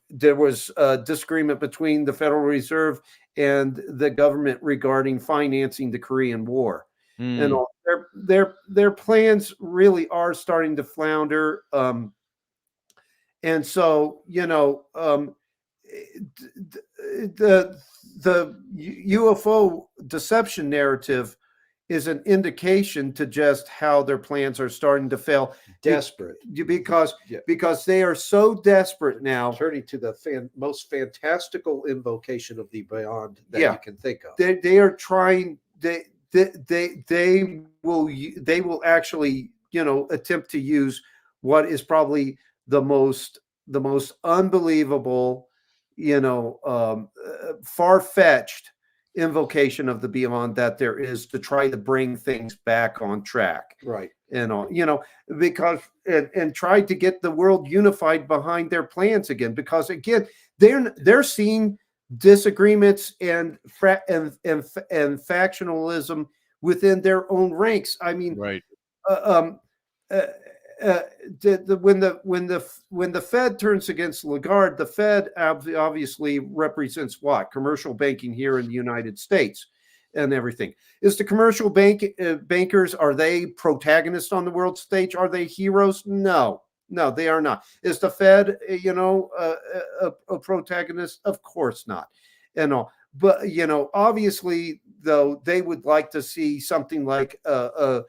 disagreement between the Federal Reserve and the government regarding financing the Korean War. And all their plans really are starting to flounder. And so, the UFO deception narrative is an indication to just how their plans are starting to fail. Desperate. Because they are so desperate now. Turning to the most fantastical invocation of the beyond that you can think of. They are trying. They will actually, attempt to use what is probably the most unbelievable, far-fetched invocation of the beyond that there is, to try to bring things back on track. Right. Because and try to get the world unified behind their plans again, because again, they're seeing disagreements and factionalism within their own ranks. I mean, right. When the Fed turns against Lagarde, the Fed obviously represents what? Commercial banking here in the United States and everything. Is the commercial bankers, are they protagonists on the world stage? Are they heroes? No, they are not. Is the Fed, a protagonist? Of course not. But obviously, though, they would like to see something like a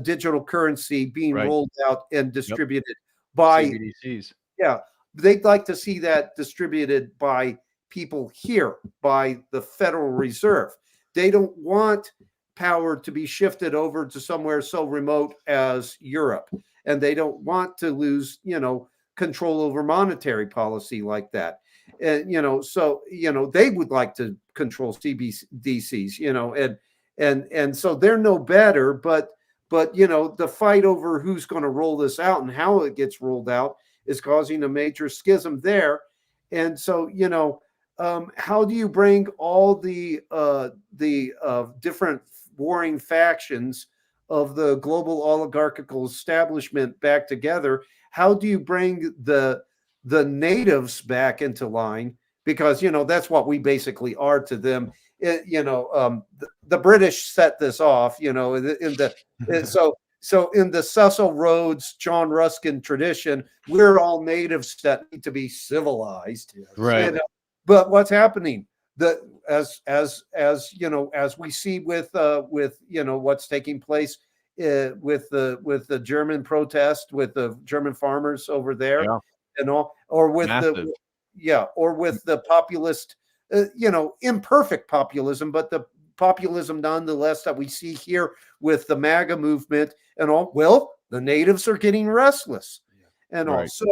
digital currency being rolled out and distributed by CBDCs. Yeah, they'd like to see that distributed by people here, by the Federal Reserve. They don't want power to be shifted over to somewhere so remote as Europe, and they don't want to lose, control over monetary policy like that. And so they would like to control CBDCs, and so they're no better, but the fight over who's going to roll this out and how it gets rolled out is causing a major schism there. And so, how do you bring all the different warring factions of the global oligarchical establishment back together? How do you bring the natives back into line? Because, that's what we basically are to them. The British set this off, so in the Cecil Rhodes, John Ruskin tradition, we're all natives that need to be civilized. Right. But what's happening? As we see with what's taking place with the German protest, with the German farmers over there, or with the populist, imperfect populism, but the populism nonetheless that we see here with the MAGA movement and all. Well, the natives are getting restless, and also,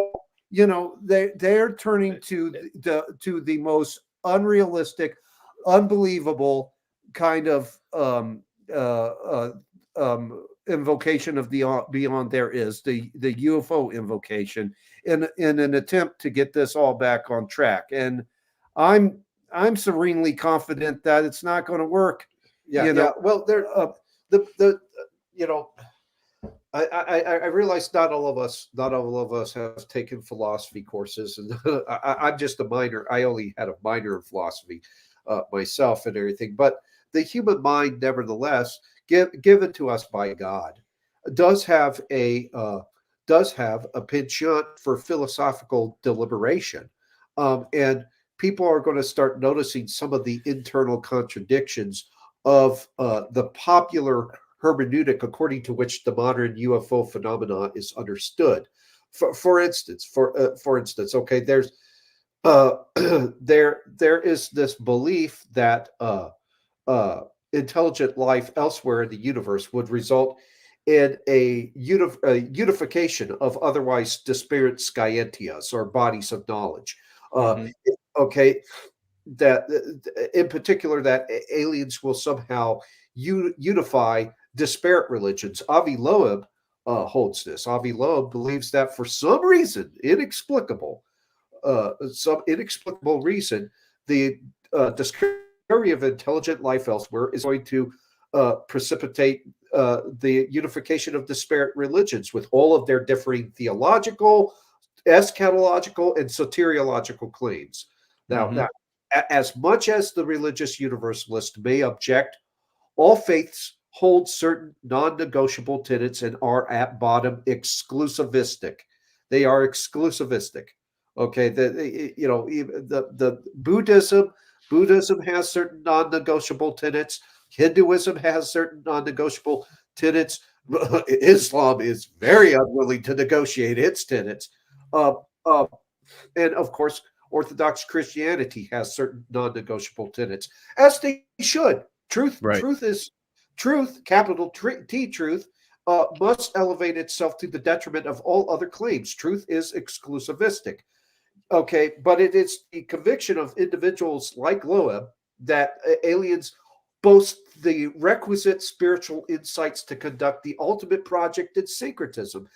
they're turning to the most unrealistic, unbelievable kind of invocation of the beyond there is, the UFO invocation, in an attempt to get this all back on track. And I'm serenely confident that it's not going to work. Well, there, I realize not all of us have taken philosophy courses, and I'm just a minor. I only had a minor in philosophy myself and everything. But the human mind, nevertheless, given to us by God, does have a penchant for philosophical deliberation, and people are going to start noticing some of the internal contradictions of the popular hermeneutic according to which the modern UFO phenomenon is understood. For instance, okay, there's there is this belief that intelligent life elsewhere in the universe would result in a unification of otherwise disparate scientias, or bodies of knowledge. Okay, that in particular, that aliens will somehow unify disparate religions. Avi Loeb holds this. Avi Loeb believes that for some reason inexplicable, some inexplicable reason, the discovery of intelligent life elsewhere is going to precipitate the unification of disparate religions with all of their differing theological, eschatological, and soteriological claims. Now, as much as the religious universalist may object, all faiths hold certain non-negotiable tenets and are at bottom exclusivistic. They are exclusivistic. Okay, the Buddhism has certain non-negotiable tenets. Hinduism has certain non-negotiable tenets. Islam is very unwilling to negotiate its tenets. And of course, Orthodox Christianity has certain non-negotiable tenets, as they should. Truth is truth, capital T, truth, must elevate itself to the detriment of all other claims. Truth is exclusivistic. Okay, but it is the conviction of individuals like Loeb that aliens boast the requisite spiritual insights to conduct the ultimate project in syncretism.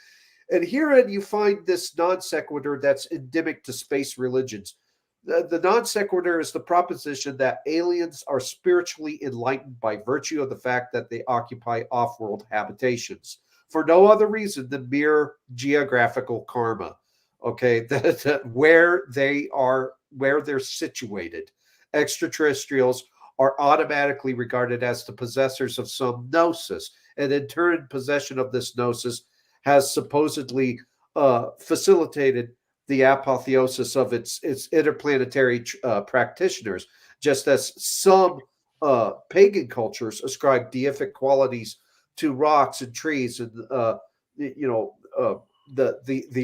And herein you find this non sequitur that's endemic to space religions. The non sequitur is the proposition that aliens are spiritually enlightened by virtue of the fact that they occupy off-world habitations for no other reason than mere geographical karma. Okay, that where they're situated, extraterrestrials are automatically regarded as the possessors of some gnosis, and in turn, possession of this gnosis has supposedly facilitated the apotheosis of its interplanetary practitioners, just as some pagan cultures ascribe deific qualities to rocks and trees and the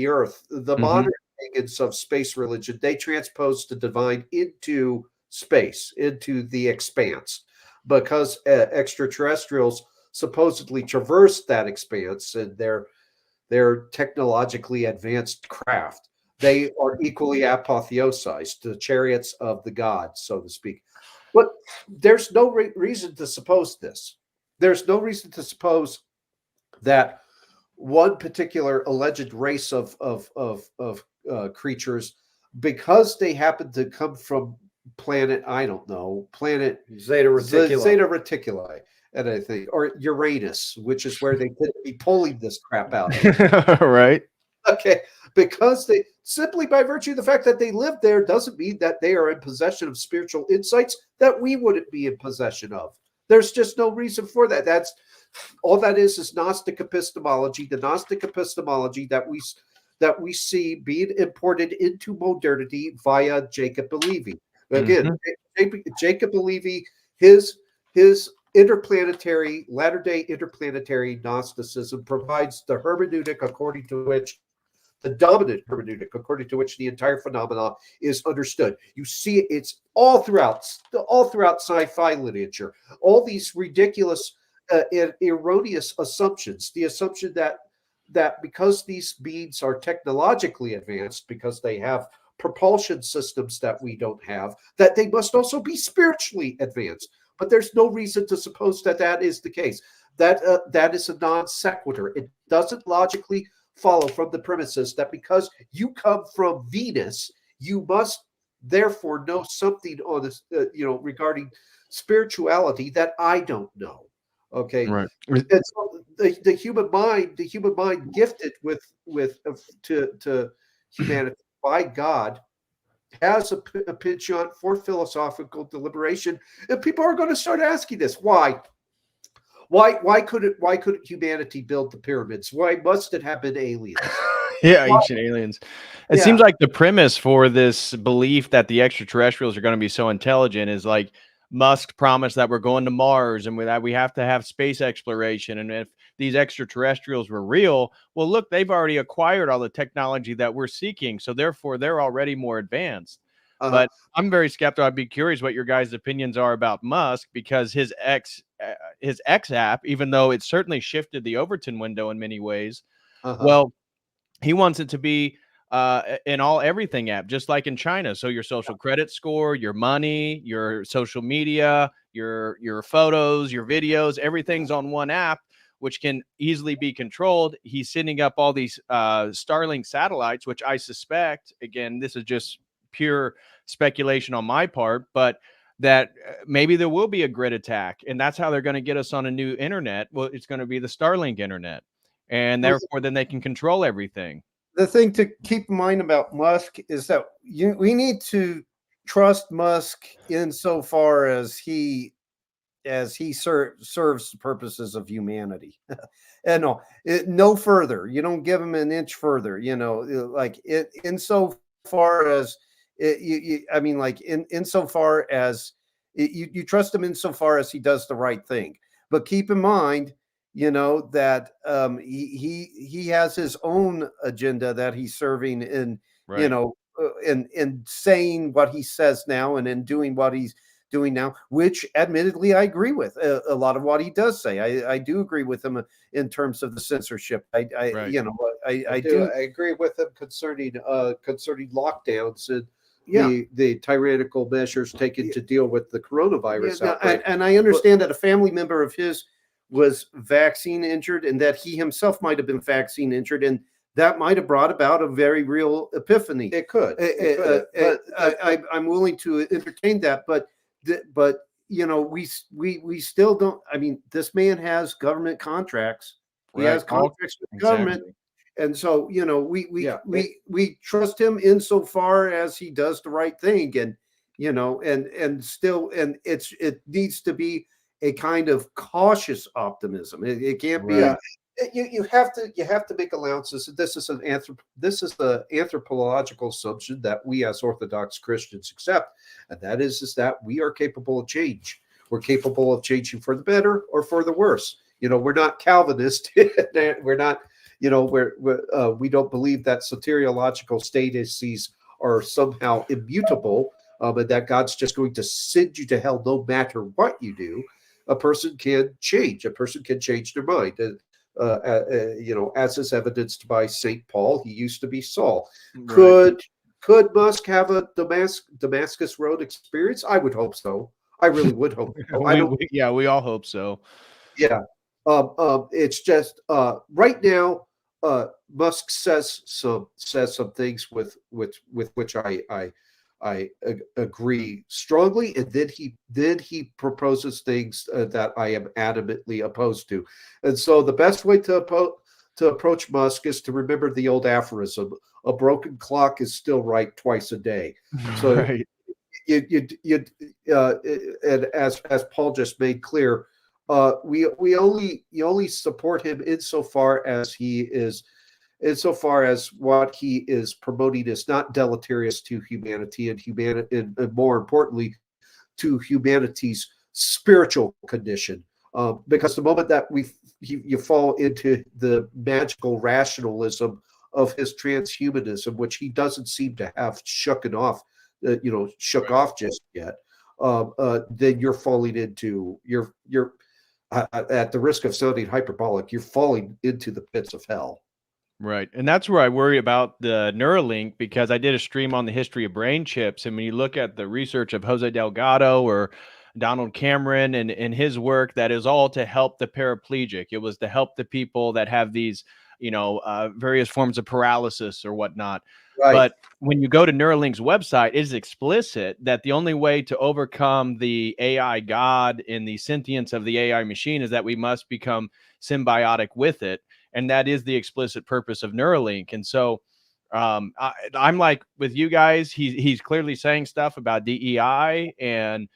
earth. The modern pagans of space religion, they transpose the divine into space, into the expanse, because extraterrestrials supposedly traverse that expanse and their technologically advanced craft. They are equally apotheosized, the chariots of the gods, so to speak. But there's no reason to suppose this. There's no reason to suppose that one particular alleged race of creatures, because they happen to come from planet Zeta Reticuli, and I think, or Uranus, which is where they could be pulling this crap out. Right. Okay, because they simply by virtue of the fact that they live there doesn't mean that they are in possession of spiritual insights that we wouldn't be in possession of. There's just no reason for that. That's all that is Gnostic epistemology, the Gnostic epistemology that we see being imported into modernity via Jacob Bellevy. Again, Jacob Bellevy, his interplanetary, latter-day interplanetary Gnosticism provides the hermeneutic according to which the dominant hermeneutic, according to which the entire phenomena is understood. You see it's all throughout sci-fi literature. All these ridiculous and erroneous assumptions. The assumption that because these beings are technologically advanced, because they have propulsion systems that we don't have, that they must also be spiritually advanced. But there's no reason to suppose that is the case. That is a non sequitur. It doesn't logically follow from the premises that because you come from Venus, you must therefore know something on this, regarding spirituality that I don't know. Okay, right. And so the human mind gifted to humanity by God has a penchant for philosophical deliberation, and people are going to start asking this: why couldn't humanity build the pyramids? Why must it have been aliens? Yeah, ancient aliens. It seems like the premise for this belief that the extraterrestrials are going to be so intelligent is like Musk promised that we're going to Mars and that we have to have space exploration. And if these extraterrestrials were real, well, look, they've already acquired all the technology that we're seeking. So therefore, they're already more advanced. But I'm very skeptical. I'd be curious what your guys' opinions are about Musk, because his X app, even though it certainly shifted the Overton window in many ways, well, he wants it to be an everything app, just like in China. So your social credit score, your money, your social media, your photos, your videos, everything's on one app. which can easily be controlled. He's sending up all these Starlink satellites, which I suspect, again, this is just pure speculation on my part, but that maybe there will be a grid attack, and that's how they're going to get us on a new internet. Well, it's going to be the Starlink internet, and therefore then they can control everything. The thing to keep in mind about Musk is that we need to trust Musk insofar as he serves the purposes of humanity. And no further. You don't give him an inch further. Like insofar as insofar as you trust him insofar as he does the right thing. But keep in mind, that he has his own agenda that he's serving in, right. In saying what he says now and in doing what he's doing now, which admittedly I agree with a lot of what he does say. I do agree with him in terms of the censorship. I agree with him concerning lockdowns and the tyrannical measures taken to deal with the coronavirus outbreak. And I understand that a family member of his was vaccine injured and that he himself might have been vaccine injured, and that might have brought about a very real epiphany. It could. I'm willing to entertain that, but we still don't. I mean, this man has government contracts. He has contracts with the government, and so we trust him insofar as he does the right thing, and it needs to be a kind of cautious optimism. It can't be. You have to make allowances. This is the anthropological assumption that we as Orthodox Christians accept, and that is that we are capable of change. We're capable of changing for the better or for the worse. We're not Calvinist. We're not. We don't believe that soteriological statuses are somehow immutable, and that God's just going to send you to hell no matter what you do. A person can change. A person can change their mind. As is evidenced by St. Paul, he used to be Saul. Right. Could Musk have a Damascus Road experience? I would hope so. I really would hope so. We all hope so. Yeah. It's just right now, Musk says some things with which I agree strongly, and then he proposes things that I am adamantly opposed to. And so the best way to approach Musk is to remember the old aphorism: a broken clock is still right twice a day. So right. And as Paul just made clear, you only support him insofar as what he is promoting is not deleterious to humanity and more importantly, to humanity's spiritual condition. Because the moment that you fall into the magical rationalism of his transhumanism, which he doesn't seem to have shook off just yet, then you're falling into you're at the risk of sounding hyperbolic, you're falling into the pits of hell. Right. And that's where I worry about the Neuralink, because I did a stream on the history of brain chips. And when you look at the research of Jose Delgado or Donald Cameron and his work, that is all to help the paraplegic. It was to help the people that have these, various forms of paralysis or whatnot. Right. But when you go to Neuralink's website, it is explicit that the only way to overcome the AI God and the sentience of the AI machine is that we must become symbiotic with it. And that is the explicit purpose of Neuralink. And so I'm like with you guys, he's clearly saying stuff about DEI and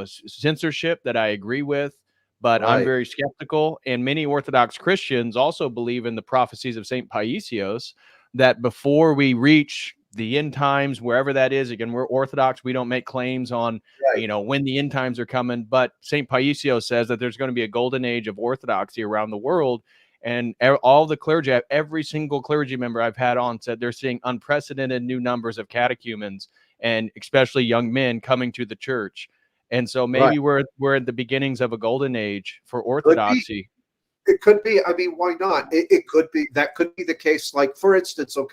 censorship that I agree with, but right. I'm very skeptical. And many Orthodox Christians also believe in the prophecies of St. Paisios, that before we reach the end times, wherever that is, again, we're Orthodox, we don't make claims on, when the end times are coming, but St. Paisios says that there's going to be a golden age of Orthodoxy around the world. And all the clergy, every single clergy member I've had on said they're seeing unprecedented new numbers of catechumens and especially young men coming to the church. And so maybe we're at the beginnings of a golden age for Orthodoxy. It could be. I mean, why not? It could be. That could be the case. Like, for instance, you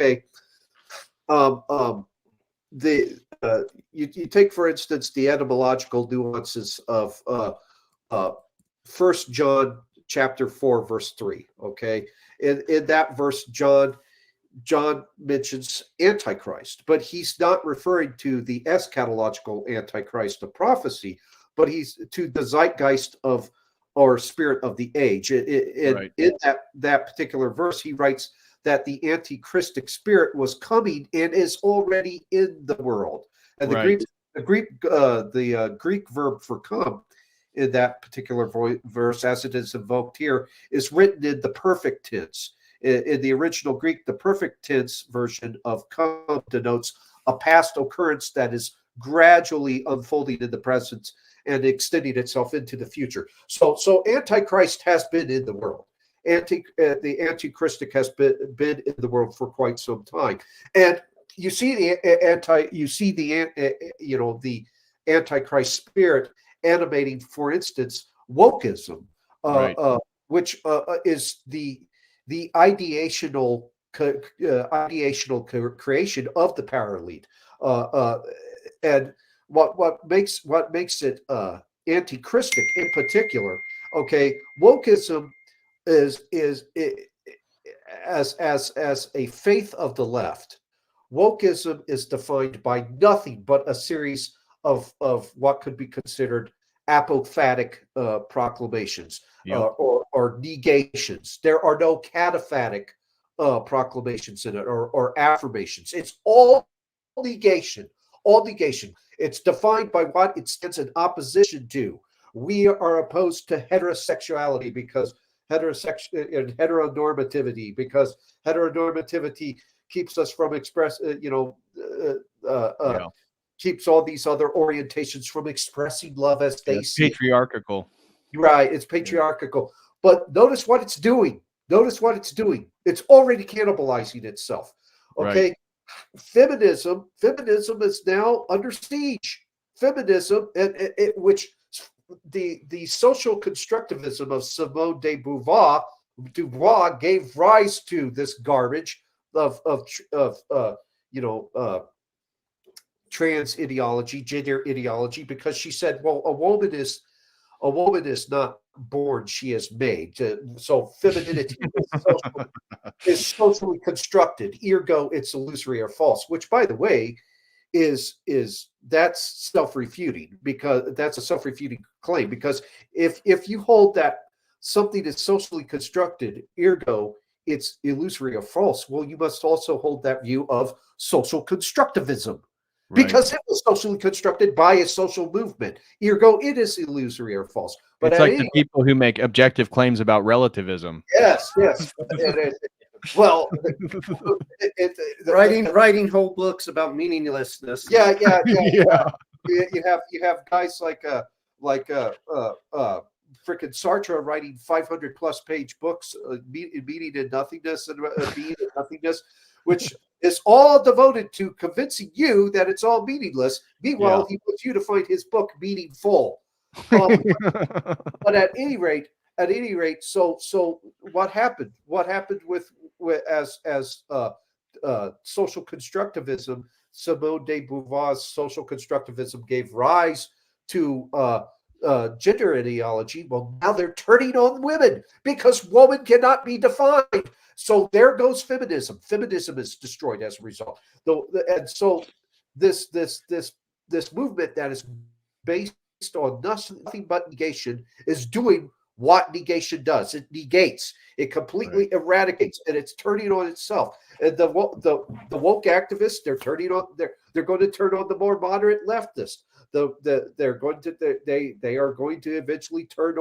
take, for instance, the etymological nuances of 1 John chapter 4, verse 3. Okay. In that verse, John mentions Antichrist, but he's not referring to the eschatological Antichrist of prophecy, but he's to the zeitgeist of or spirit of the age. In that particular verse, he writes that the antichristic spirit was coming and is already in the world. And the Greek verb for come in that particular verse, as it is invoked here, is written in the perfect tense. In the original Greek, the perfect tense version of come denotes a past occurrence that is gradually unfolding in the present and extending itself into the future. So Antichrist has been in the world. The antichristic has been in the world for quite some time, and you see the Antichrist spirit animating, for instance, wokeism, which is the ideational creation of the power elite, and what makes it antichristic in particular. Okay, wokeism is as a faith of the left. Wokeism is defined by nothing but a series of what could be considered apophatic proclamations or negations. There are no cataphatic proclamations in it or affirmations. It's all negation. All negation. It's defined by what it stands in opposition to. We are opposed to heterosexuality because heteronormativity, because heteronormativity keeps us from keeps all these other orientations from expressing love as they see. Patriarchal. Right, it's patriarchal. But notice what it's doing. Notice what it's doing. It's already cannibalizing itself. Okay. Right. Feminism is now under siege. Feminism, which the social constructivism of Simone de Beauvoir gave rise to this garbage of trans ideology, gender ideology, because she said, well, a woman is not born, she is made. So femininity is socially constructed, ergo it's illusory or false, which, by the way, that's self-refuting, because that's a self-refuting claim, because if you hold that something is socially constructed, ergo it's illusory or false, well, you must also hold that view of social constructivism. Right. Because it was socially constructed by a social movement. Ergo, it is illusory or false. But it's like the people who make objective claims about relativism. Yes. Well, writing whole books about meaninglessness. Yeah. You have guys like frickin' Sartre writing 500 plus page books, meaning in nothingness and being in nothingness, which is all devoted to convincing you that it's all meaningless. Meanwhile, he wants you to find his book meaningful. But at any rate, so what happened? What happened with as social constructivism? Simone de Beauvoir's social constructivism gave rise to gender ideology. Well, now they're turning on women because woman cannot be defined. So there goes feminism. Feminism is destroyed as a result. And so this movement that is based on nothing but negation is doing what negation does. It negates. It completely eradicates, and it's turning on itself. And the woke activists, they're turning on. They're going to turn on the more moderate leftists. They are going to eventually turn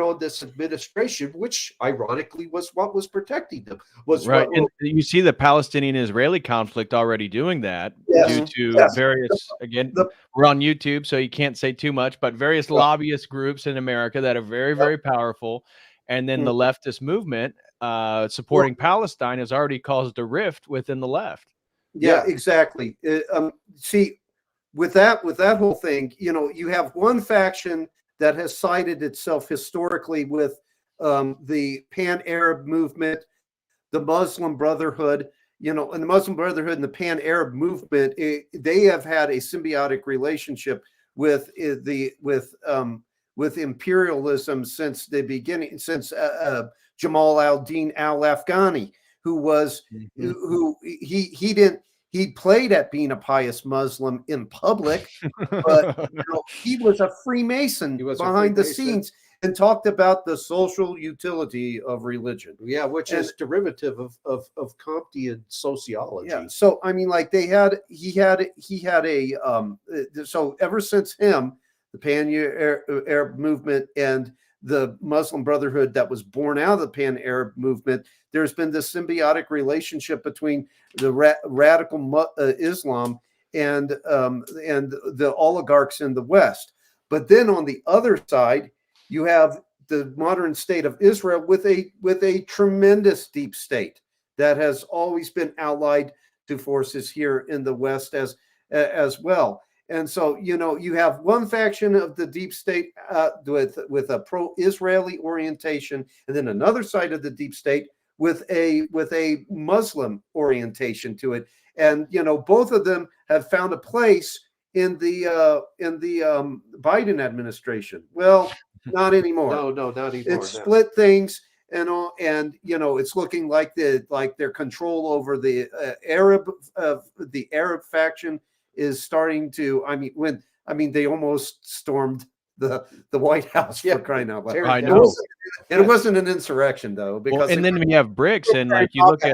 on this administration, which ironically was what was protecting them. And you see the Palestinian-Israeli conflict already doing that due to various, we're on YouTube, so you can't say too much, but various lobbyist groups in America that are very, very powerful. And then the leftist movement supporting Palestine has already caused a rift within the left. Yeah, exactly. See, with that whole thing, you have one faction that has sided itself historically with the Pan-Arab movement, the Muslim Brotherhood, and the Muslim Brotherhood and the Pan-Arab movement, they have had a symbiotic relationship with with imperialism since the beginning, since Jamal al-Din al-Afghani, who was he played at being a pious Muslim in public, but he was a Freemason behind the scenes and talked about the social utility of religion. Yeah, which is derivative of Kantian sociology. Yeah. So I mean, like he had a so ever since him, the Pan-Arab movement and the Muslim Brotherhood that was born out of the Pan-Arab movement, there's been this symbiotic relationship between the radical Islam and the oligarchs in the West. But then on the other side, you have the modern state of Israel with a tremendous deep state that has always been allied to forces here in the West as well. And so, you know, you have one faction of the deep state with a pro-Israeli orientation, and then another side of the deep state with a Muslim orientation to it. And, you know, both of them have found a place in the Biden administration. Well, not anymore. No, not anymore. It's split things and all, and you know, it's looking like their control over the Arab faction is starting to. I mean, they almost stormed the White House for crying out loud. I know. It wasn't an insurrection though, because and then we have BRICS, and like you look at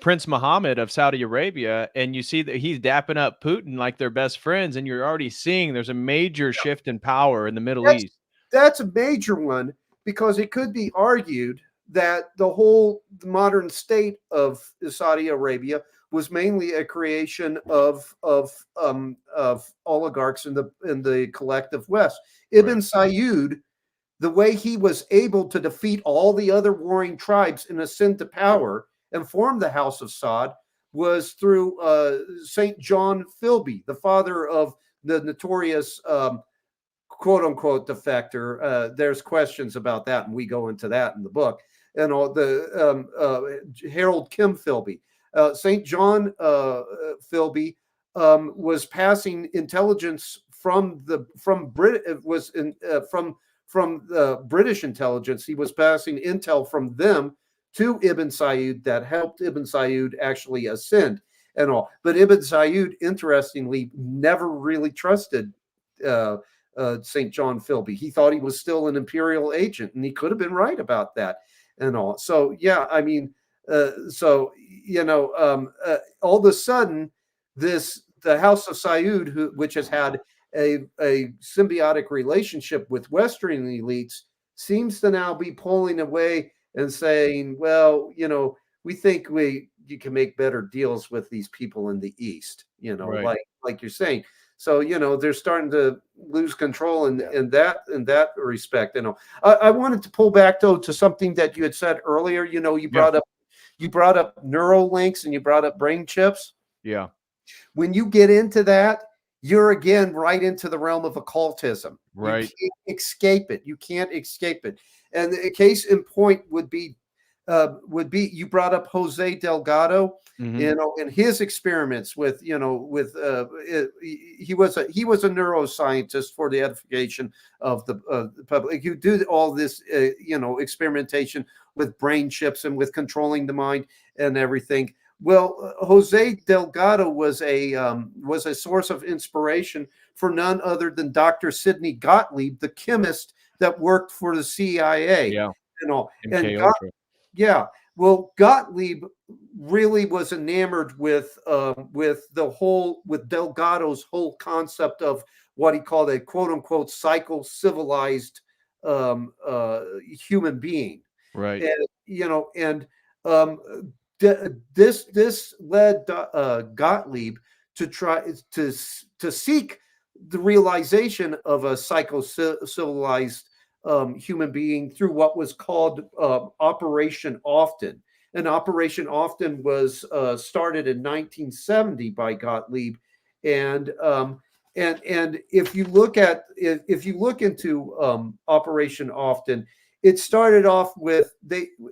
Prince Mohammed of Saudi Arabia, and you see that he's dapping up Putin like they're best friends, and you're already seeing there's a major shift in power in the Middle East. That's a major one, because it could be argued that the whole modern state of Saudi Arabia was mainly a creation of oligarchs in the collective West. Ibn Saud, the way he was able to defeat all the other warring tribes and ascend to power and form the House of Saud was through St. John Philby, the father of the notorious quote unquote defector. There's questions about that, and we go into that in the book. And all the Harold Kim Philby. St. John Philby was passing intelligence from the British intelligence. He was passing intel from them to Ibn Saud that helped Ibn Saud actually ascend and all. But Ibn Saud, interestingly, never really trusted St. John Philby. He thought he was still an imperial agent, and he could have been right about that and all. So, yeah, I mean, all of a sudden, the House of Saud, which has had a symbiotic relationship with Western elites, seems to now be pulling away and saying, well, you know, we think you can make better deals with these people in the East, you know, right. like you're saying. So, you know, they're starting to lose control in that respect. You know, I wanted to pull back though to something that you had said earlier. You know, you brought up neural links and you brought up brain chips. Yeah. When you get into that, you're again right into the realm of occultism. Right. You can't escape it. You can't escape it. And the case in point would be you brought up Jose Delgado, you know, and his experiments with, you know, he was a neuroscientist for the edification of the public. You do all this, you know, experimentation with brain chips and with controlling the mind and everything. Well, Jose Delgado was a source of inspiration for none other than Dr. Sidney Gottlieb, the chemist that worked for the CIA. Yeah. And all. Yeah. Well, Gottlieb really was enamored with Delgado's whole concept of what he called a quote unquote psycho-civilized human being. Right. And, you know, and this led Gottlieb to try to seek the realization of a psycho-civilized human being through what was called Operation Often. And Operation Often was started in 1970 by Gottlieb, and if you look into Operation Often, it started off with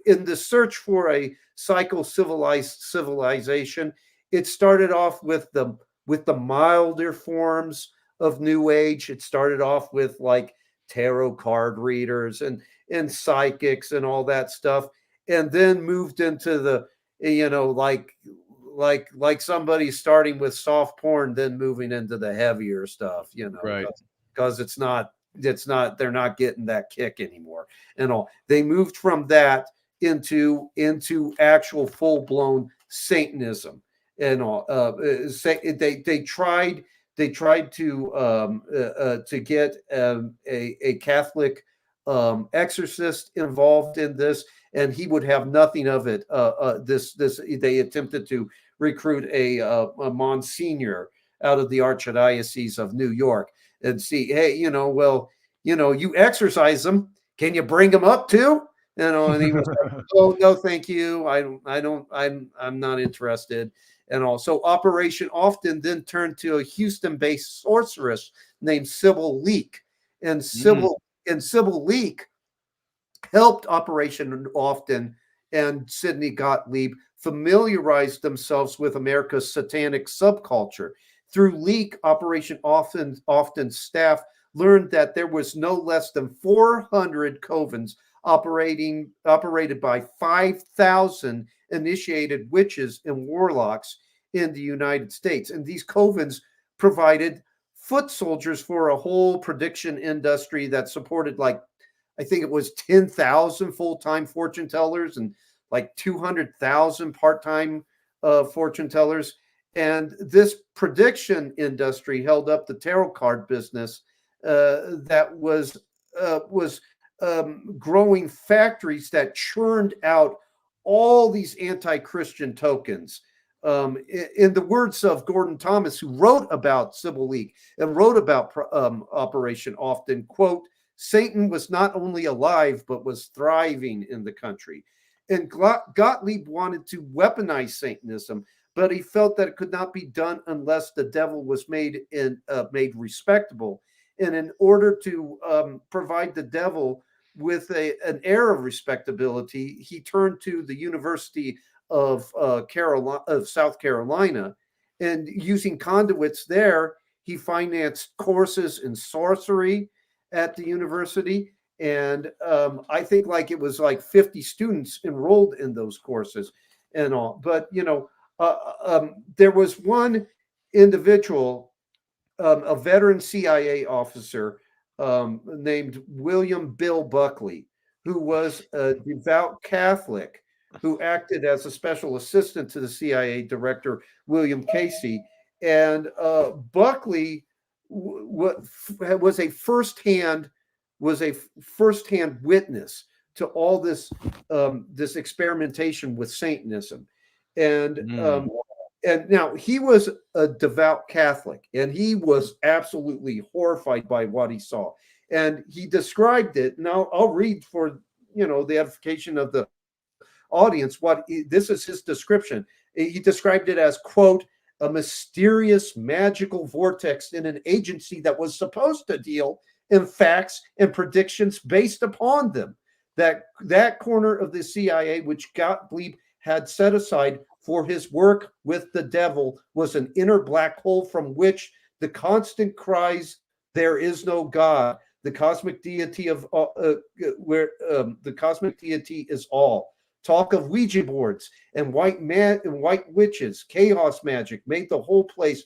in the search for a psycho-civilized civilization. It started off with the milder forms of New Age. It started off with like tarot card readers and psychics and all that stuff, and then moved into the, like somebody starting with soft porn, then moving into the heavier stuff, Right. because they're not getting that kick anymore. And all, they moved from that into actual full-blown Satanism and all. They tried to get a Catholic exorcist involved in this, and he would have nothing of it. They attempted to recruit a Monsignor out of the Archdiocese of New York and see, hey, you exorcise them, can you bring them up too? And he was like, oh no, thank you, I'm not interested. And also, Operation often then turned to a Houston-based sorceress named Sybil Leek, and Sybil Leek helped Operation Often and Sidney Gottlieb familiarize themselves with America's satanic subculture. Through Leek, Operation Often staff learned that there was no less than 400 covens operated by 5,000 initiated witches and warlocks in the United States. And these covens provided foot soldiers for a whole prediction industry that supported, like, I think it was 10,000 full-time fortune tellers and like 200,000 part-time fortune tellers. And this prediction industry held up the tarot card business that was growing factories that churned out all these anti-Christian tokens. In the words of Gordon Thomas, who wrote about Sybil Leek and wrote about Operation Often, quote, Satan was not only alive, but was thriving in the country. And Gottlieb wanted to weaponize Satanism, but he felt that it could not be done unless the devil was made respectable. And in order to provide the devil with an air of respectability, he turned to the University of South Carolina, and using conduits there, he financed courses in sorcery at the university. And I think like it was like 50 students enrolled in those courses and all. But, there was one individual, a veteran CIA officer named William Bill Buckley, who was a devout Catholic who acted as a special assistant to the CIA director, William Casey. And Buckley was a firsthand witness to all this experimentation with Satanism. And now he was a devout Catholic, and he was absolutely horrified by what he saw. And he described it. Now I'll read for the edification of the audience this is his description. He described it as, quote, a mysterious magical vortex in an agency that was supposed to deal in facts and predictions based upon them. That corner of the CIA which Gottlieb had set aside for his work with the devil was an inner black hole from which the constant cries, "There is no God," the cosmic deity the cosmic deity is all. Talk of Ouija boards and white witches, chaos magic made the whole place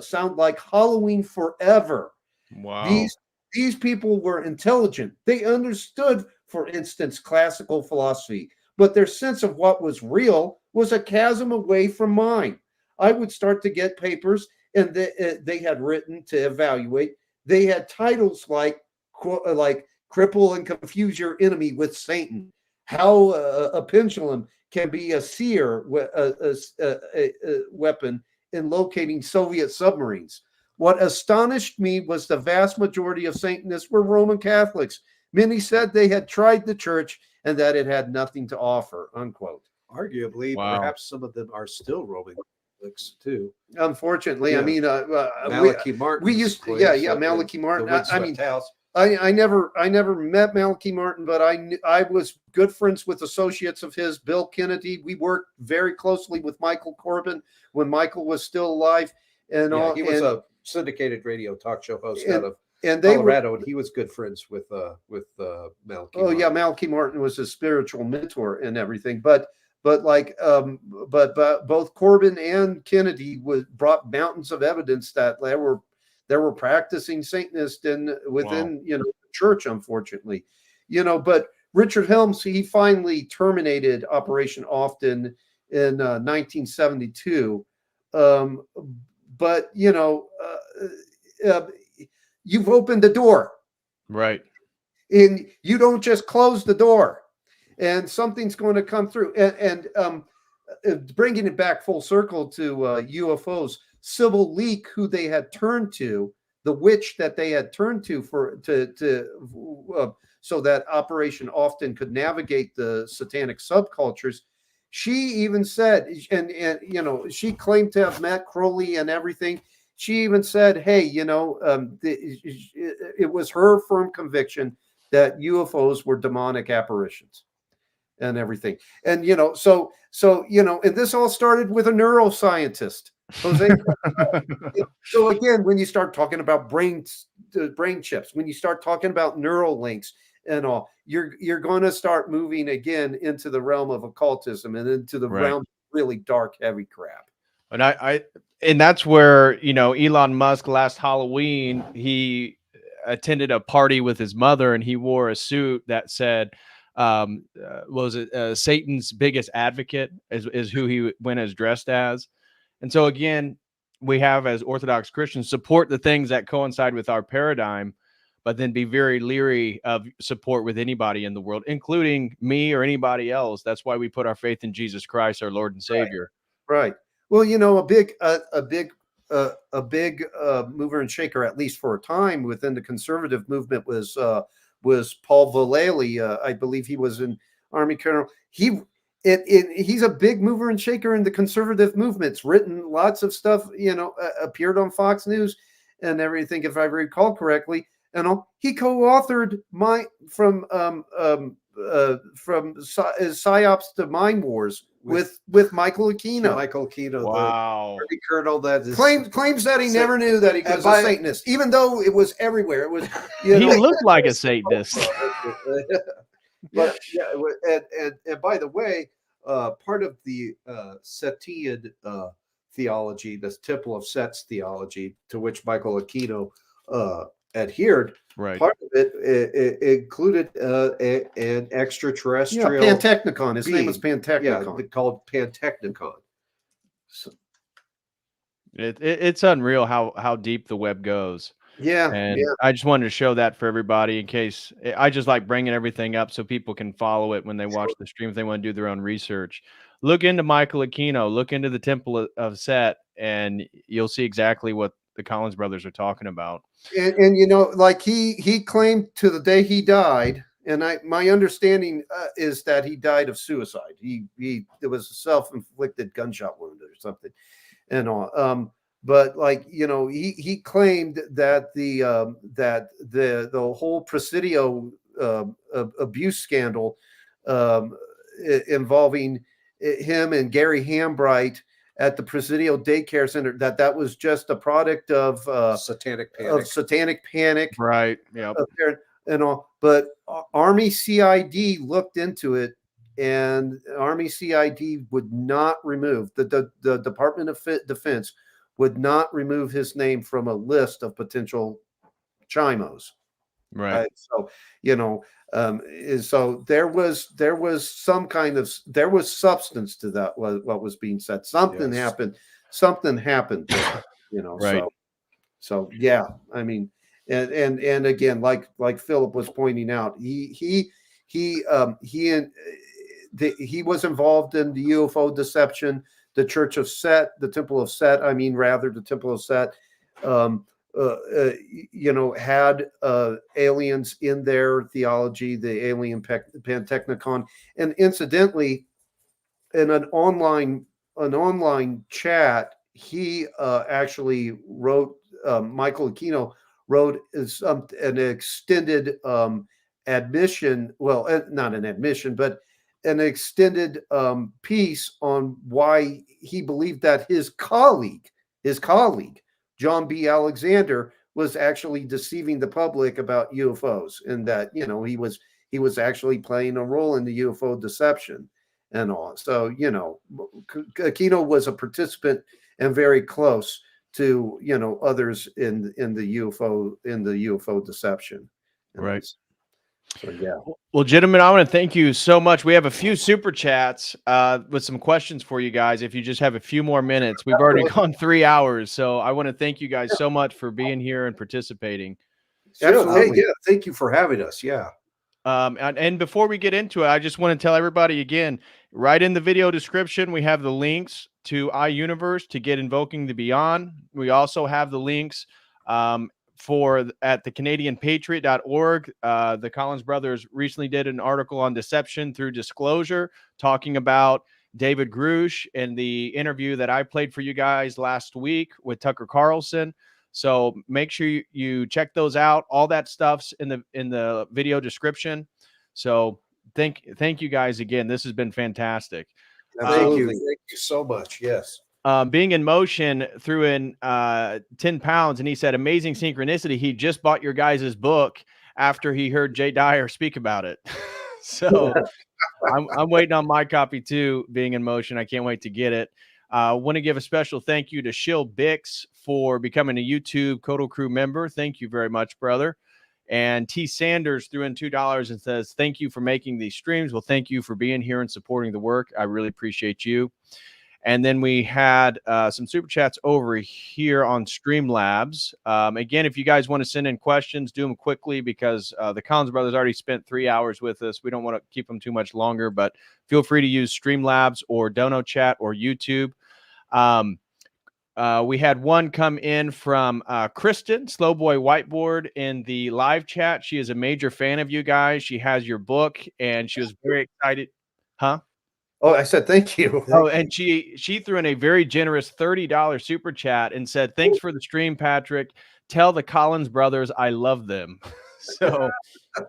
sound like Halloween forever. Wow. These people were intelligent. They understood, for instance, classical philosophy, but their sense of what was real was a chasm away from mine. I would start to get papers, and they had written to evaluate. They had titles like "Cripple and Confuse Your Enemy with Satan," "How a Pendulum Can Be a Seer Weapon in Locating Soviet Submarines. What astonished me was the vast majority of Satanists were Roman Catholics. Many said they had tried the church and that it had nothing to offer, unquote. Arguably, perhaps some of them are still Roman Catholics too. Unfortunately, yeah. I mean, Malachi Martin. We used to, Malachi Martin. I never met Malachi Martin, but I was good friends with associates of his, Bill Kennedy. We worked very closely with Michael Corbin when Michael was still alive. And he was a syndicated radio talk show host out of and they Colorado, and he was good friends with Malachi. Oh yeah, Malachi Martin was his spiritual mentor and everything. But both Corbin and Kennedy brought mountains of evidence that there were practicing Satanists within the church, unfortunately. But Richard Helms, he finally terminated Operation Often in 1972. But you've opened the door, right? And you don't just close the door, and something's going to come through. And bringing it back full circle to UFOs, Sybil Leek, who they had turned to, the witch that they had turned to so that Operation Often could navigate the satanic subcultures. She even said, and she claimed to have met Crowley and everything. She even said, hey, it was her firm conviction that UFOs were demonic apparitions and everything. And, and this all started with a neuroscientist, Jose. So again, when you start talking about brain chips, when you start talking about neural links and all, you're going to start moving again into the realm of occultism and into the realm of really dark, heavy crap. And and that's where, Elon Musk last Halloween, he attended a party with his mother and he wore a suit that said, Satan's biggest advocate is who he went as dressed as. And so again, we have, as Orthodox Christians, support the things that coincide with our paradigm, but then be very leery of support with anybody in the world, including me or anybody else. That's why we put our faith in Jesus Christ, our Lord and Savior. Right. Well, a big mover and shaker, at least for a time, within the conservative movement was Paul Vallely. I believe he was an Army colonel. He's a big mover and shaker in the conservative movements. Written lots of stuff. Appeared on Fox News and everything, if I recall correctly. And he co-authored from Psyops to Mind Wars with Michael Aquino. Michael Aquino, wow, the colonel that is claims that he never knew that he was a Satanist, even though it was everywhere. It was he looked like a Satanist. But and by the way, part of the Setian theology, this Temple of Sets theology, to which Michael Aquino adhered. Right. Part of it included an extraterrestrial Pantechnicon. His name was Pantechnicon. Yeah, called Pantechnicon. So it's unreal how deep the web goes. Yeah. And I just wanted to show that for everybody in case. I just like bringing everything up so people can follow it when they watch the stream if they want to do their own research. Look into Michael Aquino, look into the Temple of Set, and you'll see exactly what the Collins brothers are talking about. And like he claimed to the day he died, and my understanding is that he died of suicide. It was a self-inflicted gunshot wound or something, and all. But like he claimed that the whole Presidio abuse scandal involving him and Gary Hambright at the Presidio Daycare Center, that was just a product of satanic panic. Right. Yeah. And all. But Army CID looked into it, and Army CID would not remove the Department of Defense would not remove his name from a list of potential chimos. Right. So so there was some kind of substance to that. What was being said. Something happened. Right. So yeah. I mean, and again, like Philip was pointing out, he was involved in the UFO deception. The Church of Set, the Temple of Set. The Temple of Set. Had aliens in their theology, the alien Pantechnicon, and incidentally, in an online chat, he actually wrote. Michael Aquino wrote an extended admission. Well, not an admission, but an extended piece on why he believed that his colleague, John B. Alexander, was actually deceiving the public about UFOs, and that, you know, he was actually playing a role in the UFO deception and all. So, you know, Aquino was a participant and very close to, you know, others in the UFO deception. Right. So yeah. Well, gentlemen, I want to thank you so much. We have a few super chats with some questions for you guys. If you just have a few more minutes, we've already gone 3 hours. So I want to thank you guys so much for being here and participating. Absolutely. Yeah, thank you for having us. Yeah. And before we get into it, I just want to tell everybody again, right in the video description, we have the links to iUniverse to get Invoking the Beyond. We also have the links at the CanadianPatriot.org. The Collins brothers recently did an article on deception through disclosure, talking about David Grush and the interview that I played for you guys last week with Tucker Carlson. So make sure you check those out. All that stuff's in the video description. So thank you guys again. This has been fantastic. Thank you so much. Yes. Being in motion threw in 10 pounds, and he said, amazing synchronicity. He just bought your guys' book after he heard Jay Dyer speak about it. So I'm waiting on my copy too, being in motion. I can't wait to get it. I want to give a special thank you to Shill Bix for becoming a YouTube COTEL Crew member. Thank you very much, brother. And T. Sanders threw in $2 and says, thank you for making these streams. Well, thank you for being here and supporting the work. I really appreciate you. And then we had some super chats over here on Streamlabs. Again, if you guys want to send in questions, do them quickly, because the Collins brothers already spent 3 hours with us. We don't want to keep them too much longer, but feel free to use Streamlabs or Dono Chat or YouTube. We had one come in from Kristen, Slowboy Whiteboard, in the live chat. She is a major fan of you guys. She has your book, and she was very excited. Huh? Oh, I said thank you. And she threw in a very generous $30 super chat and said, thanks for the stream, Patrick. Tell the Collins brothers I love them. So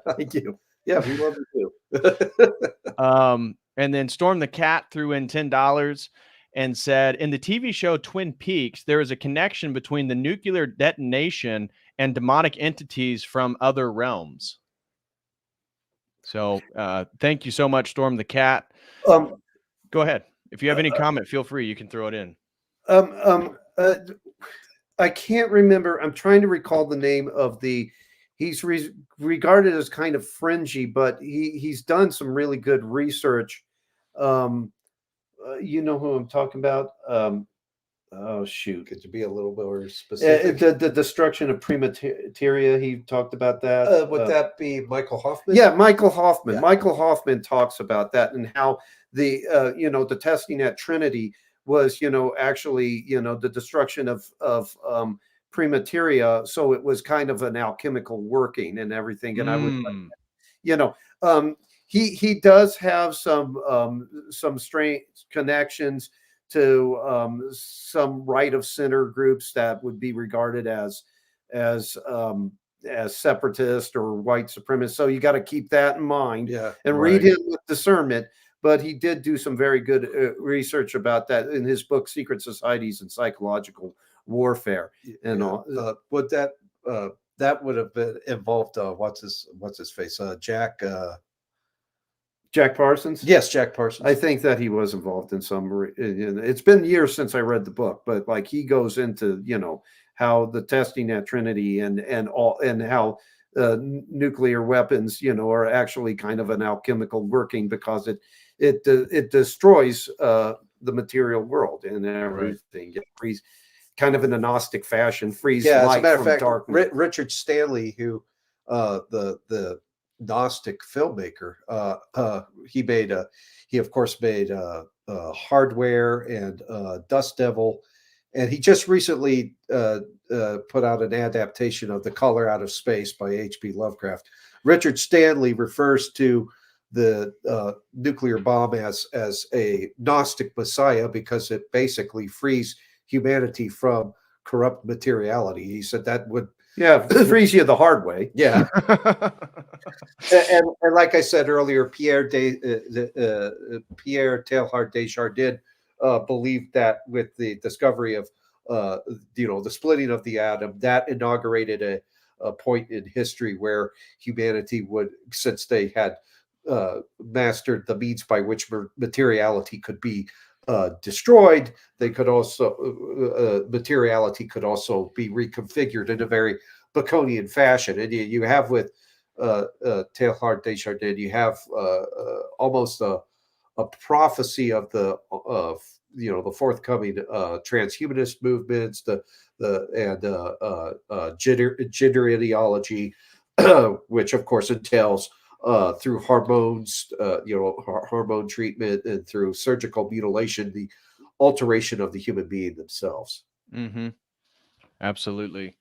thank you. Yeah, we love you too. And then Storm the Cat threw in $10 and said, in the TV show Twin Peaks, there is a connection between the nuclear detonation and demonic entities from other realms. So thank you so much, Storm the Cat. Go ahead. If you have any comment, feel free. You can throw it in. I can't remember. I'm trying to recall the name of he's regarded as kind of fringy, but he's done some really good research. You know who I'm talking about? Oh shoot! Could you be a little more specific? The destruction of premateria. He talked about that. Would that be Michael Hoffman? Yeah, Michael Hoffman. Yeah. Michael Hoffman talks about that, and how the the testing at Trinity was actually the destruction of premateria. So it was kind of an alchemical working and everything. And I was he does have some strange connections to some right of center groups that would be regarded as separatist or white supremacist. So you got to keep that in mind, and read him with discernment. But he did do some very good research about that in his book, Secret Societies and Psychological Warfare. And all. Would that would have been involved? What's his face? Jack Parsons? Yes, Jack Parsons. I think that he was involved in some. It's been years since I read the book, but like he goes into how the testing at Trinity and how nuclear weapons are actually kind of an alchemical working, because it destroys the material world and everything. It frees, kind of in a Gnostic fashion, frees light as a matter of fact, darkness. Richard Stanley, who the Gnostic filmmaker, he of course made Hardware and Dust Devil, and he just recently put out an adaptation of The Color Out of Space by H.P. Lovecraft. Richard Stanley refers to the nuclear bomb as a Gnostic messiah, because it basically frees humanity from corrupt materiality. He said that would frees you the hard way. Yeah. and like I said earlier, Pierre Teilhard de Chardin believed that with the discovery of the splitting of the atom, that inaugurated a point in history where humanity would, since they had mastered the means by which materiality could be destroyed, they could also materiality could also be reconfigured in a very Baconian fashion. And you have with Teilhard de Chardin, you have almost a prophecy of the forthcoming transhumanist movements, gender ideology, which of course entails through hormones, hormone treatment, and through surgical mutilation, the alteration of the human being themselves. Mm-hmm. Absolutely.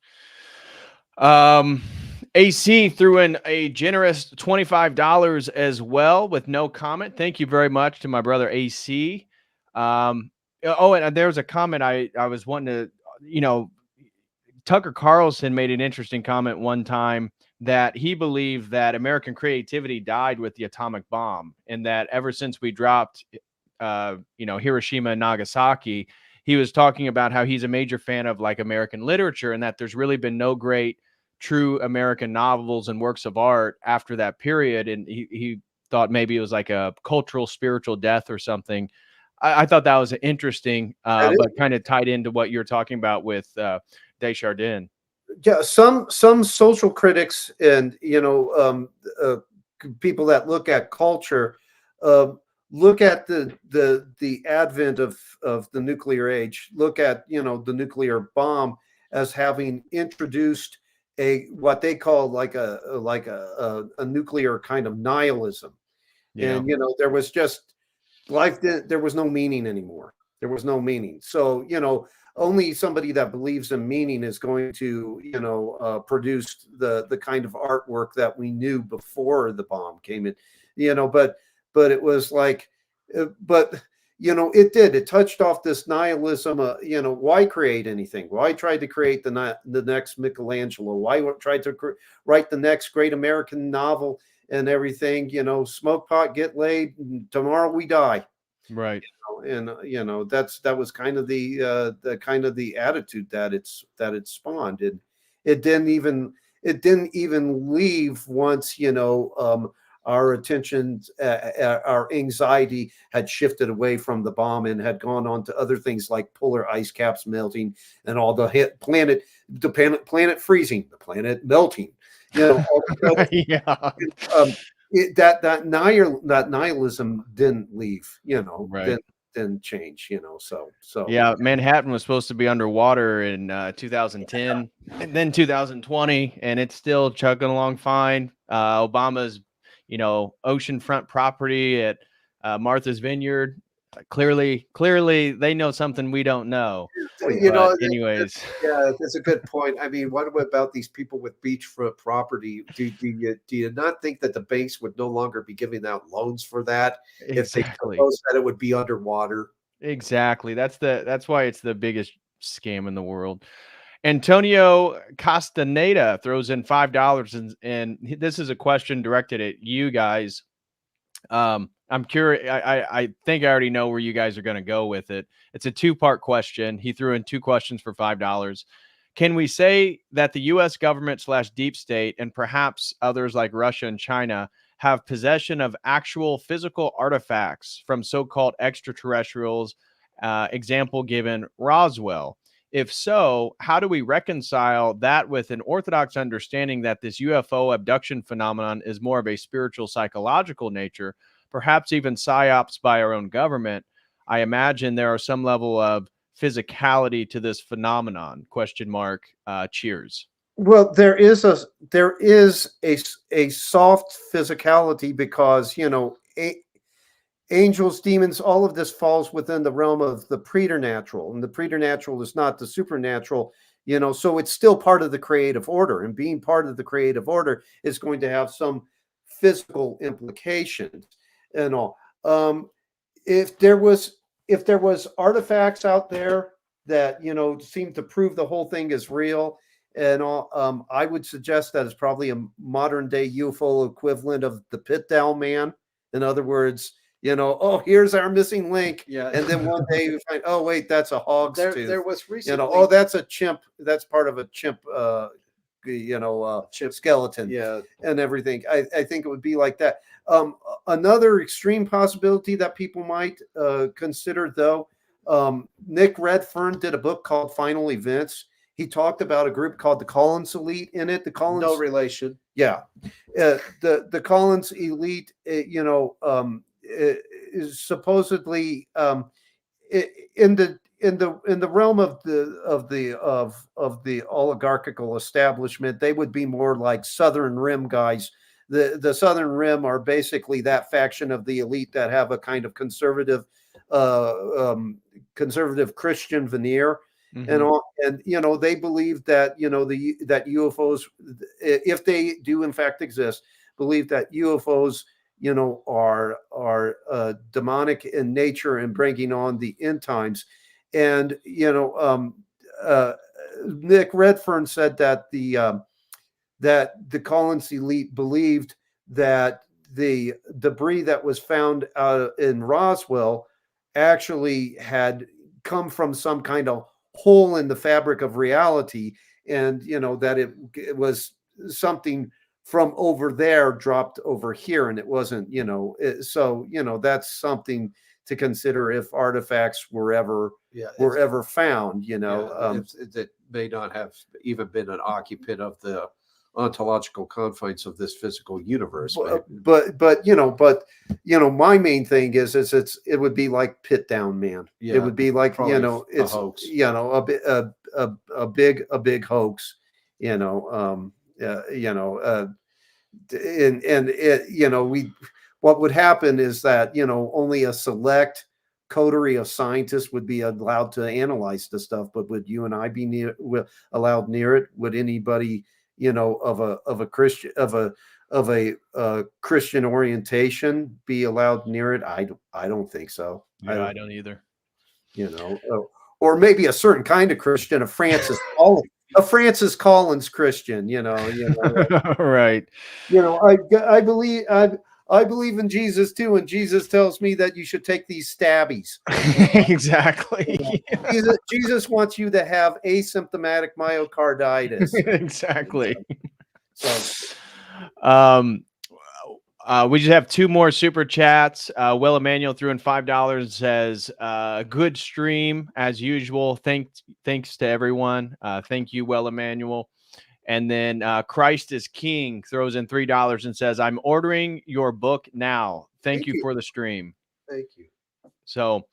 AC threw in a generous $25 as well with no comment. Thank you very much to my brother AC. And there was a comment I was wanting to, Tucker Carlson made an interesting comment one time that he believed that American creativity died with the atomic bomb, and that ever since we dropped, Hiroshima and Nagasaki, he was talking about how he's a major fan of like American literature, and that there's really been no great true American novels and works of art after that period. And he thought maybe it was like a cultural, spiritual death or something. I thought that was interesting, but kind of tied into what you're talking about with Desjardins. Yeah, some social critics and people that look at culture look at the advent of the nuclear age, look at the nuclear bomb as having introduced what they call like a nuclear kind of nihilism. Yeah. And there was just life. There was no meaning anymore. There was no meaning. So only somebody that believes in meaning is going to produce the kind of artwork that we knew before the bomb came in. But it was like, it touched off this nihilism. Why create anything? Why try to create the next Michelangelo? Why try to write the next great American novel and everything? Smoke pot, get laid, and tomorrow we die. Right. And that was kind of the attitude that it spawned. And it didn't even leave once our attention, our anxiety had shifted away from the bomb and had gone on to other things like polar ice caps melting and all the planet freezing, the planet melting. Yeah. That nihilism didn't leave. Right. Didn't change. So yeah, Manhattan was supposed to be underwater in 2010 and then 2020, and it's still chugging along fine. Obama's oceanfront property at Martha's Vineyard. Clearly they know something we don't know. Anyways, that's a good point. I mean, what about these people with beachfront property? Do you not think that the banks would no longer be giving out loans for that if they supposed that it would be underwater? Exactly. That's why it's the biggest scam in the world. Antonio Castaneda throws in $5, and this is a question directed at you guys. I'm curious. I think I already know where you guys are going to go with it. It's a two-part question. He threw in two questions for $5. Can we say that the U.S. government / deep state and perhaps others like Russia and China have possession of actual physical artifacts from so-called extraterrestrials? Example given, Roswell. If so, how do we reconcile that with an orthodox understanding that this UFO abduction phenomenon is more of a spiritual, psychological nature, perhaps even psyops by our own government? I imagine there are some level of physicality to this phenomenon. ? Cheers. Well, there is a soft physicality because angels, demons, all of this falls within the realm of the preternatural, and the preternatural is not the supernatural, so it's still part of the creative order, and being part of the creative order is going to have some physical implications and all. If there was artifacts out there that seem to prove the whole thing is real and all, I would suggest that it's probably a modern day UFO equivalent of the Pit Down Man. In other words, Oh, here's our missing link. Yeah. And then one day you find, oh, wait, that's a hog's tooth. There was recently, oh, that's a chimp. That's part of a chimp, chip skeleton. Yeah. And everything. I think it would be like that. Another extreme possibility that people might consider, though, Nick Redfern did a book called Final Events. He talked about a group called the Collins Elite in it. The Collins, No relation. yeah, the Collins Elite, is supposedly in the realm of the oligarchical establishment. They would be more like Southern Rim guys. The Southern Rim are basically that faction of the elite that have a kind of conservative Christian veneer. And they believe that that UFOs, if they do in fact exist, believe that UFOs are demonic in nature and bringing on the end times. And Nick Redfern said that the Collins elite believed that the debris that was found in Roswell actually had come from some kind of hole in the fabric of reality, and that it was something from over there dropped over here, and it wasn't. So that's something to consider if artifacts were ever found. That may not have even been an occupant of the ontological confines of this physical universe. But my main thing is it would be like Pit Down Man. Yeah, it would be like it's a hoax. A big hoax. What would happen is that only a select coterie of scientists would be allowed to analyze the stuff. But would you and I be allowed near it? Would anybody of a Christian orientation be allowed near it? I don't think so. Yeah, I don't either. Or maybe a certain kind of Christian, a Francis Collins Christian. Right. I believe in Jesus too, and Jesus tells me that you should take these stabbies. Exactly. Jesus wants you to have asymptomatic myocarditis. Exactly. So, we just have two more super chats. Will Emmanuel threw in $5 and says, "Good stream as usual. Thanks to everyone. Thank you, Will Emmanuel." And then Christ is King throws in $3 and says, "I'm ordering your book now. Thank you for the stream." Thank you. So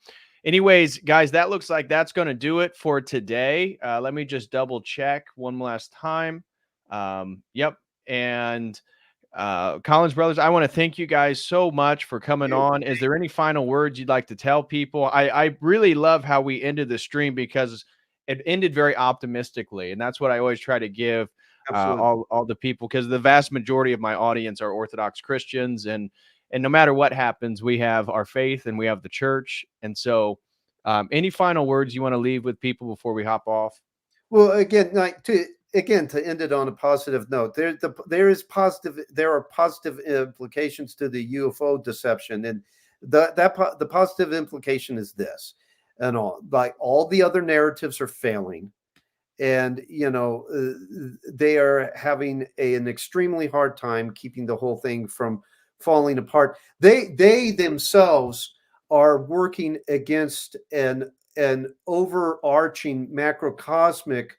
anyways, guys, that looks like that's going to do it for today. Let me just double check one last time. Yep. And Collins Brothers, I want to thank you guys so much for coming on. Is there any final words you'd like to tell people? I really love how we ended the stream because it ended very optimistically. And that's what I always try to give all the people, because the vast majority of my audience are Orthodox Christians, and no matter what happens, we have our faith and we have the church. And so any final words you want to leave with people before we hop off? Well, again, to end it on a positive note, there are positive implications to the UFO deception, and the positive implication is this, and all the other narratives are failing, and they are having an extremely hard time keeping the whole thing from falling apart. They themselves are working against an overarching macrocosmic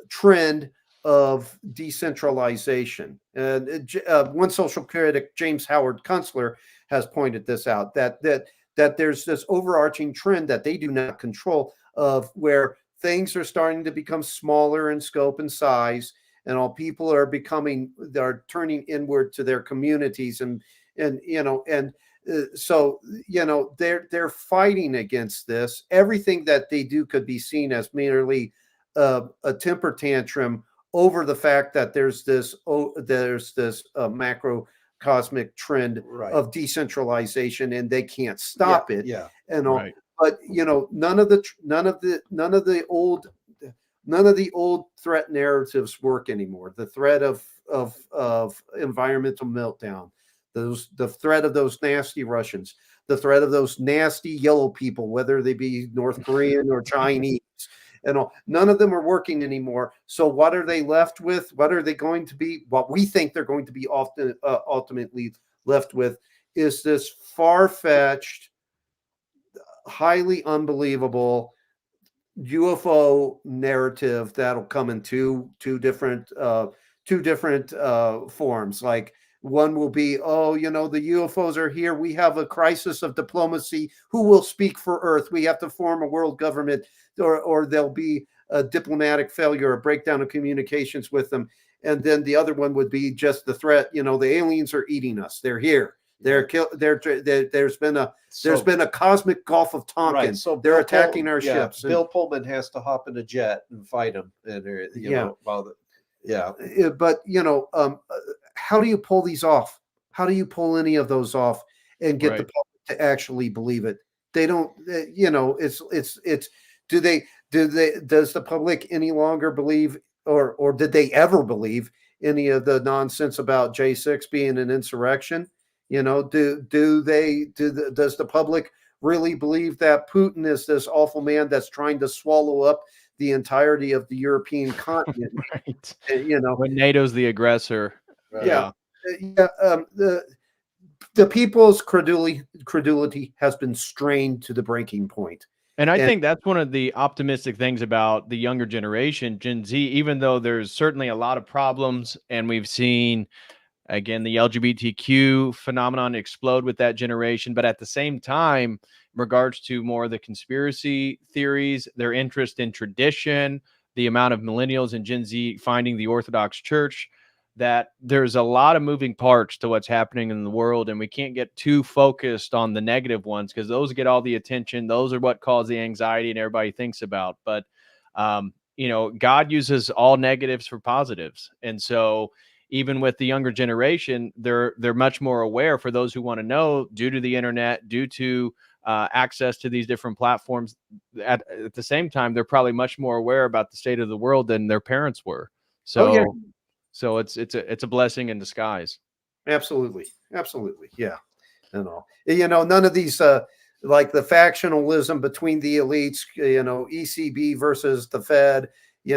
trend of decentralization. And one social critic, James Howard Kunstler, has pointed this out, that there's this overarching trend that they do not control, of where things are starting to become smaller in scope and size, and all people are turning inward to their communities, so they're fighting against this. Everything that they do could be seen as merely a temper tantrum over the fact that there's this macrocosmic trend of decentralization, and they can't stop it. Yeah. And all. Right. But none of the old threat narratives work anymore. The threat of environmental meltdown, the threat of those nasty Russians, the threat of those nasty yellow people, whether they be North Korean or Chinese, and all. None of them are working anymore. So what are they left with? What are they going to be? What we think they're going to be ultimately left with is this far-fetched, highly unbelievable UFO narrative that'll come in two different forms. Like, one will be, oh, the UFOs are here. We have a crisis of diplomacy. Who will speak for Earth? We have to form a world government, or there'll be a diplomatic failure, a breakdown of communications with them. And then the other one would be just the threat. The aliens are eating us. They're here. There's been a cosmic Gulf of Tonkin. Right, so they're attacking our ships. Bill Pullman has to hop in a jet and fight them. And but how do you pull these off? How do you pull any of those off and get the public to actually believe it? They don't. Does the public any longer believe, or did they ever believe any of the nonsense about J6 being an insurrection? Does the public really believe that Putin is this awful man that's trying to swallow up the entirety of the European continent? Right. When NATO's the aggressor. The people's credulity has been strained to the breaking point. And I think that's one of the optimistic things about the younger generation, Gen Z, even though there's certainly a lot of problems, and we've seen, again, the LGBTQ phenomenon explode with that generation. But at the same time, in regards to more of the conspiracy theories, their interest in tradition, the amount of millennials and Gen Z finding the Orthodox Church, that there's a lot of moving parts to what's happening in the world. And we can't get too focused on the negative ones, because those get all the attention. Those are what cause the anxiety and everybody thinks about. But, God uses all negatives for positives. And so even with the younger generation, they're much more aware, for those who want to know, due to the internet, due to access to these different platforms. At the same time, they're probably much more aware about the state of the world than their parents were. So, so it's a blessing in disguise. Absolutely. Yeah. None of these, like the factionalism between the elites, ECB versus the Fed, the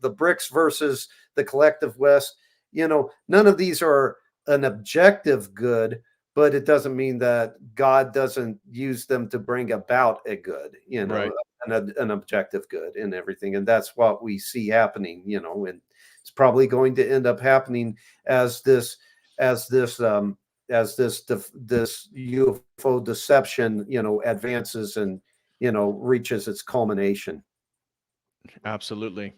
BRICS versus the collective West. None of these are an objective good, but it doesn't mean that God doesn't use them to bring about a good, Right. an objective good and everything. And that's what we see happening, and it's probably going to end up happening as this UFO deception, advances and, reaches its culmination. Absolutely.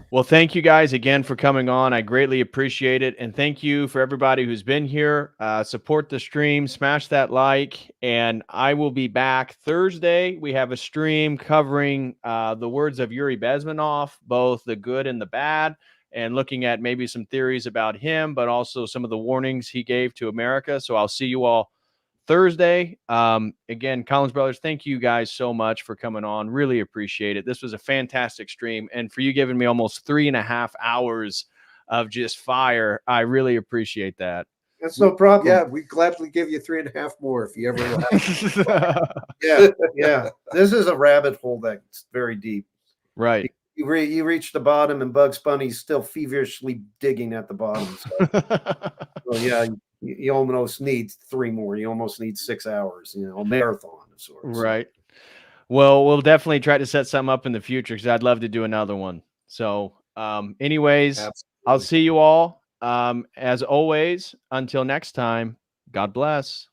Well, thank you guys again for coming on. I greatly appreciate it. And thank you for everybody who's been here. Support the stream, smash that like, and I will be back Thursday. We have a stream covering the words of Yuri Bezmenov, both the good and the bad, and looking at maybe some theories about him, but also some of the warnings he gave to America. So I'll see you all Thursday. Again, Collins Brothers, thank you guys so much for coming on. Really appreciate it. This was a fantastic stream. And for you giving me almost 3.5 hours of just fire, I really appreciate that. That's no problem. Yeah, we gladly give you 3.5 more if you ever like. Yeah. This is a rabbit hole that's very deep. Right. You reach the bottom, and Bugs Bunny's still feverishly digging at the bottom. So, well, yeah. You almost need 3 more. You almost need 6 hours, a marathon of sorts. Right. Well, we'll definitely try to set something up in the future, because I'd love to do another one. So anyways, absolutely. I'll see you all. As always, until next time, God bless.